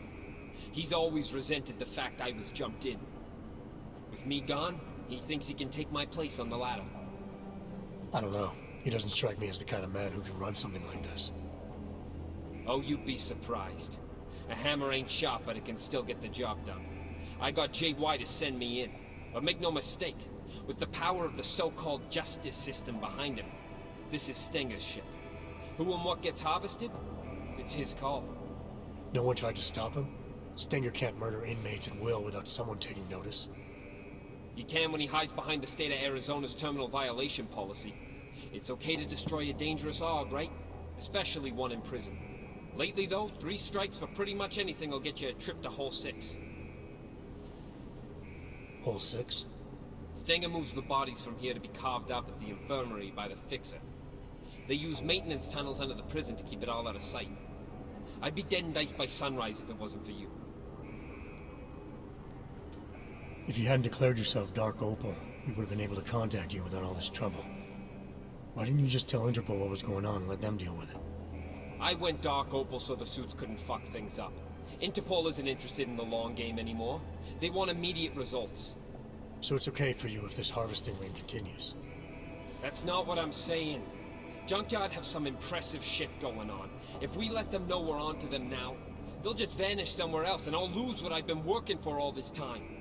He's always resented the fact I was jumped in. With me gone, he thinks he can take my place on the ladder. I don't know. He doesn't strike me as the kind of man who can run something like this. Oh, you'd be surprised. A hammer ain't sharp, but it can still get the job done. I got JY to send me in. But make no mistake, with the power of the so-called justice system behind him, this is Stenger's ship. Who and what gets harvested? It's his call. No one tried to stop him? Stenger can't murder inmates at will without someone taking notice. He can when he hides behind the state of Arizona's terminal violation policy. It's okay to destroy a dangerous AUG, right? Especially one in prison. Lately, though, 3 strikes for pretty much anything will get you a trip to Hole 6. Hole 6? Stenger moves the bodies from here to be carved up at the infirmary by the Fixer. They use maintenance tunnels under the prison to keep it all out of sight. I'd be dead and diced by sunrise if it wasn't for you. If you hadn't declared yourself Dark Opal, we would have been able to contact you without all this trouble. Why didn't you just tell Interpol what was going on and let them deal with it? I went Dark Opal so the suits couldn't fuck things up. Interpol isn't interested in the long game anymore. They want immediate results. So it's okay for you if this harvesting ring continues? That's not what I'm saying. Junkyard have some impressive shit going on. If we let them know we're onto them now, they'll just vanish somewhere else and I'll lose what I've been working for all this time.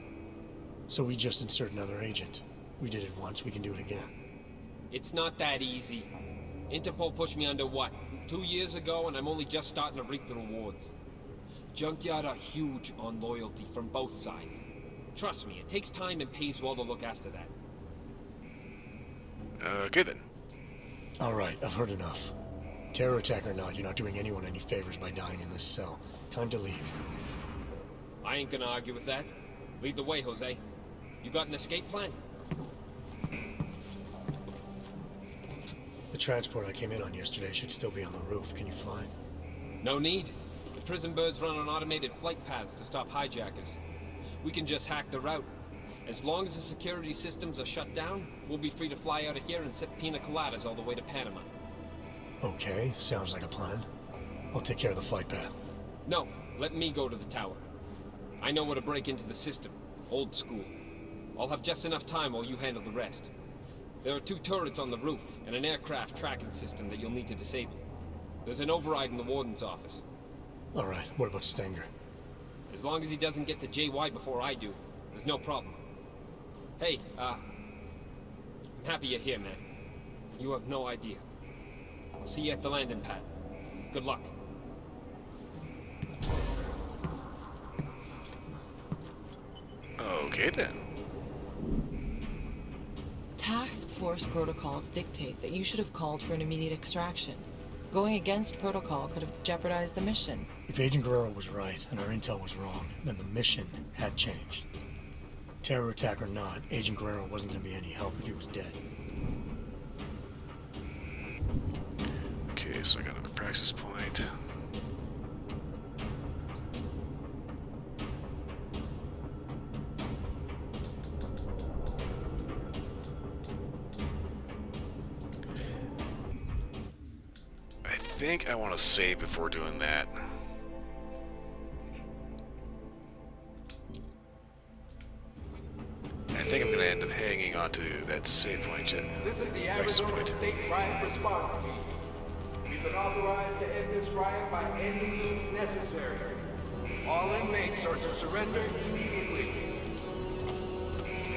So we just insert another agent. We did it once, we can do it again. It's not that easy. Interpol pushed me under what, 2 years ago, and I'm only just starting to reap the rewards. Junkyard are huge on loyalty from both sides. Trust me, it takes time and pays well to look after that. Okay then. Alright, I've heard enough. Terror attack or not, you're not doing anyone any favors by dying in this cell. Time to leave. I ain't gonna argue with that. Lead the way, Jose. You got an escape plan? The transport I came in on yesterday should still be on the roof. Can you fly? No need. The prison birds run on automated flight paths to stop hijackers. We can just hack the route. As long as the security systems are shut down, we'll be free to fly out of here and sip pina coladas all the way to Panama. Okay, sounds like a plan. I'll take care of the flight path. No, let me go to the tower. I know how to break into the system. Old school. I'll have just enough time while you handle the rest. There are 2 turrets on the roof, and an aircraft tracking system that you'll need to disable. There's an override in the warden's office. Alright, what about Stenger? As long as he doesn't get to JY before I do, there's no problem. Hey, I'm happy you're here, man. You have no idea. I'll see you at the landing pad. Good luck. Okay then. Task force protocols dictate that you should have called for an immediate extraction. Going against protocol could have jeopardized the mission. If Agent Guerrero was right and our intel was wrong, then the mission had changed. Terror attack or not, Agent Guerrero wasn't going to be any help if he was dead. Okay, so I got another praxis point. I think I want to save before doing that. I think I'm going to end up hanging on to that save point. This is the Arizona State Riot Response Team. We've been authorized to end this riot by any means necessary. All inmates are to surrender immediately.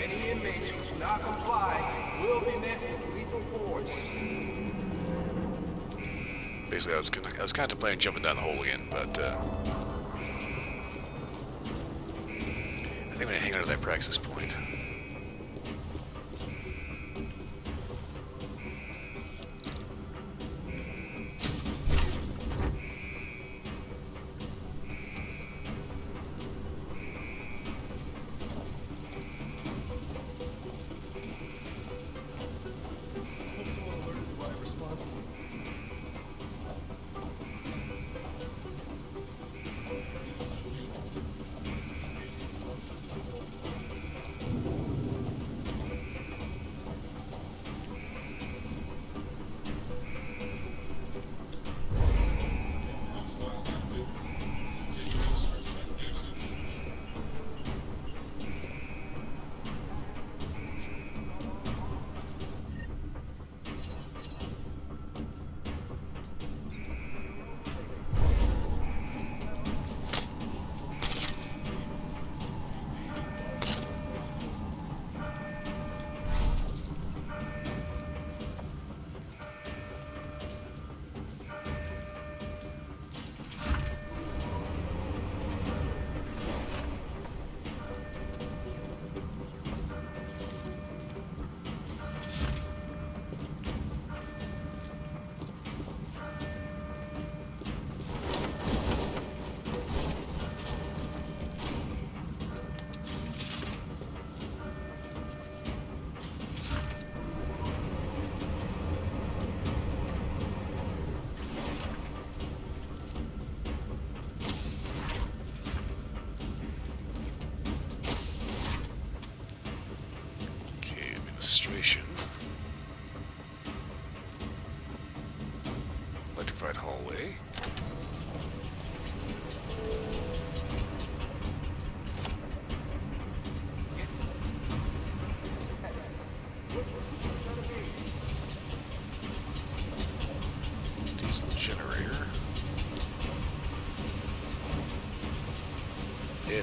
Any inmates who do not comply will be met with lethal force. Basically, I was contemplating jumping down the hole again, but I think I'm going to hang on to that praxis point.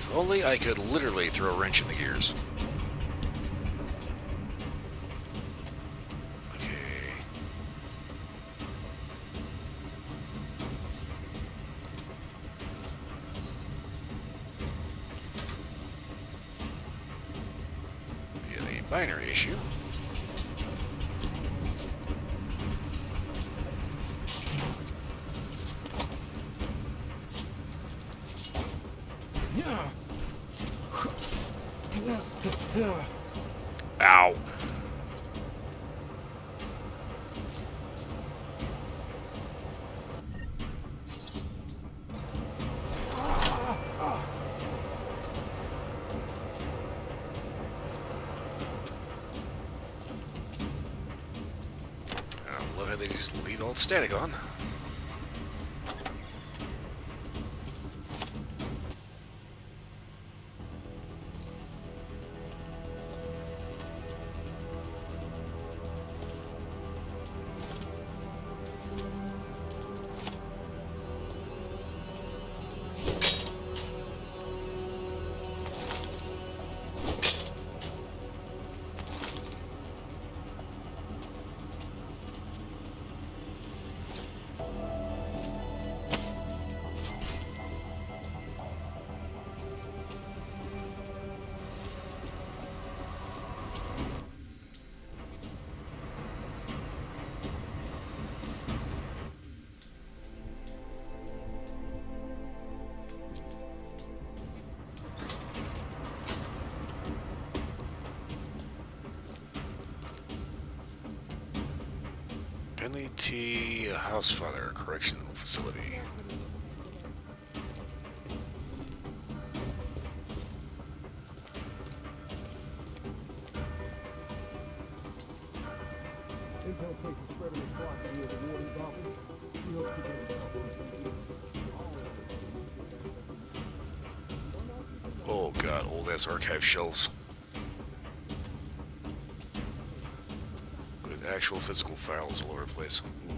If only I could literally throw a wrench in the gears. Okay. Yeah, a binary issue. Ow. I love how they just leave all the static on. Penley T. Housefather Correctional Facility. Intel cases spreading across near the warden's office. We hope to get involved on something. Oh god, old ass archive shelves. With actual physical files all over the place. Ooh.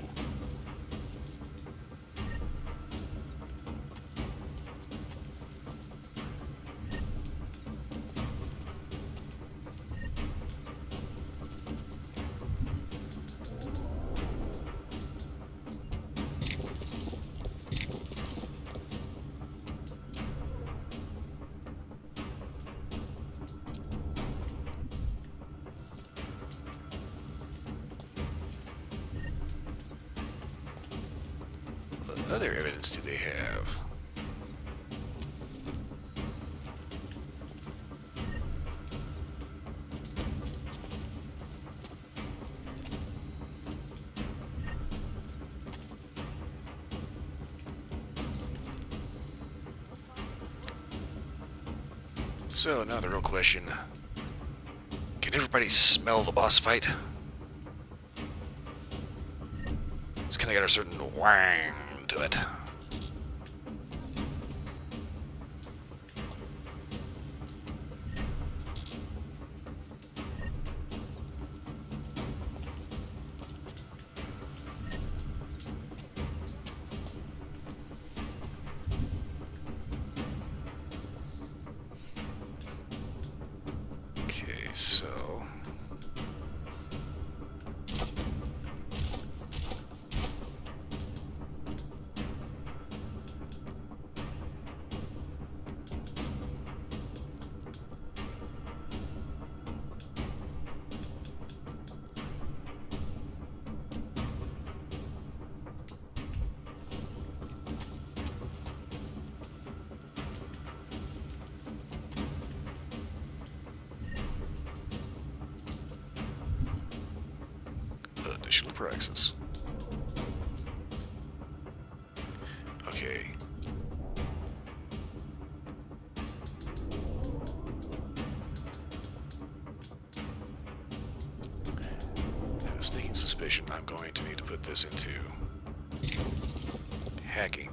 What other evidence do they have? So now the real question, can everybody smell the boss fight? It's kind of got a certain wang to it. Okay, so additional praxis. Okay. I have a sneaking suspicion I'm going to need to put this into hacking.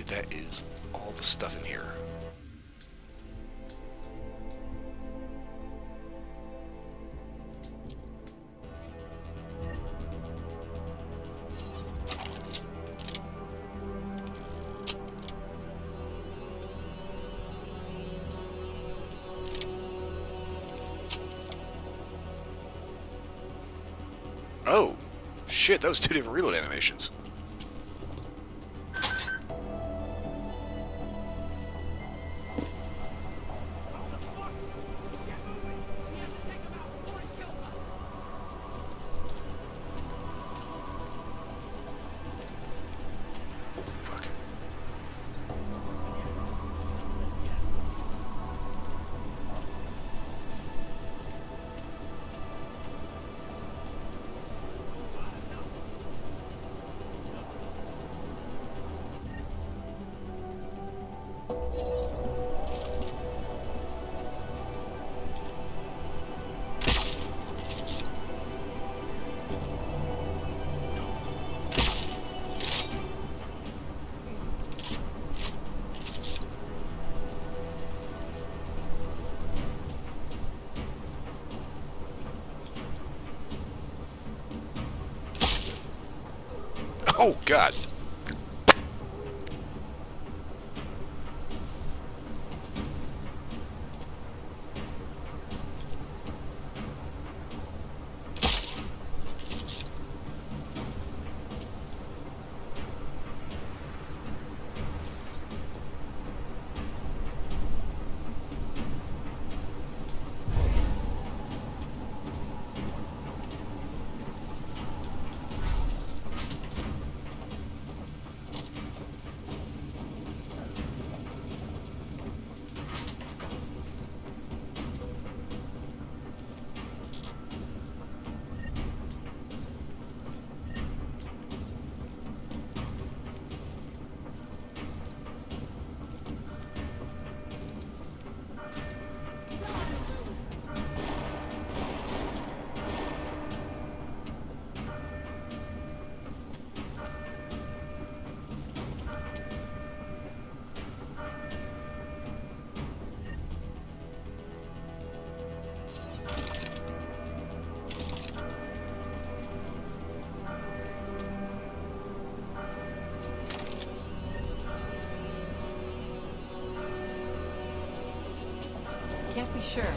believe that is all the stuff in here. Oh, shit, that was 2 different reload animations. Oh, God. Can't be sure. I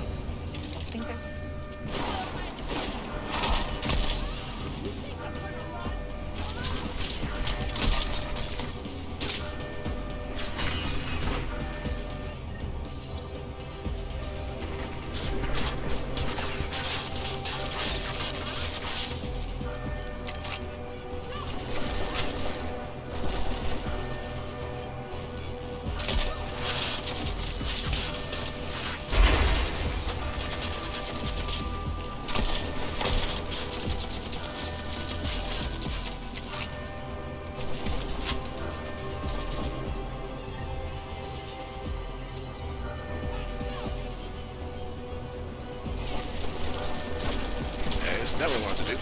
think there's... That's not what I wanted to do.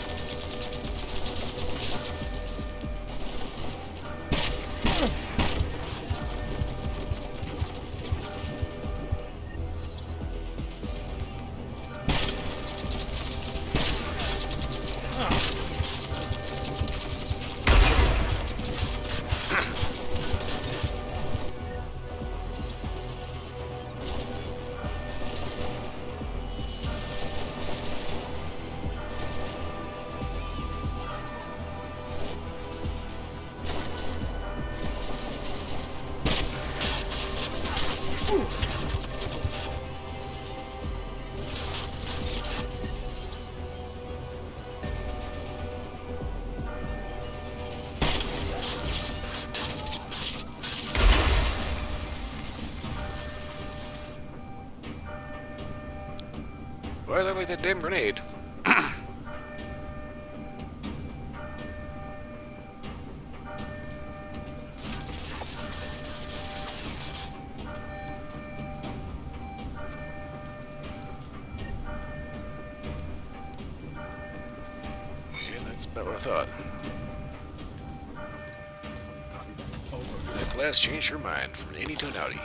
Why do I like that damn grenade? Yeah, that's about what I thought. glass changed her mind from an innie to an outie.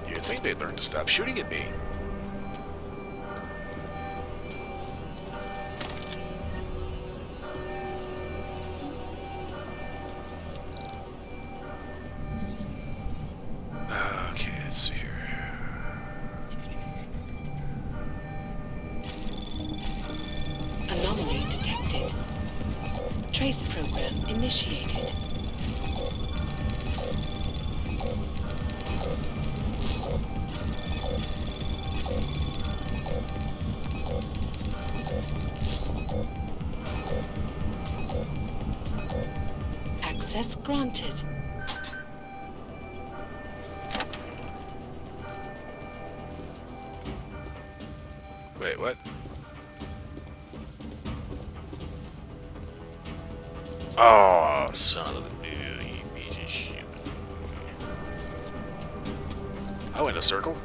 You'd think they'd learn to stop shooting at me. Okay, let's see here. Anomaly detected. Trace program initiated. Access granted. Wait, what? Oh, son of a... You piece of shit. I went in a circle.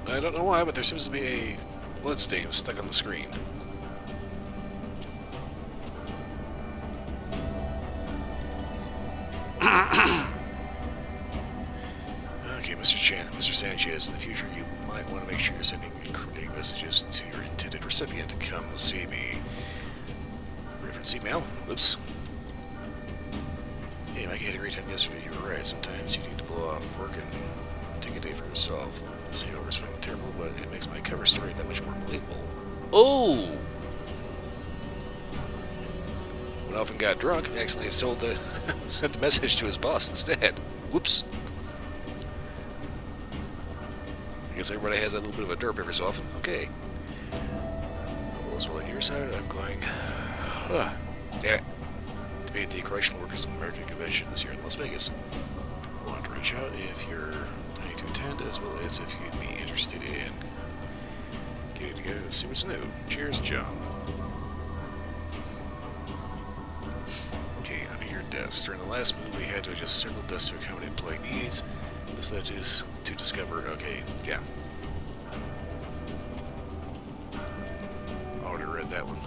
I don't know why, but there seems to be a bloodstain stuck on the screen. Okay, Mr. Sanchez, in the future you might want to make sure you're sending incriminating messages to your intended recipient to come see me. Reference email. Oops. Hey, Mike, I had a great time yesterday. You were right. Sometimes you need to blow off work and take a day for yourself. This hangover is fucking terrible, but it makes my cover story that much more believable. Oh! When went off and got drunk, accidentally sent the message to his boss instead. Whoops. I guess everybody has that little bit of a derp every so often. Okay. Well, as well on your side, I'm going... Damn it. To be at the Correctional Workers American Convention this year in Las Vegas. I want to reach out if you're planning to attend, as well as if you'd be interested in getting together and see what's new. Cheers, John. Okay, under your desk. During the last move, we had to adjust several desks to accommodate employee needs. This led us to discover... Okay, yeah. I already read that one.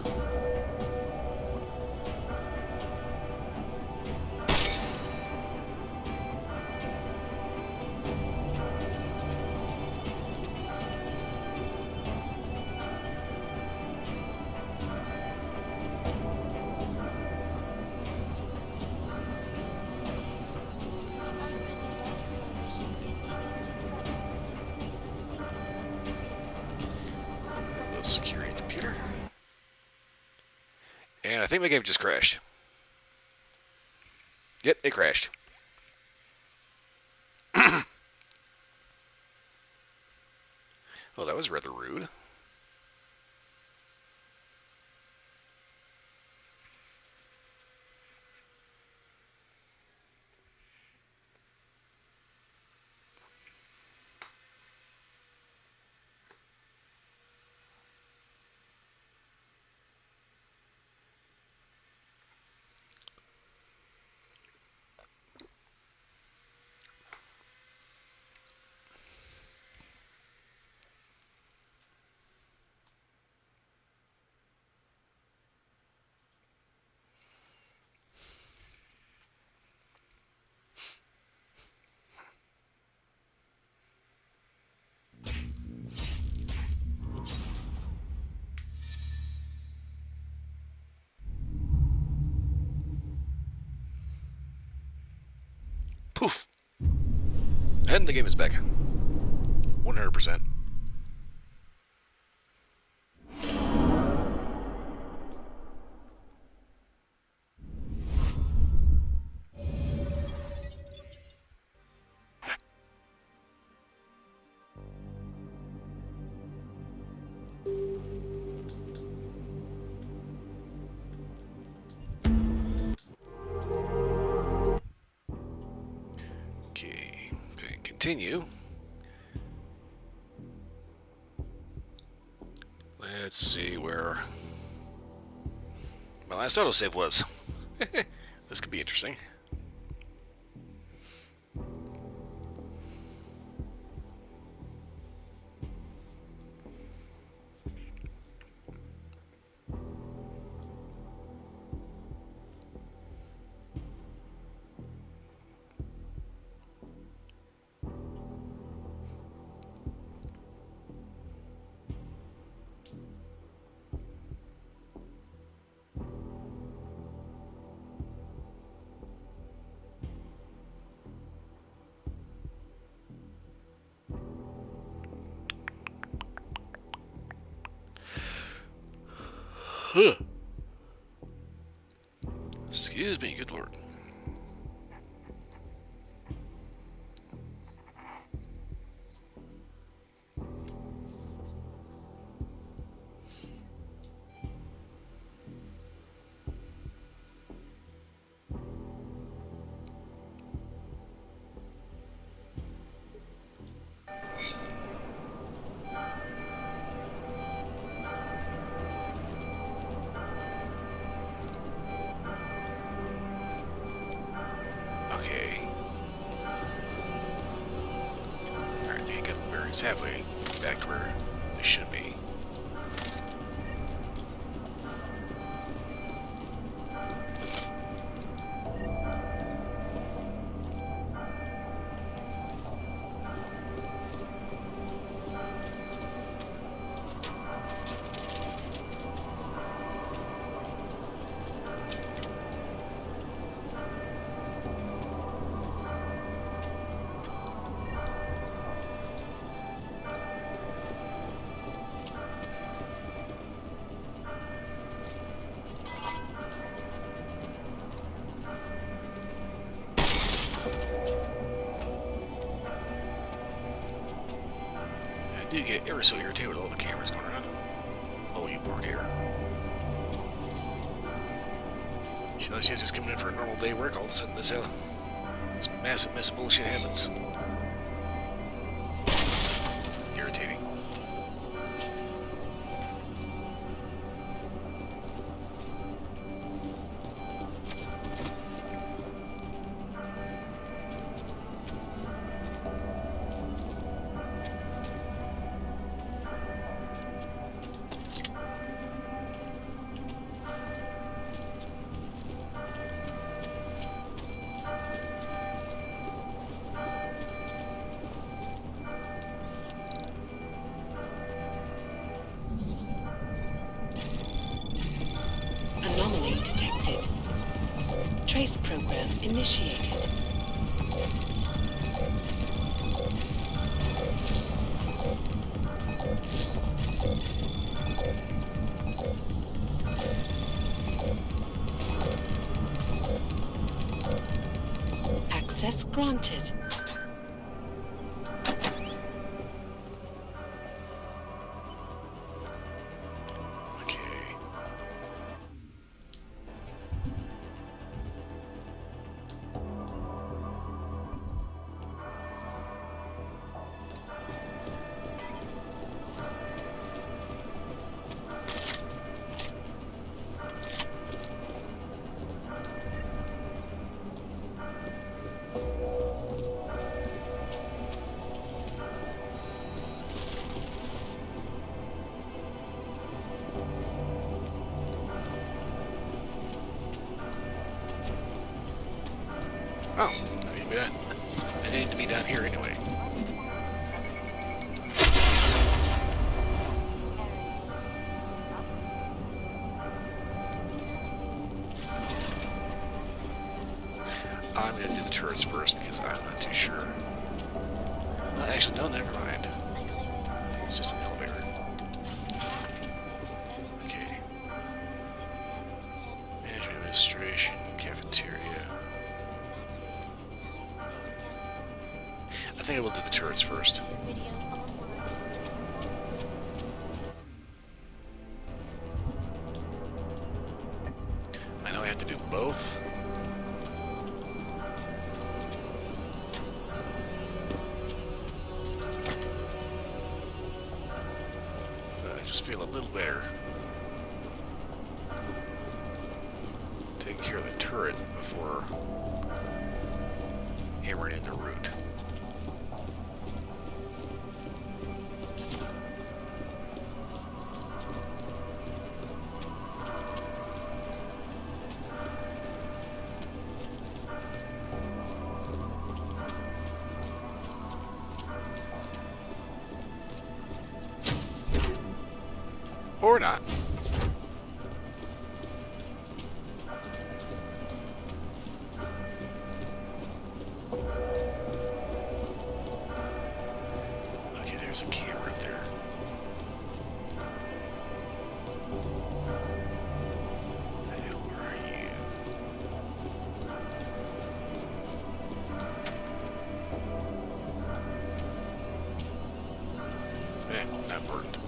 Security computer. And I think my game just crashed. Yep, it crashed. Well, that was rather rude. Poof! And the game is back. 100%. Okay, continue. Let's see where my last autosave was. This could be interesting. Huh. Excuse me, good lord. Okay. Alright, the incoming bearings halfway back to where they should be. You're so irritated with all the cameras going around. Oh, you bored here. She thought she was just coming in for a normal day of work. All of a sudden, this massive mess of bullshit happens. Irritating. Anomaly detected. Trace program initiated. Access granted. Oh, I need to be down here anyway. I'm going to do the turrets first because I'm not too sure. Actually, no, never mind. It's just an elevator. Okay. Management administration, cafeteria. I think I will do the turrets first. I know I have to do both. But I just feel a little better taking care of the turret before hammering in the root. Or not. Okay, there's a camera up there. Where the hell are you? Not burned.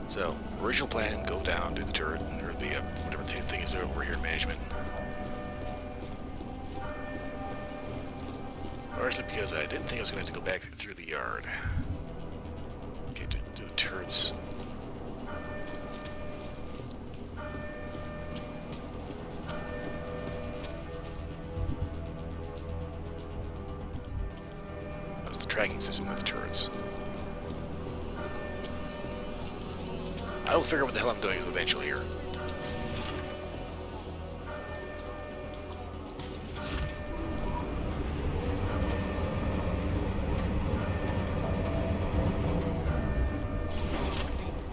So, original plan, go down, do the turret, or the, whatever the thing is over here in management. Largely because I didn't think I was going to have to go back through the yard. Okay, do the turrets. That was the tracking system with the turrets. I will figure out what the hell I'm doing eventually here.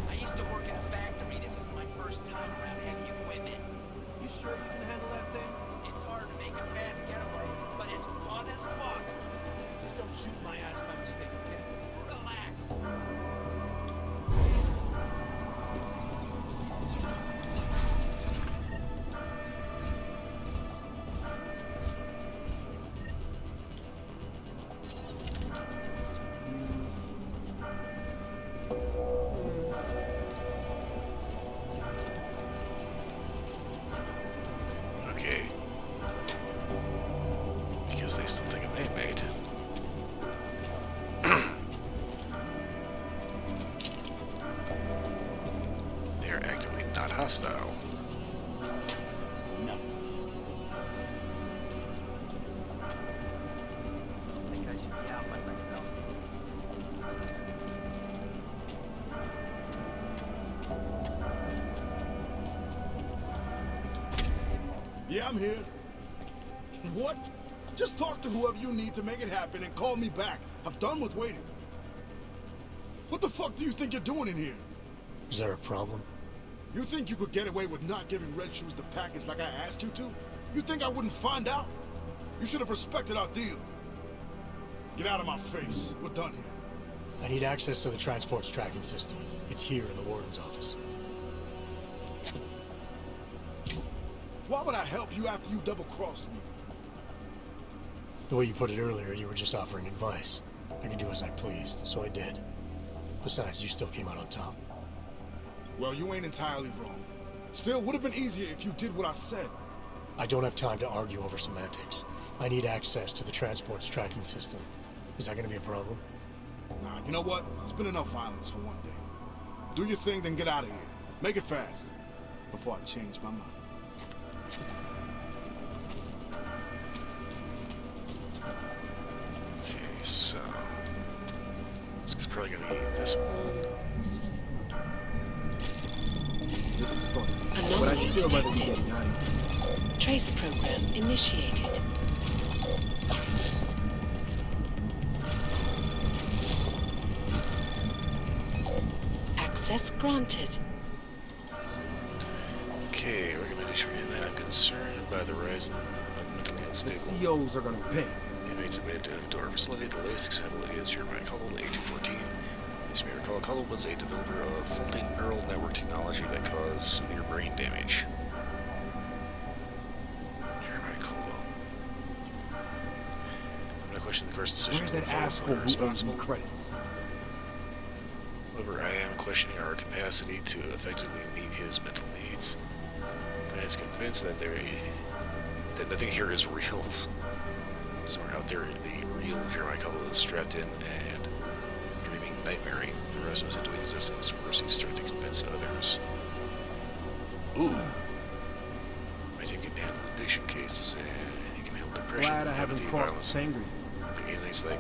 I used to work in a factory. This is my first time around heavy equipment. You sure you can handle that thing? It's hard to make a fast getaway, but it's fun as fuck. Just don't shoot my ass by mistake, okay? Relax. hostile. No. Yeah, I'm here. What? Just talk to whoever you need to make it happen and call me back. I'm done with waiting. What the fuck do you think you're doing in here? Is there a problem? You think you could get away with not giving Red Shoes the package like I asked you to? You think I wouldn't find out? You should have respected our deal. Get out of my face. We're done here. I need access to the transport's tracking system. It's here in the warden's office. Why would I help you after you double-crossed me? The way you put it earlier, you were just offering advice. I could do as I pleased, so I did. Besides, you still came out on top. Well, you ain't entirely wrong. Still, would have been easier if you did what I said. I don't have time to argue over semantics. I need access to the transport's tracking system. Is that gonna be a problem? Nah, you know what? There's been enough violence for one day. Do your thing, then get out of here. Make it fast. Before I change my mind. Okay, so this is probably gonna be this one. This is fun. But Anomaly I'd still rather be detected. getting out of here. Trace program initiated. Access granted. Okay, recommendation for that. I'm concerned by the rise of the mentally The unstable. COs are gonna pay. Inmates admitted into our facility. The latest example is Jeremiah Caldwell, A214. As you may recall, Caldwell was a developer of faulty neural network technology that caused severe brain damage. Jeremiah Caldwell. I'm not questioning the course decision. Where's that asshole who owns me credits? However, I am questioning our capacity to effectively meet his mental needs. I is convinced that that nothing here is real. Somewhere out there, the real Jeremiah Caldwell is strapped in and dreaming, nightmaring the rest of us into existence, whereas he's starting to convince others. Ooh. My team can handle addiction cases, and he can handle depression, Glad I haven't apathy, crossed violence. the same group. The inmates like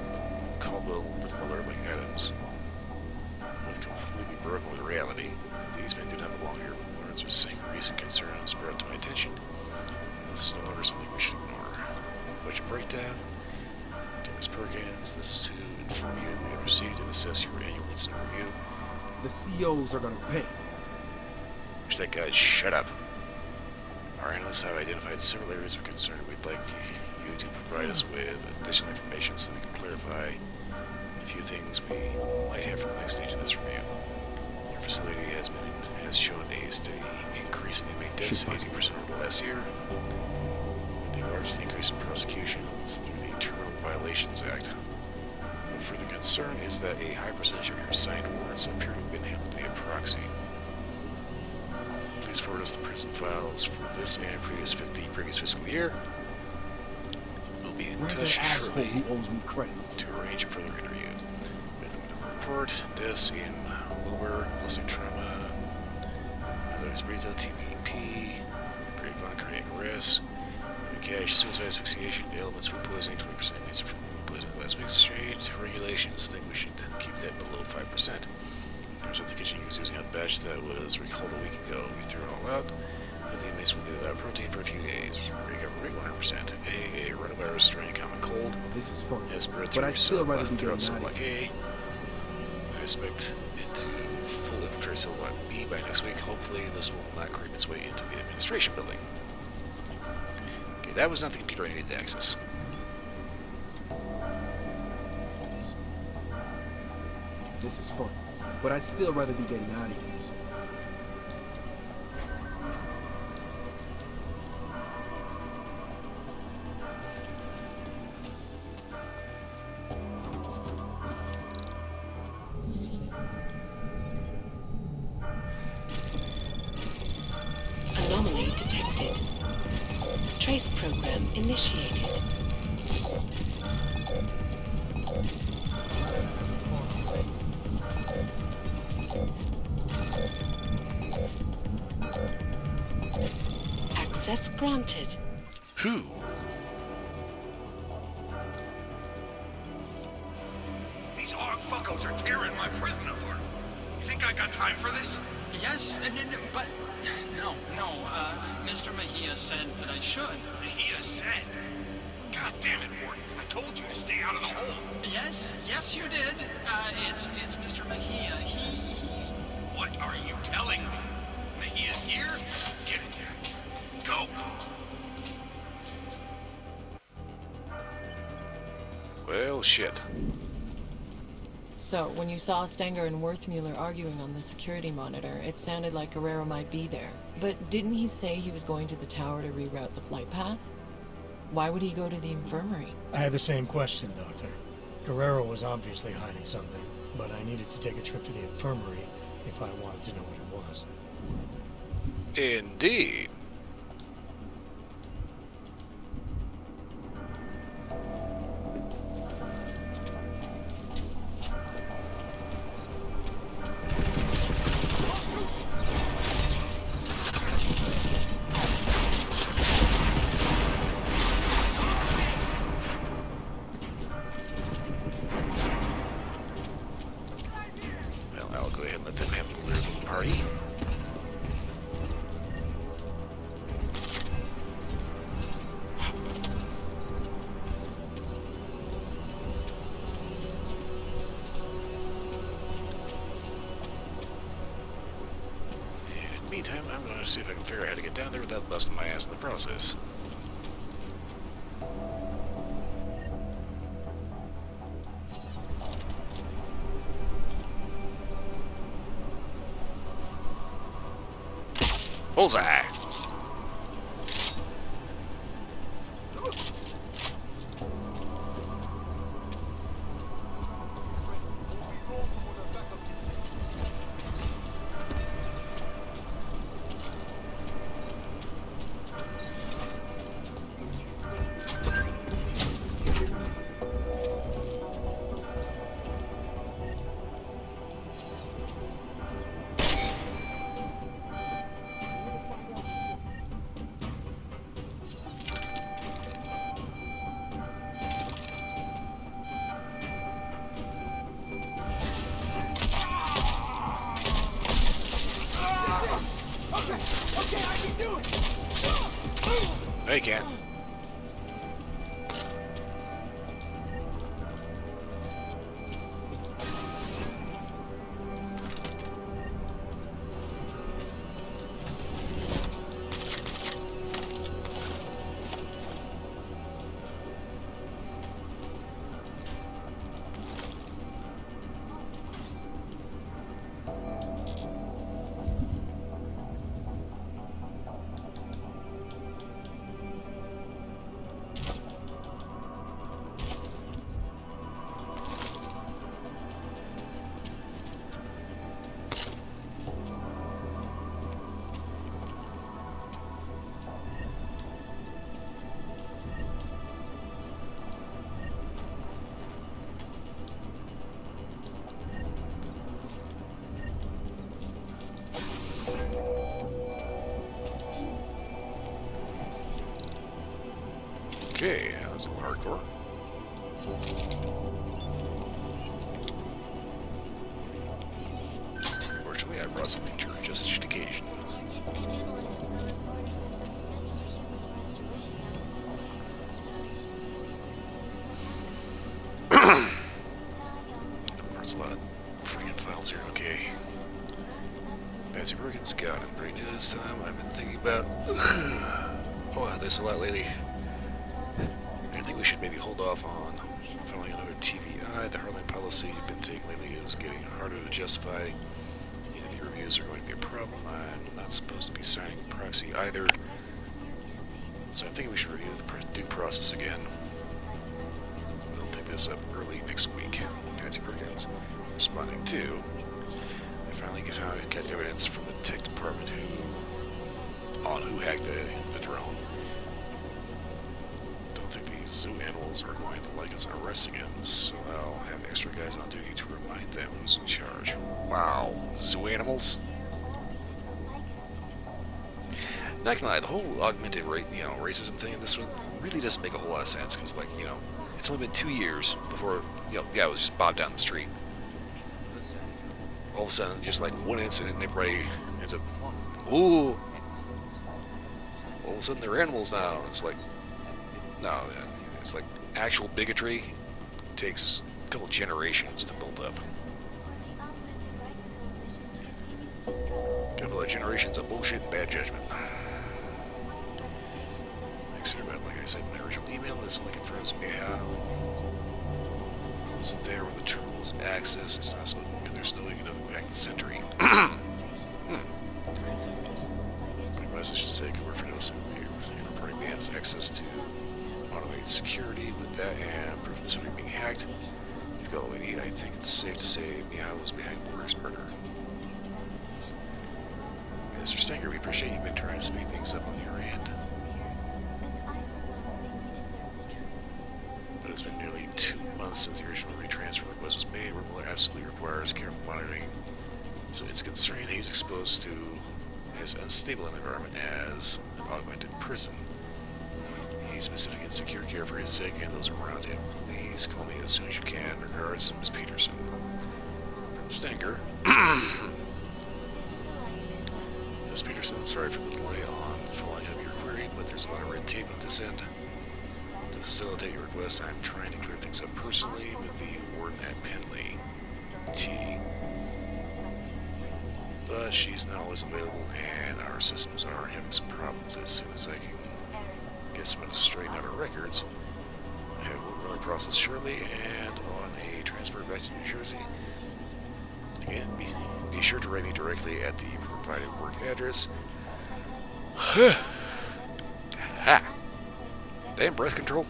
Caldwell, with Miller, like Adams, with completely broken with reality. These men do not belong here. With Lawrence are the same recent concerns brought to my attention. This is no longer something we should ignore. Budget breakdown. To Ms. Perkins, this is to inform you that we have received and assess your annual incident review. The COs are gonna pay. Wish that guy shut up. Our analysts have identified several areas of concern. We'd like you to provide us with additional information so we can clarify a few things we might have for the next stage of this review. Your facility has shown a steady increase in inmate deaths, 80% over the last year. The largest increase in prosecutions through the Terminal Violations Act. Of further concern is that a high percentage of your signed warrants appear to have been handled via proxy. Please forward us the prison files for this and the previous fiscal year. We'll be in Where's touch that asshole shortly who owes me credits? to arrange a further interview. With the medical report, deaths in Wilbur, ballistic trauma, others Brito, TBP, grapevine cardiac arrest, cash, suicide, asphyxiation, ailments, food poisoning, 20% inmates from food poisoning last week's straight. Regulations think we should keep that below 5%. There's at the kitchen he was using a batch that was recalled a week ago. We threw it all out, but the inmates will be without protein for a few days. Recovery 100%. A rhinovirus strain common cold. This is fun. Has spread But I'd still rather be throughout getting cell out block of here. A. I expect it to fully infiltrate cell block B by next week. Hopefully this will not creep its way into the administration building. Okay, that was not the computer I needed to access. This is fun. But I'd still rather be getting out of here. Anomaly detected. Trace program initiated. Request granted. Who? These orc fuckos are tearing my prison apart. You think I got time for this? Yes, but no, Mr. Mejia said that I should. Mejia said? God damn it, Ward. I told you to stay out of the hole. Yes, you did. It's Mr. Mejia. He... What are you telling me? Mejia's here? Get in there. Go! Well, shit. So, when you saw Stenger and Worthmuller arguing on the security monitor, it sounded like Guerrero might be there. But didn't he say he was going to the tower to reroute the flight path? Why would he go to the infirmary? I had the same question, Doctor. Guerrero was obviously hiding something, but I needed to take a trip to the infirmary if I wanted to know what it was. Indeed. Well, I'll go ahead and let them have their little party. In the meantime, I'm going to see if I can figure out how to get down there without busting my ass in the process. Bullseye! Okay, I can do it! No, you can't. Okay, that was a little hardcore. Fortunately, I brought something to just an occasion. There's a lot of freaking files here, okay. Fancy Broken's got it. Great news this time. I've been thinking about this a lot lately. I think we should maybe hold off on filing another TVI. The hardline policy you've been taking lately is getting harder to justify. The reviews are going to be a problem. I'm not supposed to be signing proxy either. So I think we should review the due process again. We'll pick this up early next week. Fancy Perkins responding to. I finally got evidence from the tech department who hacked the drone. Don't think these zoo animals are going to like us arresting him, so I'll have extra guys on duty to remind them who's in charge. Wow, zoo animals? Not gonna lie, the whole augmented racism thing in this one really doesn't make a whole lot of sense, because, like, it's only been 2 years before, yeah, it was just Bob down the street. All of a sudden, just like one incident, and everybody ends up, ooh, all of a sudden they're animals now. It's like, no, it's like actual bigotry takes a couple generations to build up. A couple of generations of bullshit and bad judgment. Thanks everybody. Like I said in my original email, this only confirms me how it's there where the terminal is accessed. It's not so there's no way you can hack the Sentry. My message to say good word for noticing the reporting me has access to automated security with that and proof of the Sentry being hacked. If you've got all we need, I think it's safe to say Meow was behind Boris' murder. Mr. Stinger, we appreciate you've been trying to speed things up on your end. But it's been nearly 2 months since the original retransfer request was made, where Miller absolutely requires careful monitoring. So it's concerning that he's exposed to as unstable an environment as an augmented prison. He needs specific and secure care for his sake and those around him. Please call me as soon as you can. Regards, Ms. Peterson. From Stinger. Ms. Peterson, sorry for the delay on following up your query, but there's a lot of red tape at this end. To facilitate your request, I'm trying to clear things up personally with the warden at Penley. T. But she's not always available, and our systems are having some problems. As soon as I can get someone to straighten out our records, I will run the process shortly and on a transport back to New Jersey. Again, be sure to write me directly at the provided work address. Ha! Damn breath control.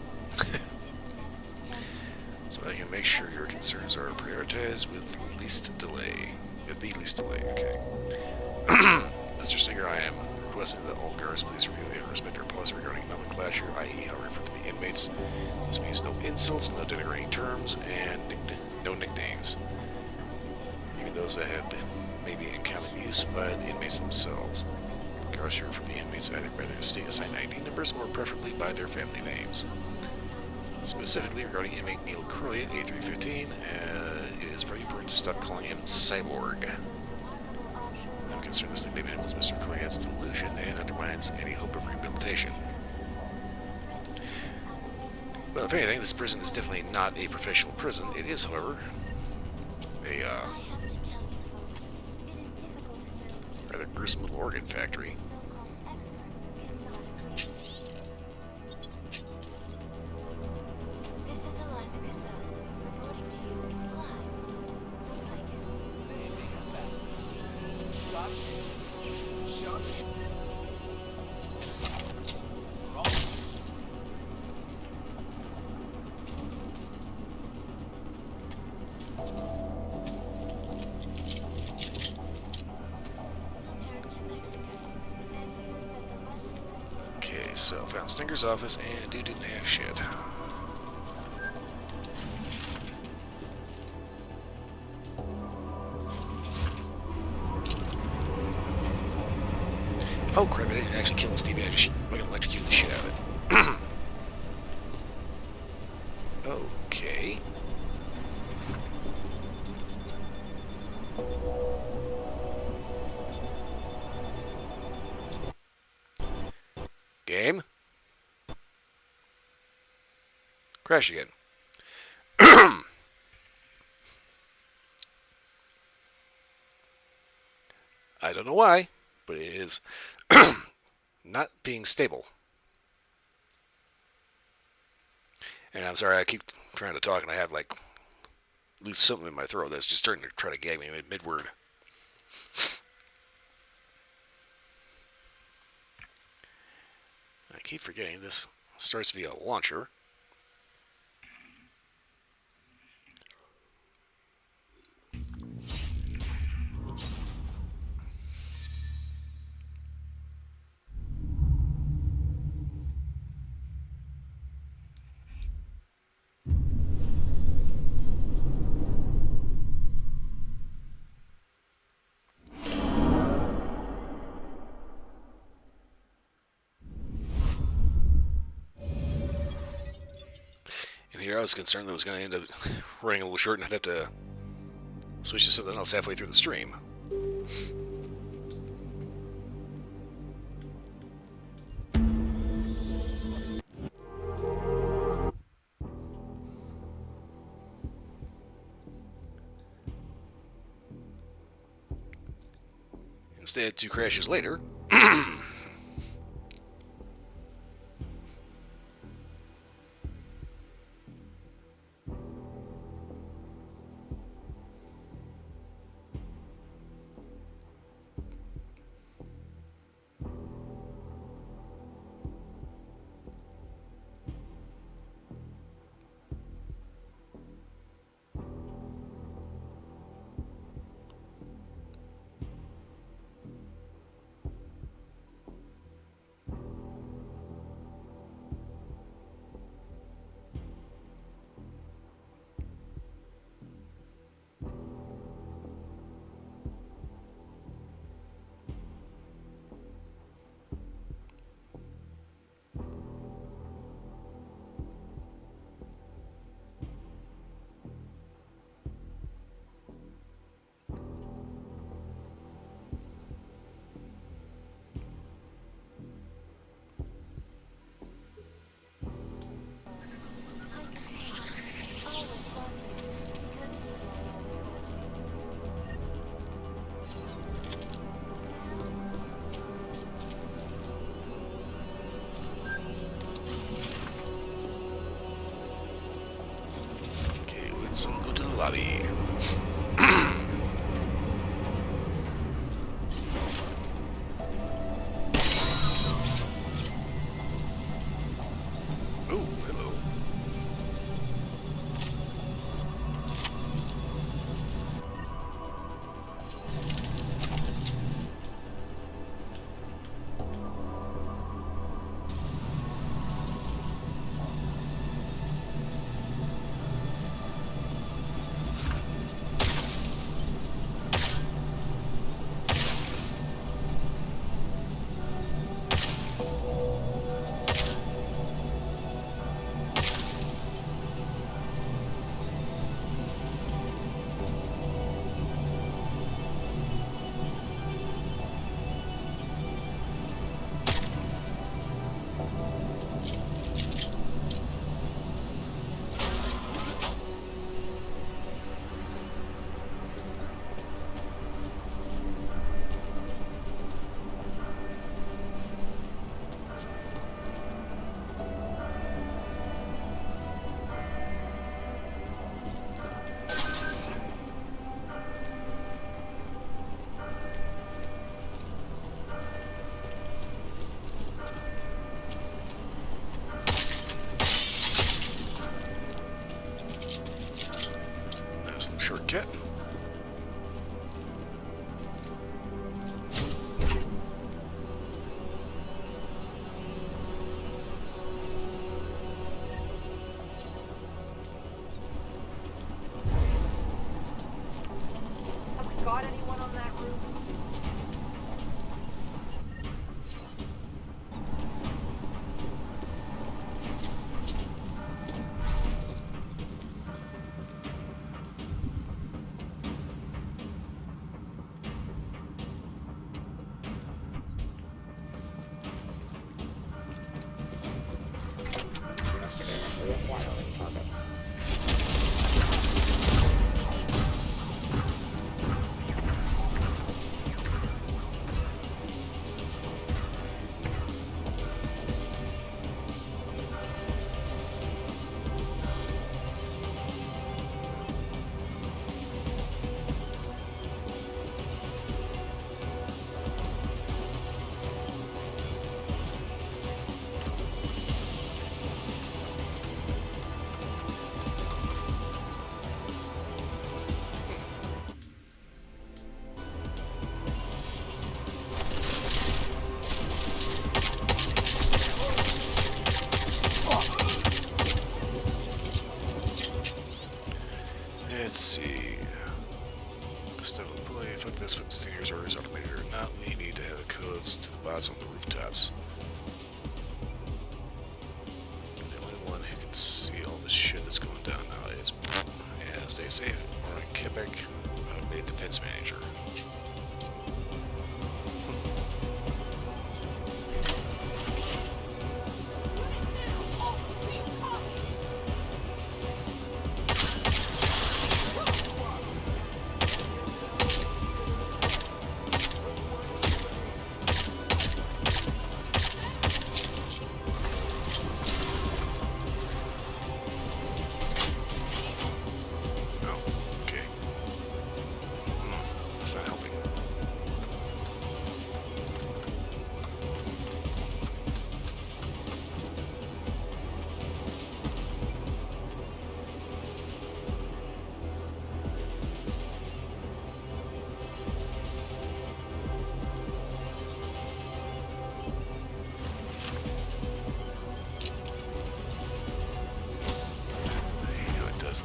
So I can make sure your concerns are prioritized with least delay. With the least delay, okay. Mr. Stinger, I am requesting that all guards please review and respect our policy regarding nomenclature, i.e. how we refer to the inmates. This means no insults, no denigrating terms, and no nicknames. Even those that have maybe in common use by the inmates themselves. Guards should refer to the inmates either by their state-assigned ID numbers or preferably by their family names. Specifically regarding inmate Neil Curley at A315, it is very important to stop calling him Cyborg. I'm concerned this nickname enables Mr. Curley adds delusion and undermines any hope of rehabilitation. Well, if anything, this prison is definitely not a professional prison. It is, however, a rather gruesome little organ factory. Okay, so found Stinger's office, and dude didn't have shit. Oh crap, I didn't actually kill Stevie, I just fucking electrocuted the shit out of it. Okay. Game. Crash again. I don't know why, but it is not being stable. And I'm sorry, I keep trying to talk and I have like lose something in my throat that's just starting to try to gag me mid-word. I keep forgetting this starts via launcher. was concerned that it was going to end up running a little short and I'd have to switch to something else halfway through the stream. Instead, 2 crashes later. Let's go to the lobby. Oh, hello. Shortcut. Have we got anyone on that roof? Let's see. Step play. Fuck this. Fuck this thing. Here's orders automated or not. We need to have codes to the bots on the rooftops. You're the only one who can see all the shit that's going down now. It's yeah, stay safe. Or Quebec, automated defense manager.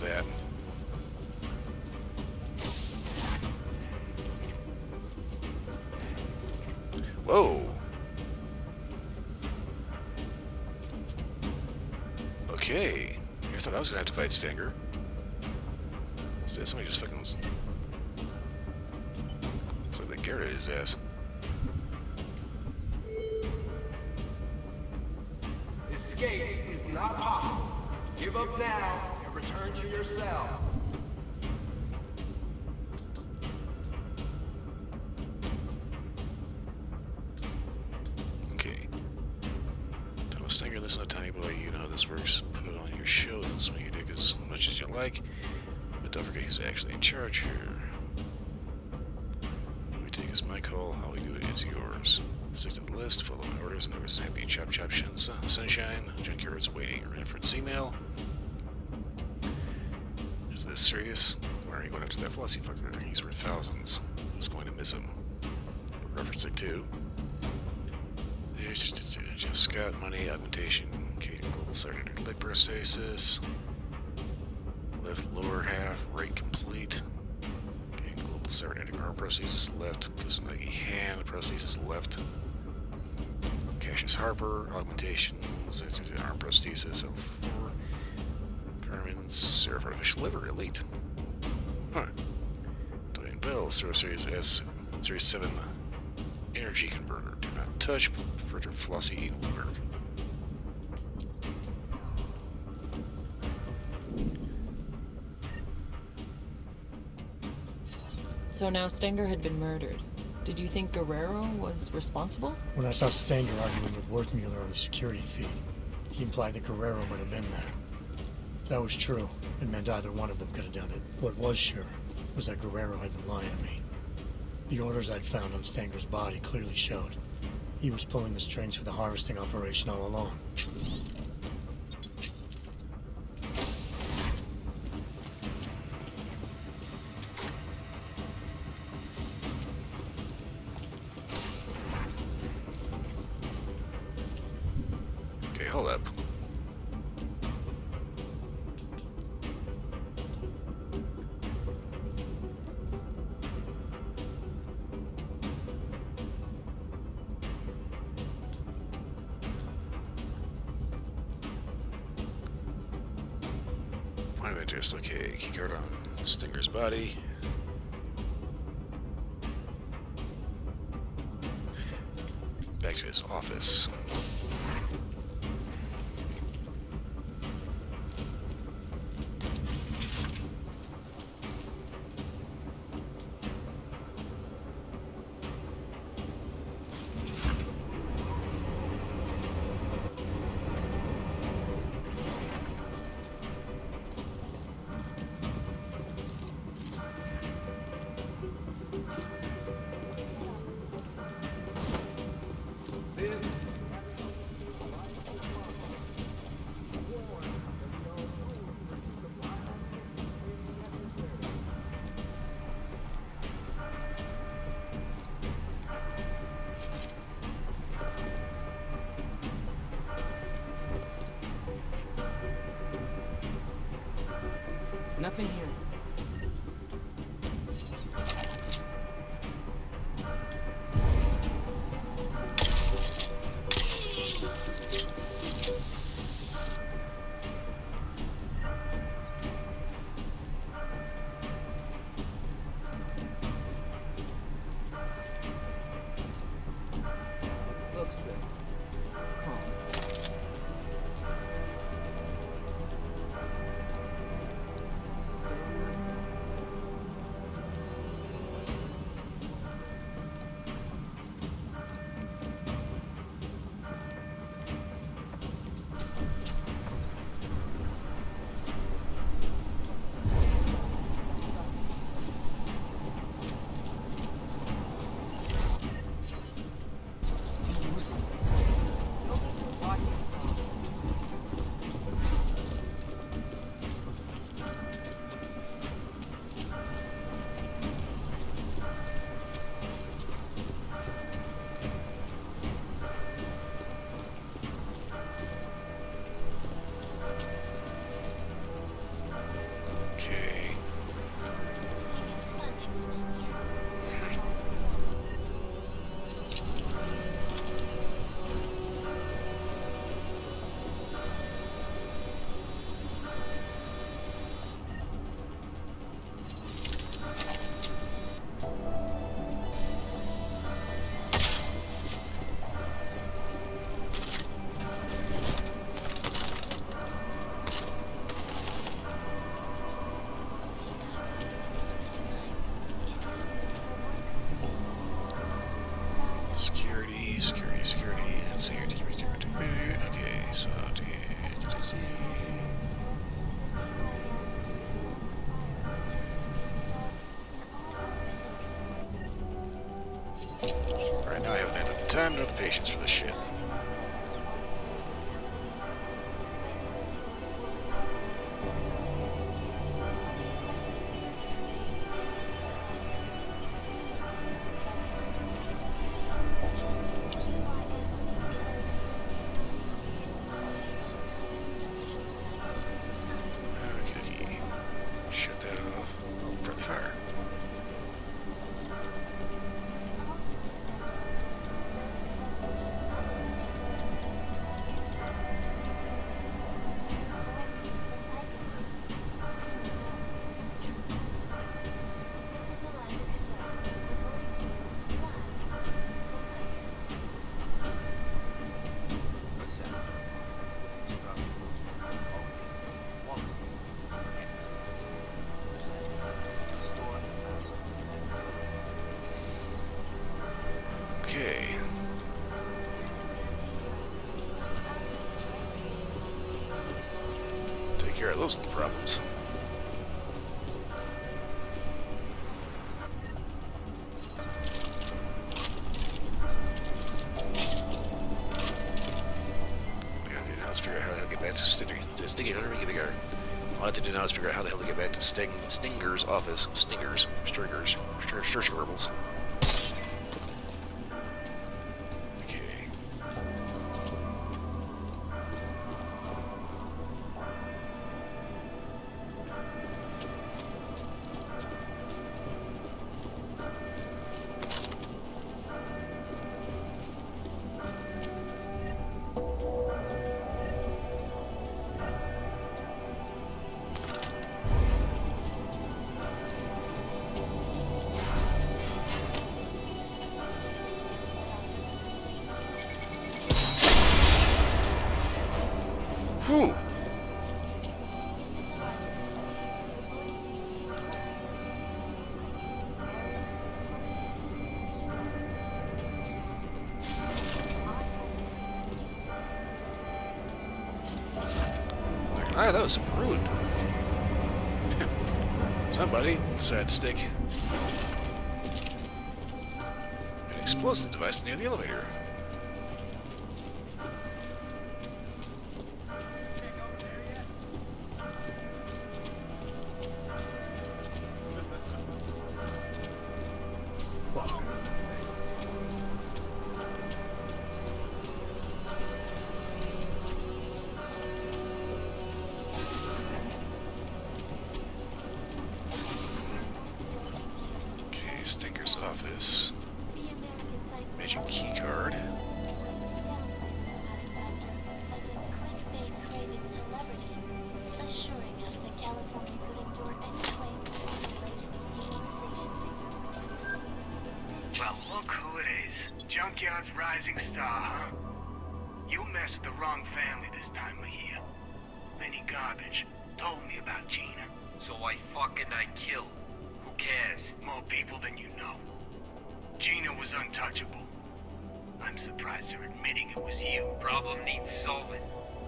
That. Whoa. Okay. I thought I was gonna have to fight Stinger. Instead, somebody just fucking was... Looks like they Garrett his ass. Escape is not possible. Give up now. Return to your cell. Okay. Thomas Stinger, listen to Tiny Boy. You know how this works. Put on your show and swing your dick as much as you like. But don't forget who's actually in charge here. What we take is my call. How we do it is yours. Stick to the list. Follow my orders. And everyone's happy. Chop chop sunshine. Junkyard's waiting. Reference email. Is this serious? Why are you going after that Flossie fucker? He's worth thousands. Who's going to miss him? Referencing to. Just got money, augmentation, global cybernetic leg prosthesis. Left lower half, right complete. Okay, global cybernetic arm prosthesis left. Cosmetic hand prosthesis left. Cassius Harper, augmentations, arm prosthesis L4. Seraph Artificial Liver, Elite. Huh. Dwayne Bell, Series S, Series 7 Energy Converter. Do not touch. Further Flossie Ingleberg. So now Stenger had been murdered. Did you think Guerrero was responsible? When I saw Stenger arguing with Worthmuller on the security feed, he implied that Guerrero might have been there. If that was true, it meant either one of them could have done it. What was sure was that Guerrero had been lying to me. The orders I'd found on Stenger's body clearly showed he was pulling the strings for the harvesting operation all along. Okay, hold up. Point of interest, okay, keycard on Stinger's body. Back to his office. Nothing here. Alright, now I haven't had the time nor the patience for this shit. Okay, shut that off. Oh, friendly fire. Okay. Take care of those little problems. Now let's figure out how the hell to get back to Sticky Hunter and get the guard. All I have to do now is figure out how the hell to get back to Stinger's office. Stingers. Sturgerbbles. Okay. Whew. Ah, that was rude. Somebody decided to stick an explosive device near the elevator. Stinker's office. Magic key card. Well, look who it is. Junkyard's rising star, huh? You messed with the wrong family this time of year. Benny Garbage told me about Gina. So I killed. Who cares? More people than you know. Gina was untouchable. I'm surprised you're admitting it was you. Problem needs solving.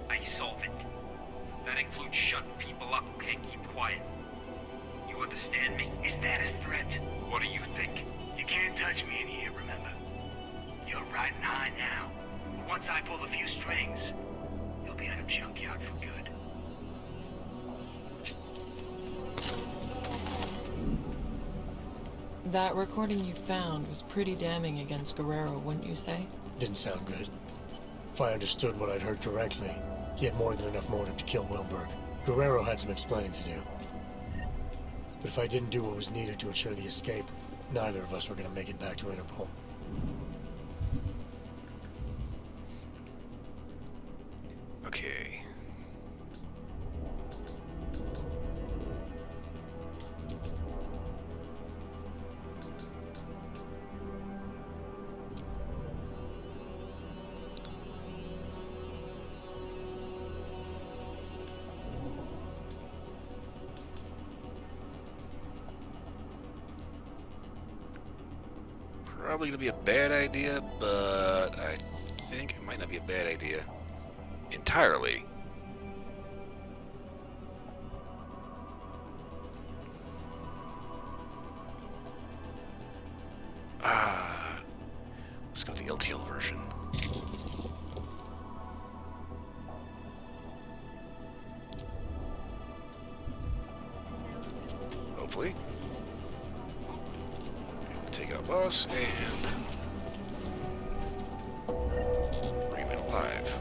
I solve it. That includes shutting people up who can't keep quiet. You understand me? Is that a threat? What do you think? You can't touch me in here, remember? You're riding high now. But once I pull a few strings, you'll be out of Junkyard for good. That recording you found was pretty damning against Guerrero, wouldn't you say? Didn't sound good. If I understood what I'd heard correctly, he had more than enough motive to kill Wilberg. Guerrero had some explaining to do. But if I didn't do what was needed to ensure the escape, neither of us were going to make it back to Interpol. Okay. Probably gonna be a bad idea, but I think it might not be a bad idea entirely. Let's go with the LTL version. Hopefully. Take out boss and bring him in alive.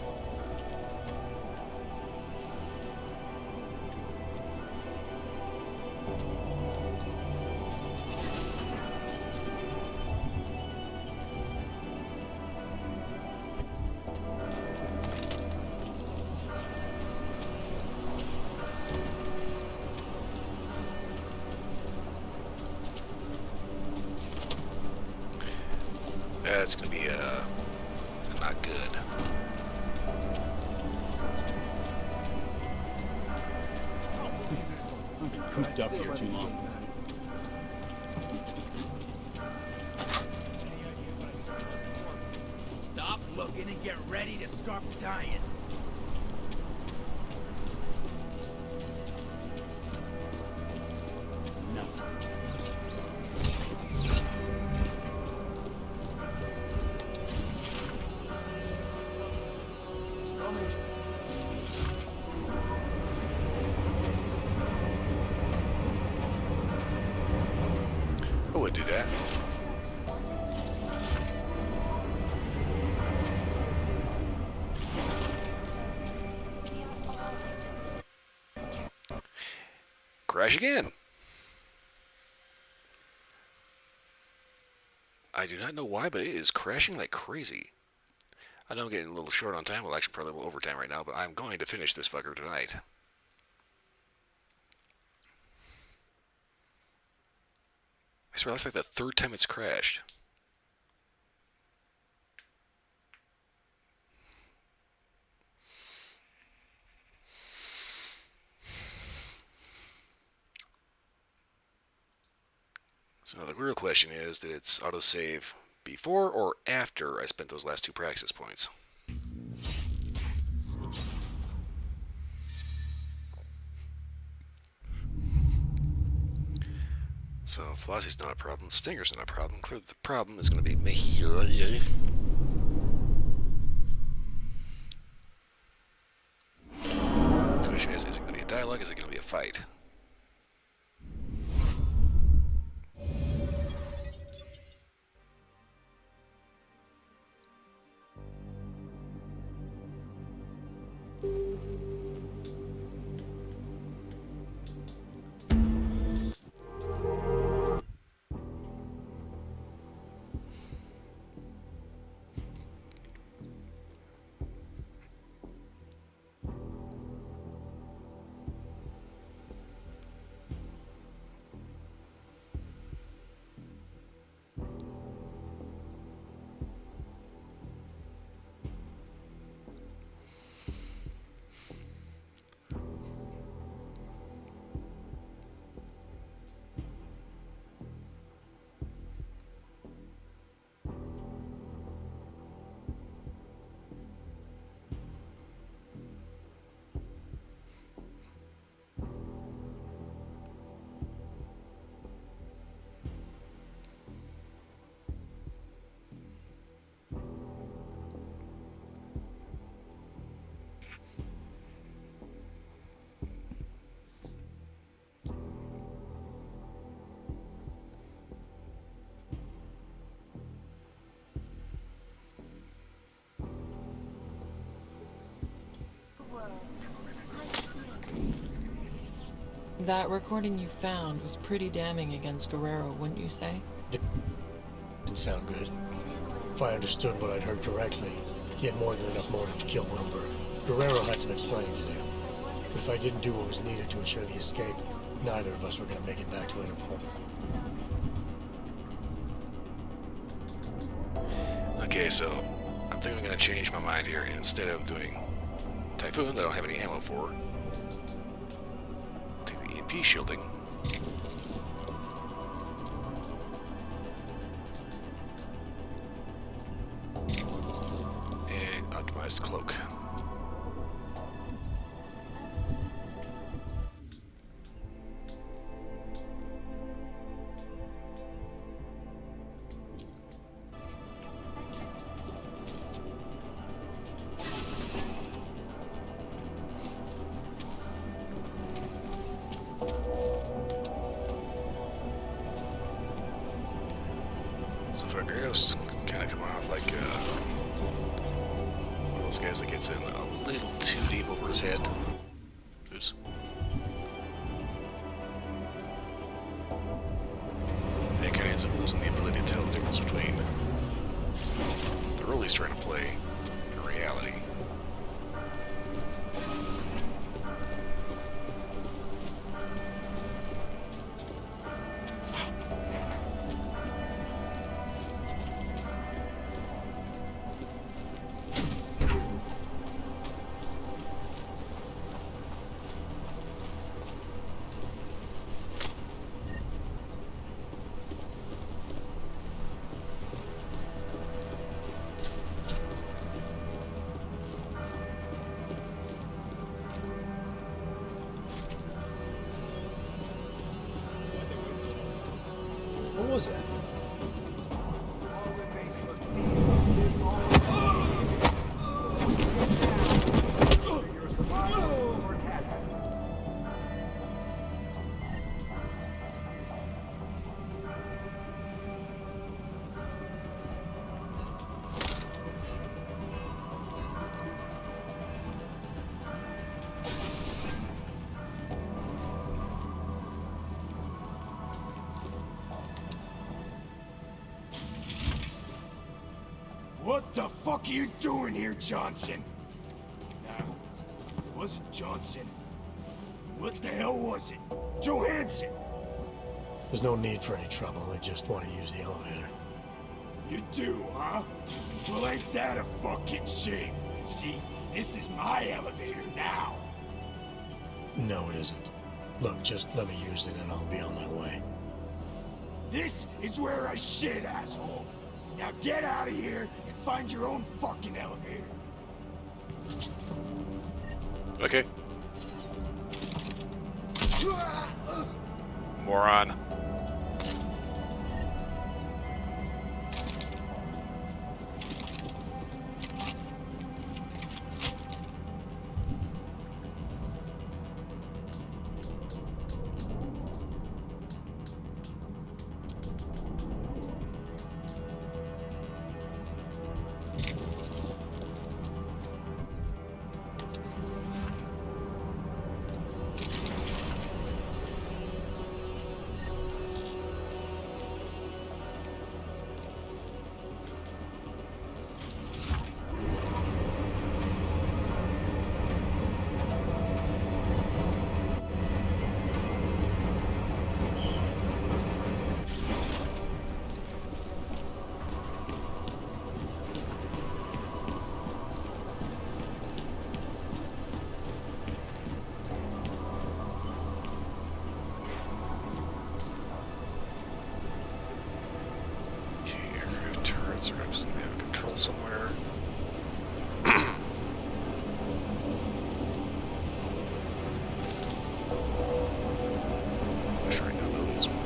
That's gonna be not good. I've been cooped up here too long. Stop looking and get ready to start dying. I would do that. Crash again. I do not know why, but it is crashing like crazy. I know I'm getting a little short on time. Well, actually, probably a little overtime right now, but I'm going to finish this fucker tonight. I swear, that's like the third time it's crashed. So the real question is, did its autosave before or after I spent those last 2 praxis points? So Flossie's not a problem, Stinger's not a problem. Clearly the problem is going to be me. The question is it going to be a dialogue? Is it going to be a fight? That recording you found was pretty damning against Guerrero, wouldn't you say? Didn't sound good. If I understood what I'd heard correctly, he had more than enough motive to kill Wilbur. Guerrero had some explaining to do. But if I didn't do what was needed to ensure the escape, neither of us were going to make it back to Interpol. Okay, so I'm thinking I'm going to change my mind here. Instead of doing Typhoon that I don't have any ammo for, take the EMP shielding. And optimized cloak. So if our Ghost kind of coming off like one of those guys that gets in a little too deep over his head. Oops. And kind of ends up losing the ability to tell the difference between the role he's trying to play and reality. What was that? What the fuck are you doing here, Johnson? No, it wasn't Johnson. What the hell was it? Johansson! There's no need for any trouble. I just want to use the elevator. You do, huh? Well, ain't that a fucking shame? See, this is my elevator now. No, it isn't. Look, just let me use it and I'll be on my way. This is where I shit, asshole. Now get out of here and find your own fucking elevator. Okay. Moron. Turrets are just gonna have control somewhere. I'm trying to know is where.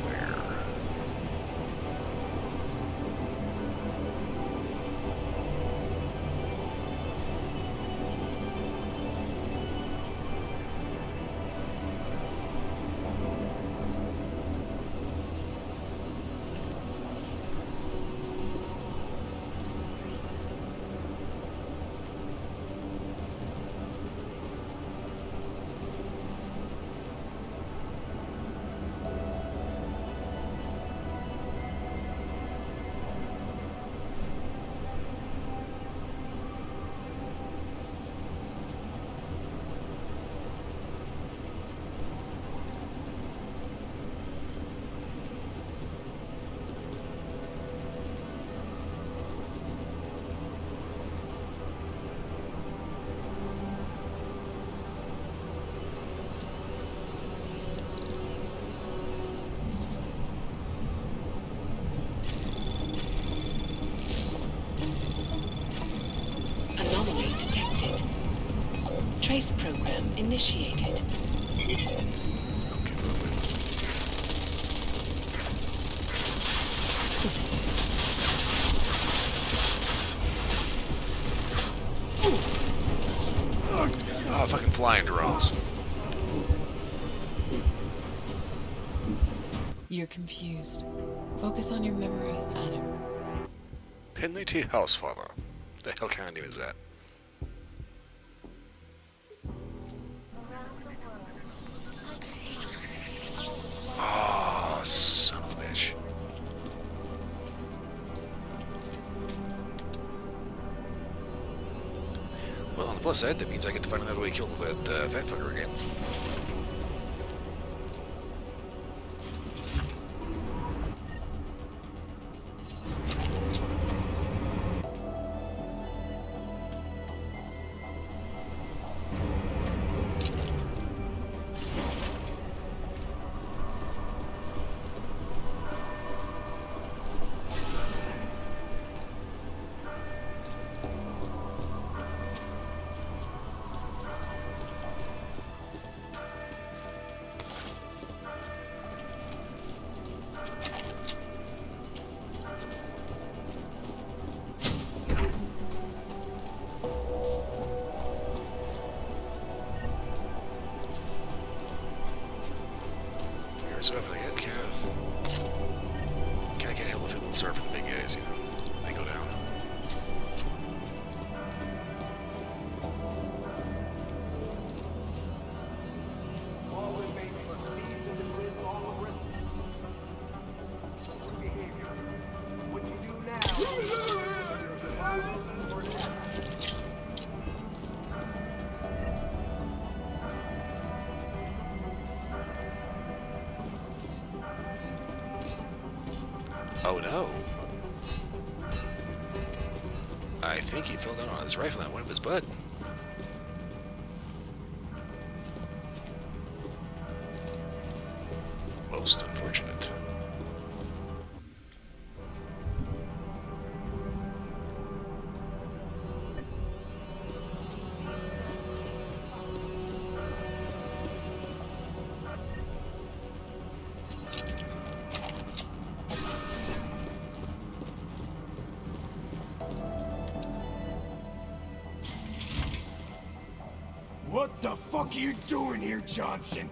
Anomaly detected. Trace program initiated. Ah, fucking flying drones. You're confused. Focus on your memories, Adam. Penalty Housefather. The hell kind of name is that? Oh, son of a bitch. Well, on the plus side, that means I get to find another way to kill that fat fucker again. So I can't help but feel the sorry for the big guys, you know. They go down. All inmates must cease and desist all arrest. Good behavior. What you do now is survival or death. Oh no. I think he fell down on his rifle and went up his butt. Most unfortunate. What the fuck are you doing here, Johnson?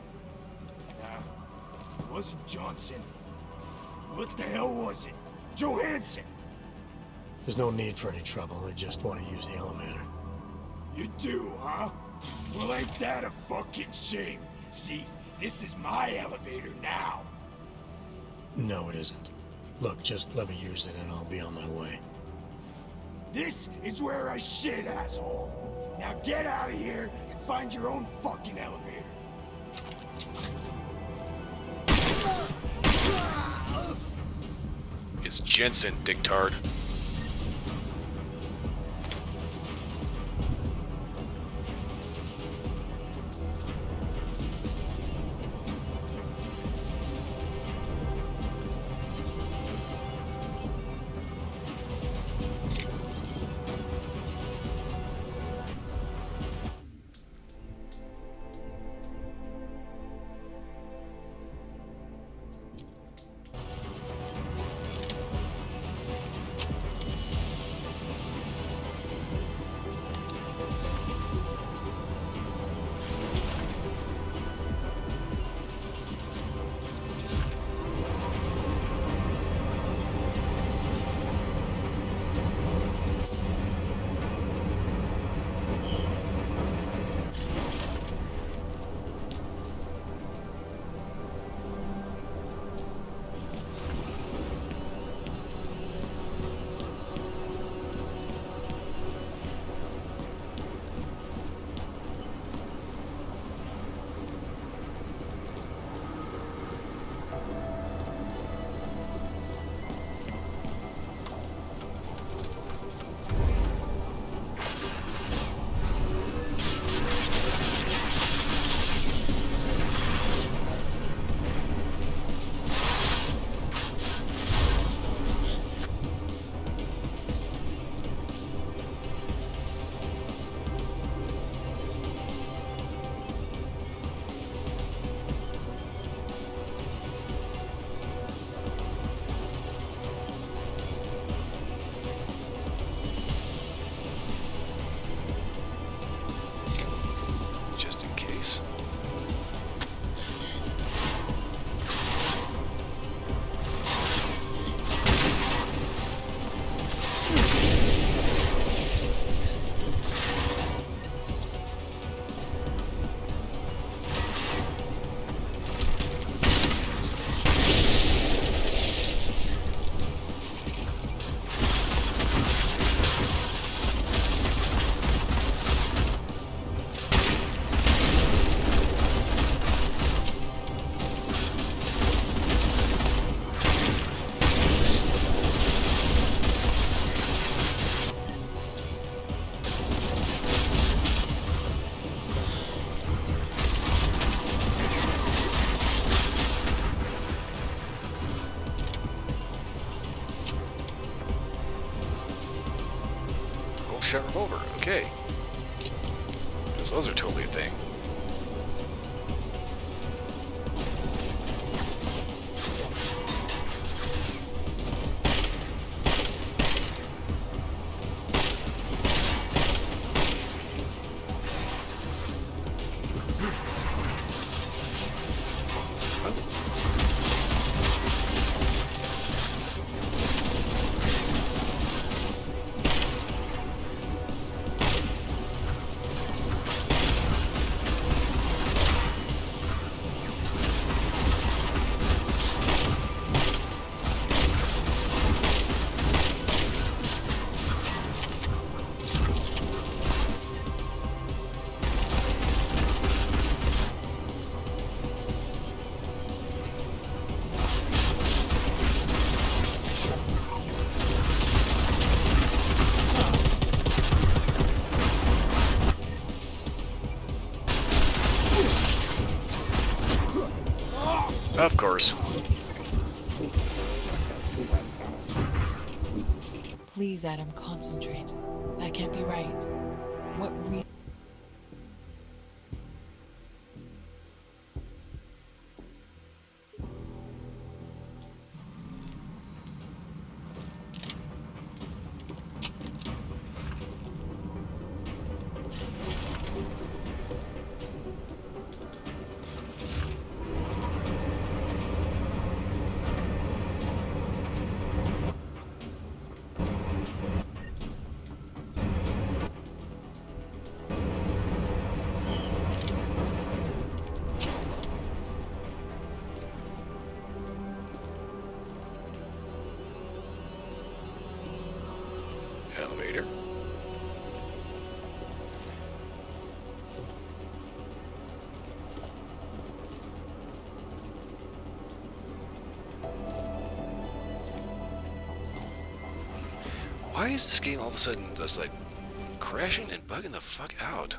It wasn't Johnson. What the hell was it? Johansson! There's no need for any trouble. I just want to use the elevator. You do, huh? Well, ain't that a fucking shame? See, this is my elevator now. No, it isn't. Look, just let me use it and I'll be on my way. This is where I shit, asshole. Now get out of here and find your own fucking elevator. It's Jensen, dictard. shot revolver. Okay. Because those are totally a thing. Of course. Please, Adam, concentrate. That can't be right. What really... Elevator. Why is this game all of a sudden just like crashing and bugging the fuck out?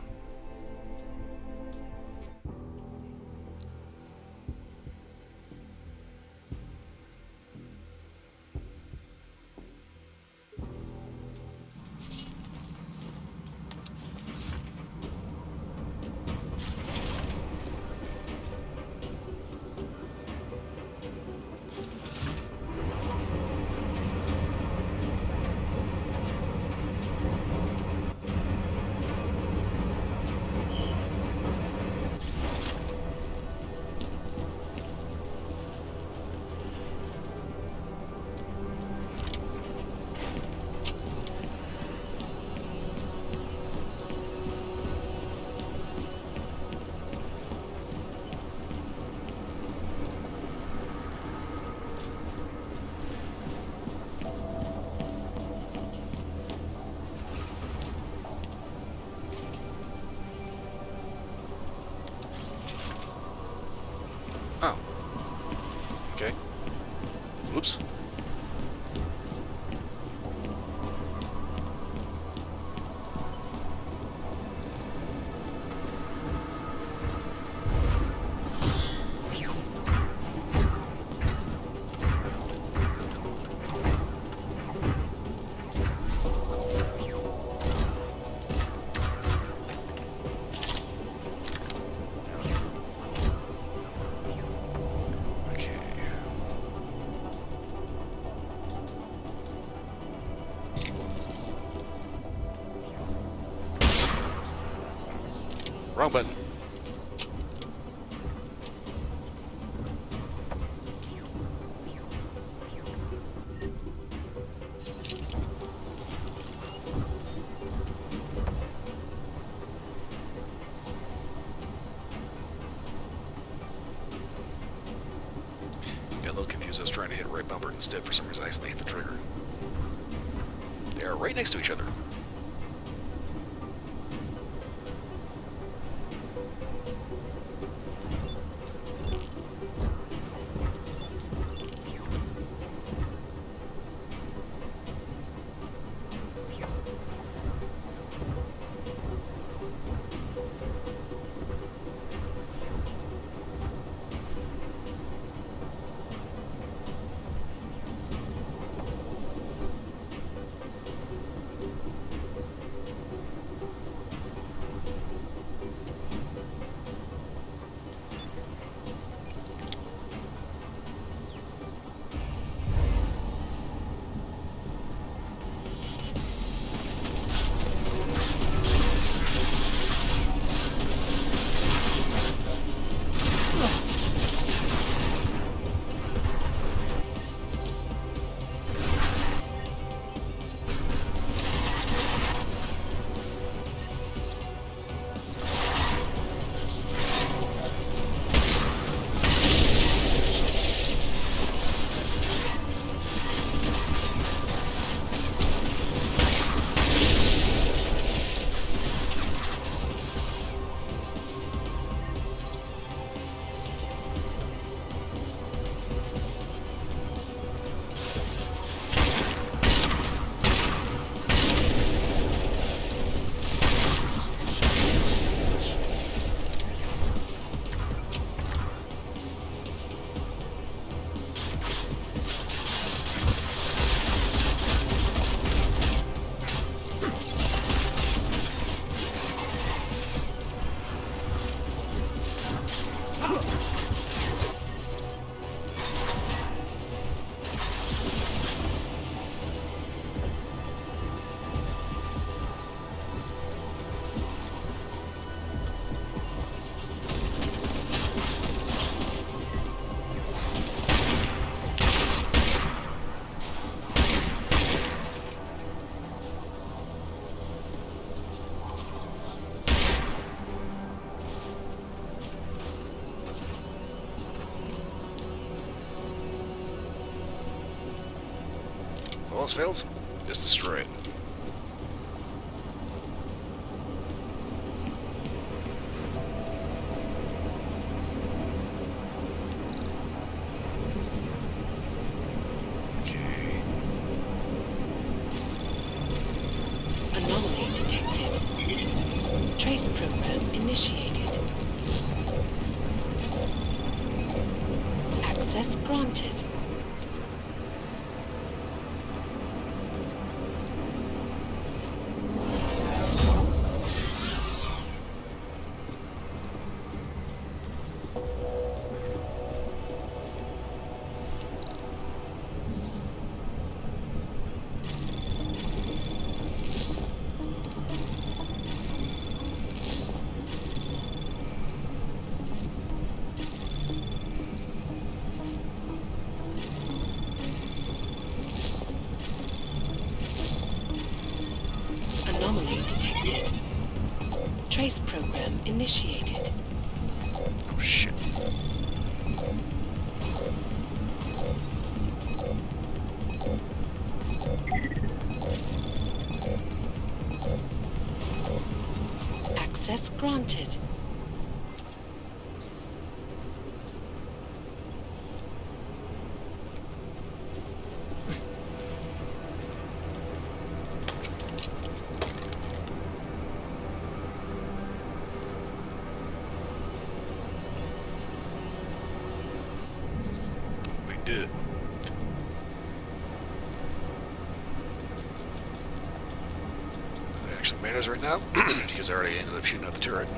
Oh. Okay. Whoops. Wrong button. Got a little confused. I was trying to hit right bumper instead. For some reason, I accidentally hit the trigger. They are right next to each other. If all else fails, just destroy it. Okay. Anomaly detected. Trace program initiated. Access granted. Anomaly detected. Trace program initiated. Oh shit. Access granted. We did it. That actually matters right now, because I already ended up shooting at the turret.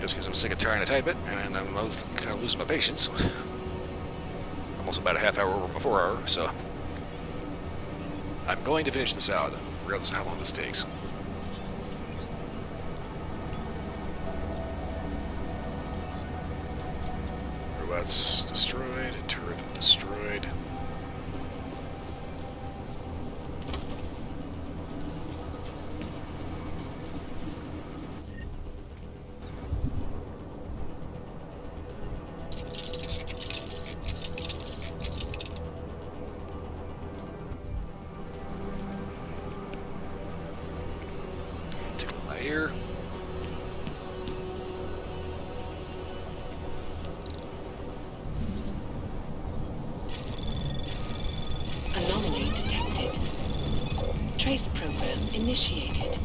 Just because I'm sick and tired to type it, and I'm kind of losing my patience. I'm also about a half hour over my 4 hour, so I'm going to finish this out, regardless of how long this takes. Robots destroyed, turret destroyed. Tickle my ear. Anomaly detected. Trace program initiated.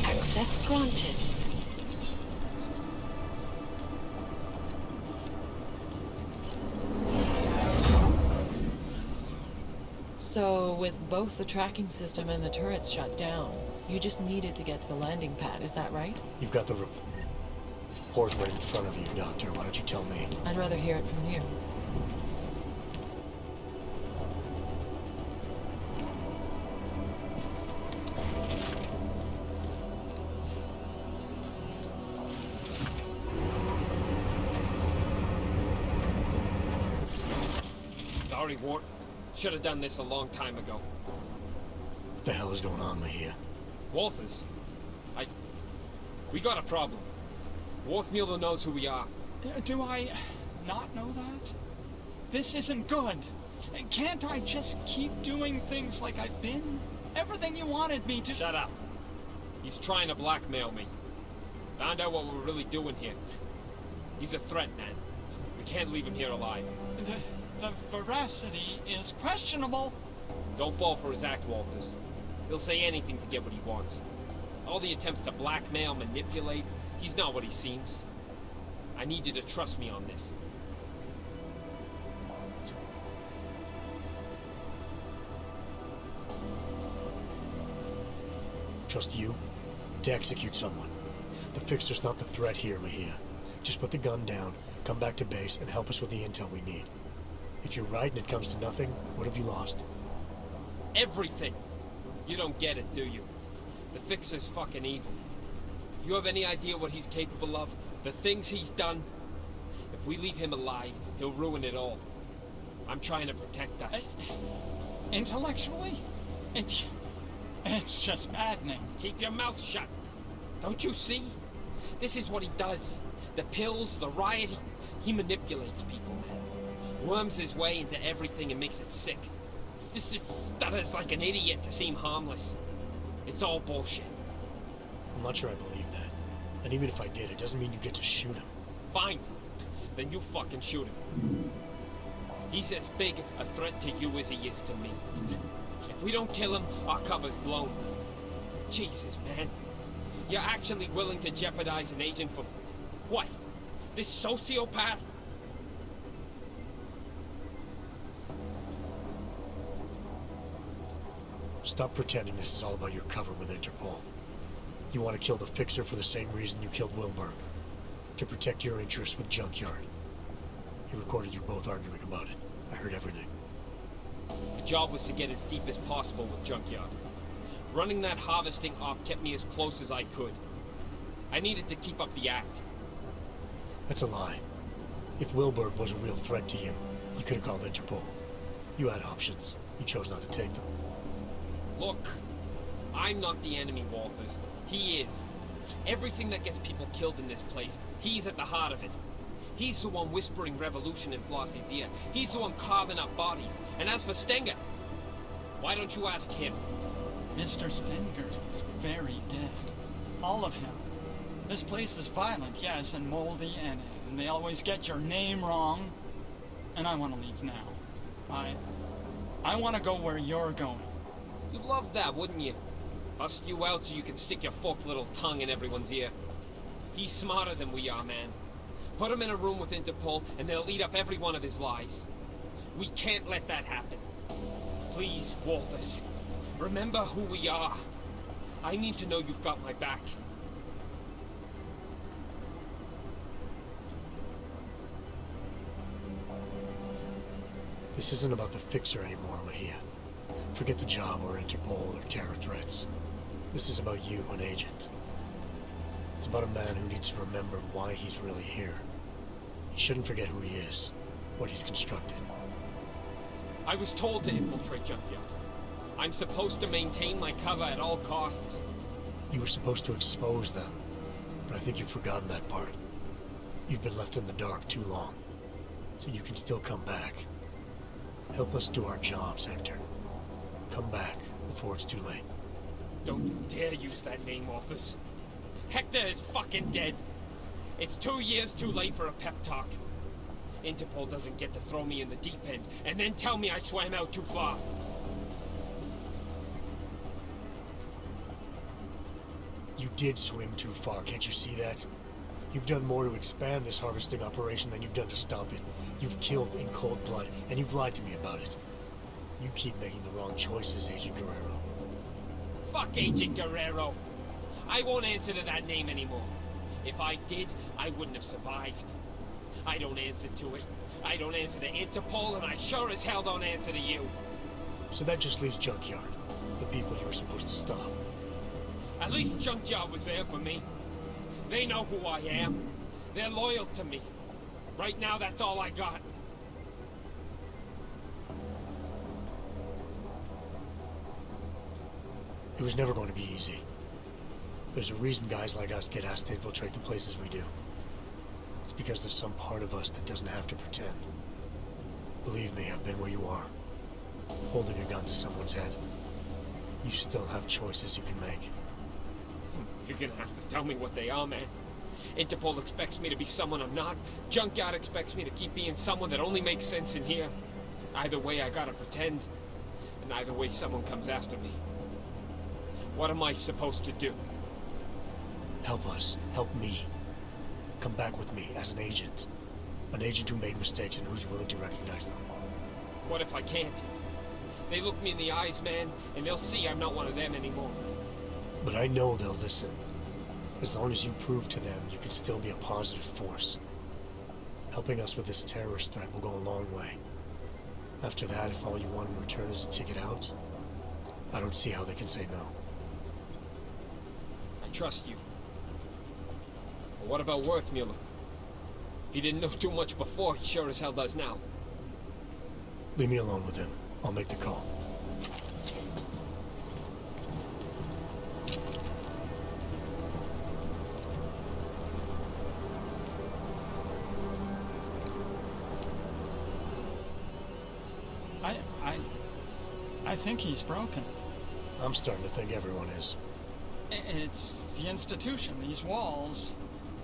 Access granted. So, with both the tracking system and the turrets shut down, you just needed to get to the landing pad, is that right? You've got the report right in front of you, Doctor. Why don't you tell me? I'd rather hear it from you. Sorry, Wart. Should have done this a long time ago. What the hell is going on, Mahia? Wolfers? We got a problem. Wolfmuller knows who we are. Do I not know that? This isn't good. Can't I just keep doing things like I've been? Everything you wanted me to— Shut up. He's trying to blackmail me. Found out what we're really doing here. He's a threat, man. can't leave him here alive. The veracity is questionable. Don't fall for his act, Walters. He'll say anything to get what he wants. All the attempts to blackmail, manipulate, he's not what he seems. I need you to trust me on this. Trust you to execute someone. The Fixer's not the threat here, Mejia. Just put the gun down, come back to base, and help us with the intel we need. If you're right and it comes to nothing, what have you lost? Everything! You don't get it, do you? The Fixer's fucking evil. You have any idea what he's capable of? The things he's done? If we leave him alive, he'll ruin it all. I'm trying to protect us. Intellectually? It's just maddening. Keep your mouth shut. Don't you see? This is what he does. The pills, the riot, he manipulates people, man. Worms his way into everything and makes it sick. This is stutters like an idiot to seem harmless. It's all bullshit. I'm not sure I believe that. And even if I did, it doesn't mean you get to shoot him. Fine. Then you fucking shoot him. He's as big a threat to you as he is to me. If we don't kill him, our cover's blown. Jesus, man. You're actually willing to jeopardize an agent for... what? This sociopath? Stop pretending this is all about your cover with Interpol. You want to kill the Fixer for the same reason you killed Wilberg. To protect your interests with Junkyard. He recorded you both arguing about it. I heard everything. The job was to get as deep as possible with Junkyard. Running that harvesting op kept me as close as I could. I needed to keep up the act. That's a lie. If Wilberg was a real threat to you, you could have called Interpol. You had options. You chose not to take them. Look, I'm not the enemy, Walters. He is. Everything that gets people killed in this place, he's at the heart of it. He's the one whispering revolution in Flossie's ear. He's the one carving up bodies. And as for Stenger, why don't you ask him? Mr. Stenger is very dead. All of him. This place is violent, yes, and moldy, and they always get your name wrong. And I want to leave now. I want to go where you're going. You'd love that, wouldn't you? Bust you out so you can stick your forked little tongue in everyone's ear. He's smarter than we are, man. Put him in a room with Interpol, and they'll eat up every one of his lies. We can't let that happen. Please, Walters, remember who we are. I need to know you've got my back. This isn't about the Fixer anymore, Mejia. Forget the job or Interpol or terror threats. This is about you, an agent. It's about a man who needs to remember why he's really here. He shouldn't forget who he is, what he's constructed. I was told to infiltrate Junkyard. I'm supposed to maintain my cover at all costs. You were supposed to expose them, but I think you've forgotten that part. You've been left in the dark too long, so you can still come back. Help us do our jobs, Hector. Come back before it's too late. Don't you dare use that name, Walters. Hector is fucking dead. It's 2 years too late for a pep talk. Interpol doesn't get to throw me in the deep end and then tell me I swam out too far. You did swim too far, can't you see that? You've done more to expand this harvesting operation than you've done to stop it. You've killed in cold blood, and you've lied to me about it. You keep making the wrong choices, Agent Guerrero. Fuck Agent Guerrero. I won't answer to that name anymore. If I did, I wouldn't have survived. I don't answer to it. I don't answer to Interpol, and I sure as hell don't answer to you. So that just leaves Junkyard, the people you were supposed to stop. At least Junkyard was there for me. They know who I am. They're loyal to me. Right now, that's all I got. It was never going to be easy. There's a reason guys like us get asked to infiltrate the places we do. It's because there's some part of us that doesn't have to pretend. Believe me, I've been where you are. Holding a gun to someone's head. You still have choices you can make. You're gonna have to tell me what they are, man. Interpol expects me to be someone I'm not. Junkyard expects me to keep being someone that only makes sense in here. Either way, I gotta pretend. And either way, someone comes after me. What am I supposed to do? Help us. Help me. Come back with me as an agent. An agent who made mistakes and who's willing to recognize them. What if I can't? They look me in the eyes, man, and they'll see I'm not one of them anymore. But I know they'll listen. As long as you prove to them you can still be a positive force. Helping us with this terrorist threat will go a long way. After that, if all you want in return is a ticket out, I don't see how they can say no. I trust you. But what about Worthmuller? If he didn't know too much before, he sure as hell does now. Leave me alone with him. I'll make the call. I think he's broken. I'm starting to think everyone is. It's the institution. These walls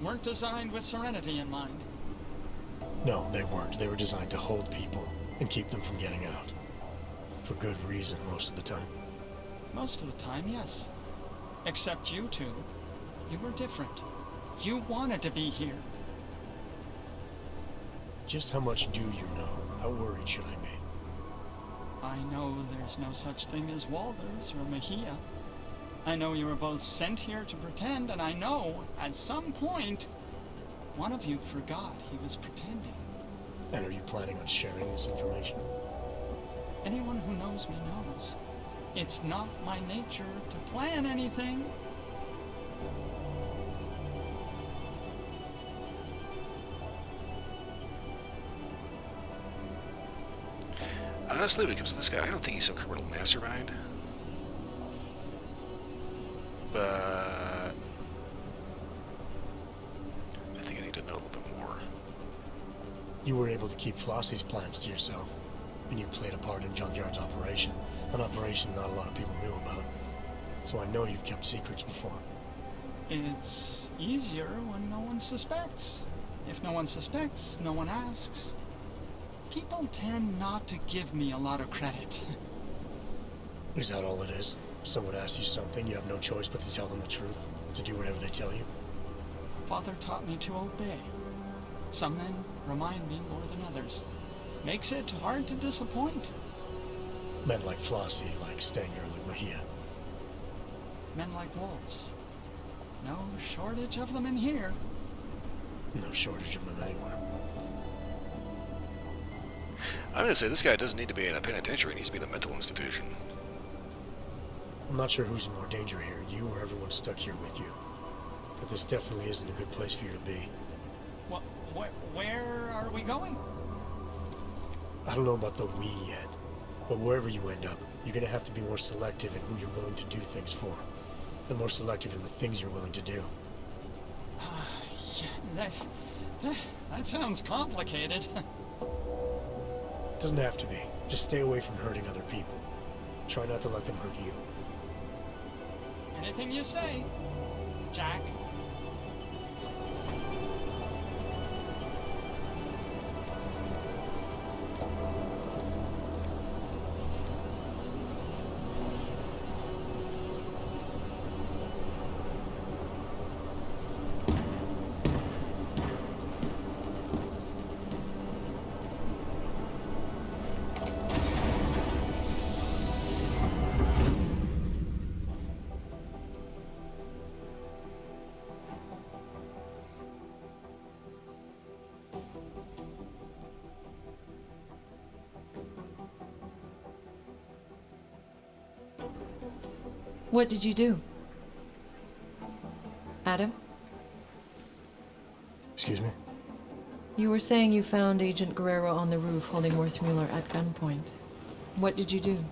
weren't designed with serenity in mind. No, they weren't. They were designed to hold people and keep them from getting out. For good reason, most of the time. Most of the time, yes. Except you two. You were different. You wanted to be here. Just how much do you know? How worried should I be? I know there's no such thing as Walters or Mejia. I know you were both sent here to pretend, and I know, at some point, one of you forgot he was pretending. And are you planning on sharing this information? Anyone who knows me knows. It's not my nature to plan anything. Honestly, when it comes to this guy, I don't think he's some criminal mastermind. But I think I need to know a little bit more. You were able to keep Flossie's plans to yourself, and you played a part in Junkyard's operation, an operation not a lot of people knew about. So I know you've kept secrets before. It's easier when no one suspects. If no one suspects, no one asks. People tend not to give me a lot of credit. Is that all it is? Someone asks you something, you have no choice but to tell them the truth, to do whatever they tell you? Father taught me to obey. Some men remind me more than others. Makes it hard to disappoint. Men like Flossie, like Stenger, like Mejia. Men like wolves. No shortage of them in here. No shortage of them anywhere. I'm going to say this guy doesn't need to be in a penitentiary, he needs to be in a mental institution. I'm not sure who's in more danger here, you or everyone stuck here with you. But this definitely isn't a good place for you to be. Where are we going? I don't know about the we yet, but wherever you end up, you're going to have to be more selective in who you're willing to do things for, and more selective in the things you're willing to do. Yeah, that sounds complicated. Doesn't have to be. Just stay away from hurting other people. Try not to let them hurt you. Anything you say, Jack. What did you do? Adam? Excuse me? You were saying you found Agent Guerrero on the roof holding Worthmuller at gunpoint. What did you do?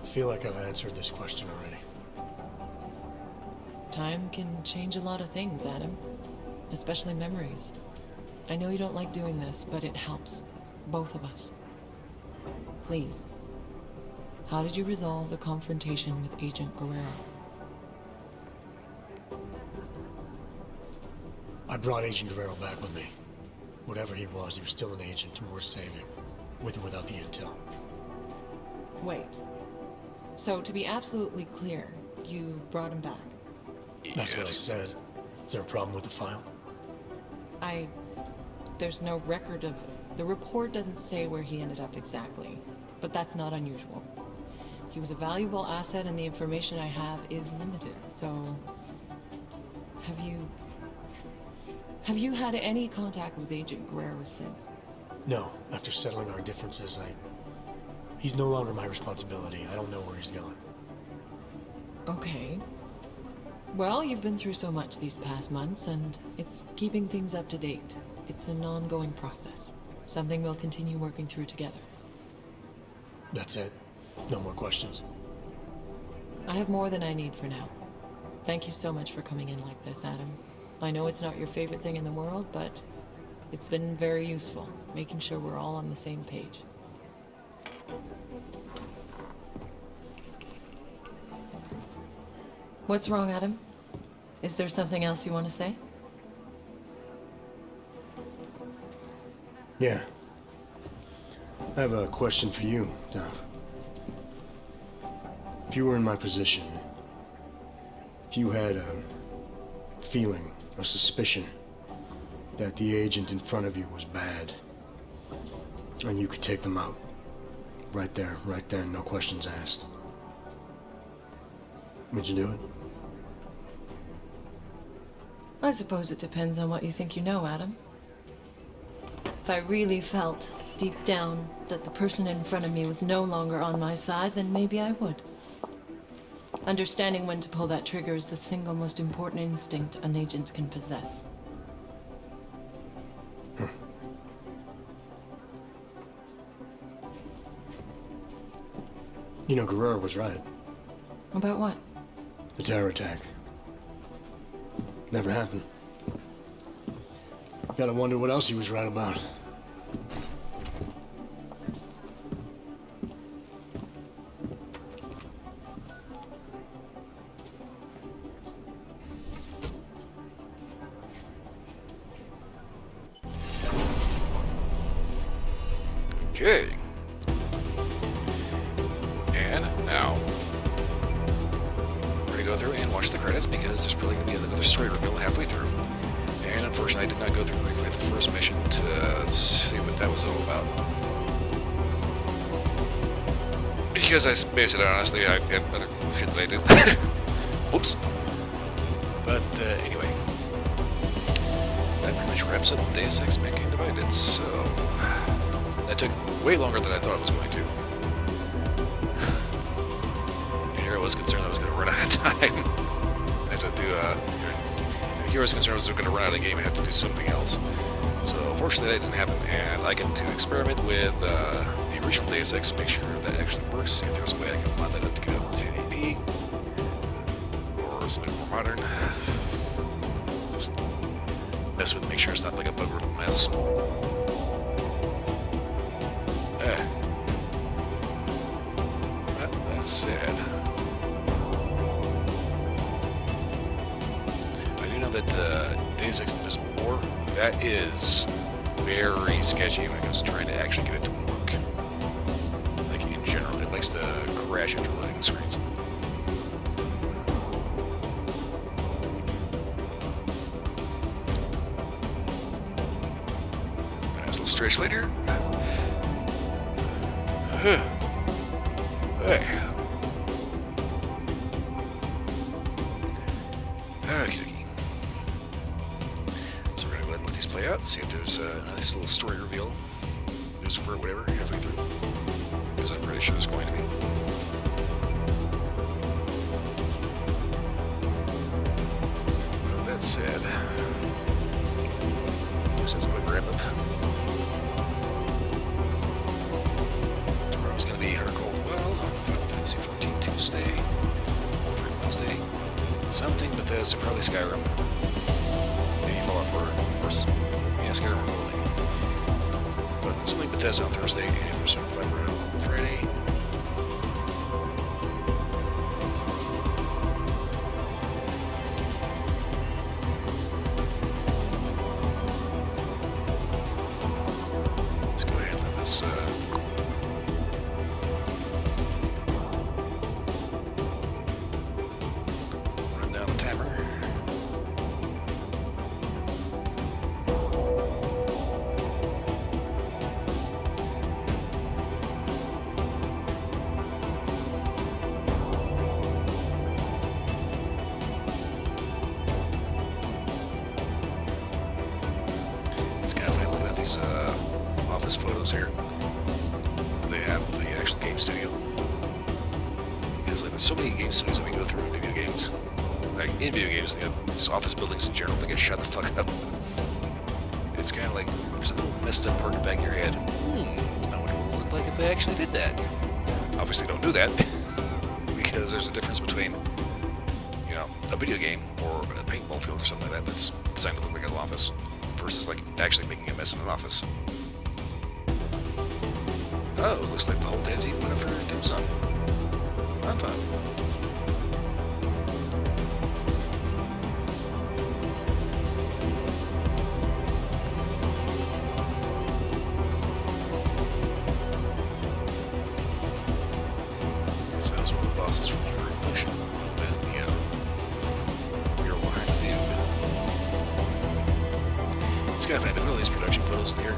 I feel like I've answered this question already. Time can change a lot of things, Adam. Especially memories. I know you don't like doing this, but it helps. Both of us. Please. How did you resolve the confrontation with Agent Guerrero? brought Agent Guerrero back with me. Whatever he was still an agent and worth saving, with or without the intel. Wait. So, to be absolutely clear, you brought him back? That's what I said. Is there a problem with the file? There's no record of... The report doesn't say where he ended up exactly, but that's not unusual. He was a valuable asset and the information I have is limited, so... Have you had any contact with Agent Guerrero since? No. After settling our differences, He's no longer my responsibility. I don't know where he's going. Okay. Well, you've been through so much these past months, and it's keeping things up to date. It's an ongoing process. Something we'll continue working through together. That's it? No more questions? I have more than I need for now. Thank you so much for coming in like this, Adam. I know it's not your favorite thing in the world, but it's been very useful, making sure we're all on the same page. What's wrong, Adam? Is there something else you want to say? Yeah. I have a question for you, Dom. If you were in my position, if you had a feeling, a suspicion, that the agent in front of you was bad, and you could take them out, right there, right then, no questions asked, would you do it? I suppose it depends on what you think you know, Adam. If I really felt, deep down, that the person in front of me was no longer on my side, then maybe I would. Understanding when to pull that trigger is the single most important instinct an agent can possess. You know, Guerrero was right. About what? The terror attack. Never happened. Gotta wonder what else he was right about. Okay. And now, we're gonna go through and watch the credits because there's probably gonna be another story reveal halfway through. And unfortunately, I did not go through briefly the first mission to see what that was all about. Because I based it honestly, I have other shit that I did. Oops. But anyway, that pretty much wraps up Deus Ex Mankind Divided. So that took way longer than I thought it was going to. Hero was concerned I was going to run out of time. I had to do Hero was concerned I was going to run out of game and have to do something else. So fortunately that didn't happen, and I get to experiment with the original Deus Ex, make sure that actually works, see if there's a way I can mod that up to get it on 1080p or something more modern. Just mess with it, make sure it's not like a bug riddle mess. That's sad. I do know that Deus Ex Invisible War, that is very sketchy when it comes to trying to actually get it to work. Like in general, it likes to crash after loading screens. Nice little stretch later. Hey. Okey-dokey. So we're gonna go ahead and let these play out, see if there's a nice little story reveal, news report, whatever, halfway through. Because I'm pretty sure there's going to be. Well, that said, this is a quick wrap up. Tomorrow's gonna be Hard Cold Wild, Final Fantasy 14 Tuesday, Wolverine Wednesday, something Bethesda, probably Skyrim. Maybe Fallout 4, of course. Yeah, Skyrim probably. But something Bethesda on Thursday, and Persona 5 on Friday. these office photos here. They have the actual game studio. Because like, there's so many game studios that we go through in video games. Like in video games, you know, just office buildings in general, they get shut the fuck up. It's kind of like there's a little messed up part in the back of your head. I wonder what it would look like if they actually did that. Obviously, don't do that because there's a difference between, you know, a video game or a paintball field or something like that that's designed to look like an office versus like actually making a mess in an office. Oh, it looks like the whole dev team went up for dim sum. Fun. Guess that was one of the bosses from the promotion with the mural behind the dude. It's kind of funny, they put all these production photos in here.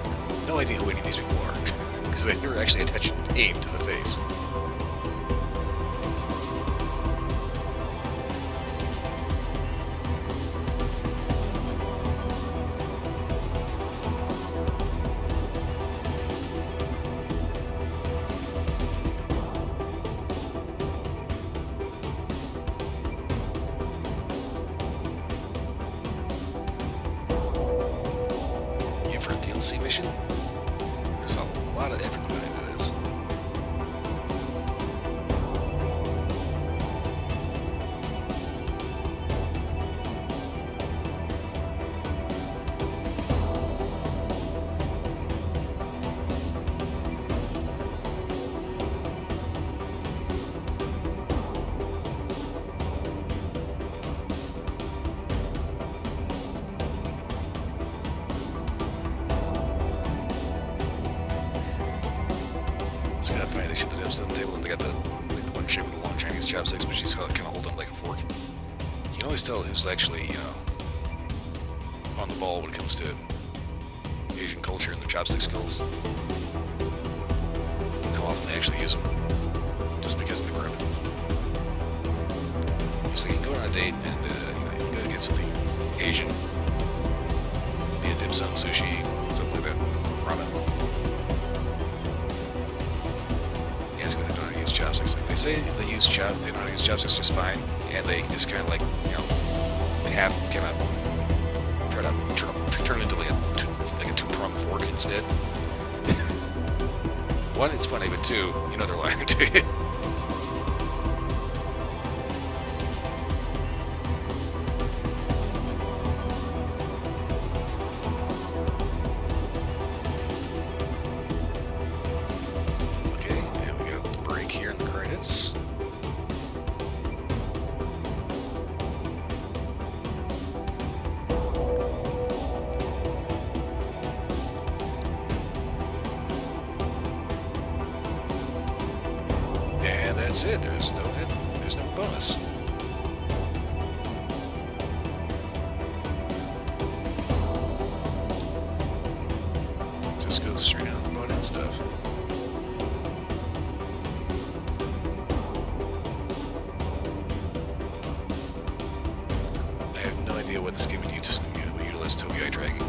No idea who any of these people are, because they never actually attach a name to the face. DLC mission. There's a lot of effort going into this. It's kind of funny, they shoot the dips on the table and they got the one chick with the long Chinese chopsticks, but she's kind of holding like a fork. You can always tell who's actually, you know, on the ball when it comes to Asian culture and their chopstick skills. And how often they actually use them, just because of the grip. It's like you can go on a date and you know, you gotta get something Asian, be it dim sum, sushi, something like that, ramen. Chopsticks. Like they say they know how to use chopsticks just fine, and they just kind of like, you know, have kind of try to turn it into like a two-pronged fork instead. One, it's funny, but two, you know they're lying to you. Here in the credits. And that's it. There's no bonus. Just goes straight on the bonus stuff. What this game would utilize Tobii eye tracking.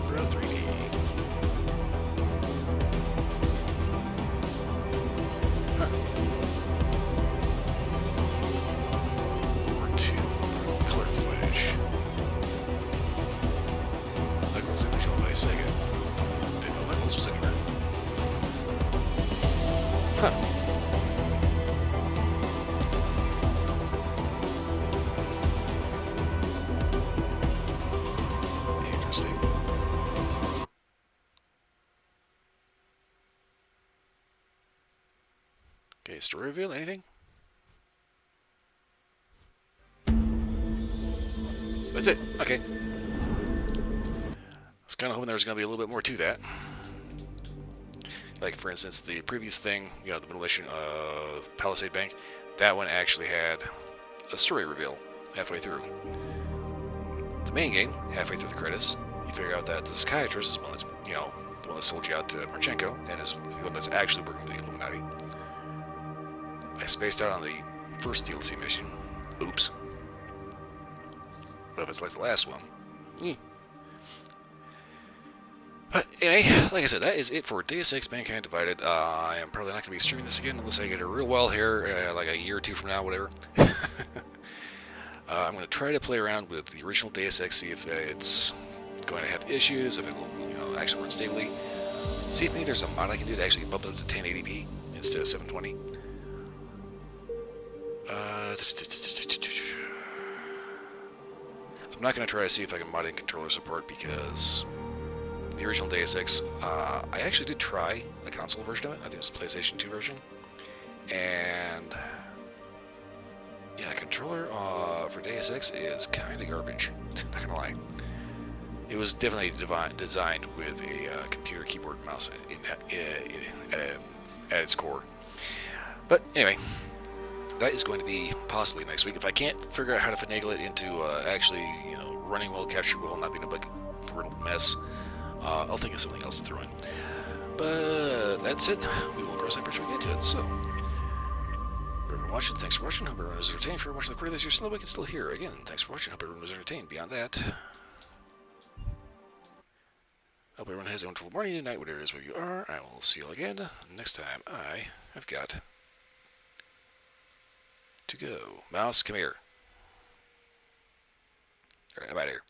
Bro 3D. Sega. Didn't know Knuckles was anywhere. Huh. Interesting. Okay, story reveal, anything? That's it. Okay. I was kind of hoping there was going to be a little bit more to that. Like, for instance, the previous thing, you know, the mutilation of Palisade Bank, that one actually had a story reveal. halfway through. The main game, halfway through the credits, you figure out that the psychiatrist is the one that's, the one that sold you out to Marchenko, and is the one that's actually working with the Illuminati. I spaced out on the first DLC mission. Oops. But if it's like the last one. But anyway, like I said, that is it for Deus Ex Mankind Divided. I am probably not going to be streaming this again unless I get it real well here, like a year or two from now, whatever. I'm going to try to play around with the original Deus Ex, see if it's going to have issues, if it will actually run stably. See if maybe there's a mod I can do to actually bump it up to 1080p instead of 720. I'm not going to try to see if I can mod in controller support because the original Deus Ex, I actually did try a console version of it. I think it was the PlayStation 2 version. And yeah, the controller for Deus Ex is kind of garbage. Not gonna lie. It was definitely designed with a computer keyboard and mouse at its core. But anyway, that is going to be possibly next week. If I can't figure out how to finagle it into actually, running well, capture well, not being a riddled mess, I'll think of something else to throw in. But that's it. We will cross that bridge when we get to it. So, for everyone watching, thanks for watching. Hope everyone was entertained. For watching the recording this year, so that we can still hear. Again, thanks for watching. Hope everyone was entertained. Beyond that, hope everyone has a wonderful morning, night, whatever it is where you are. I will see you all again next time. I have got to go. Mouse, come here. Alright, I'm out of here.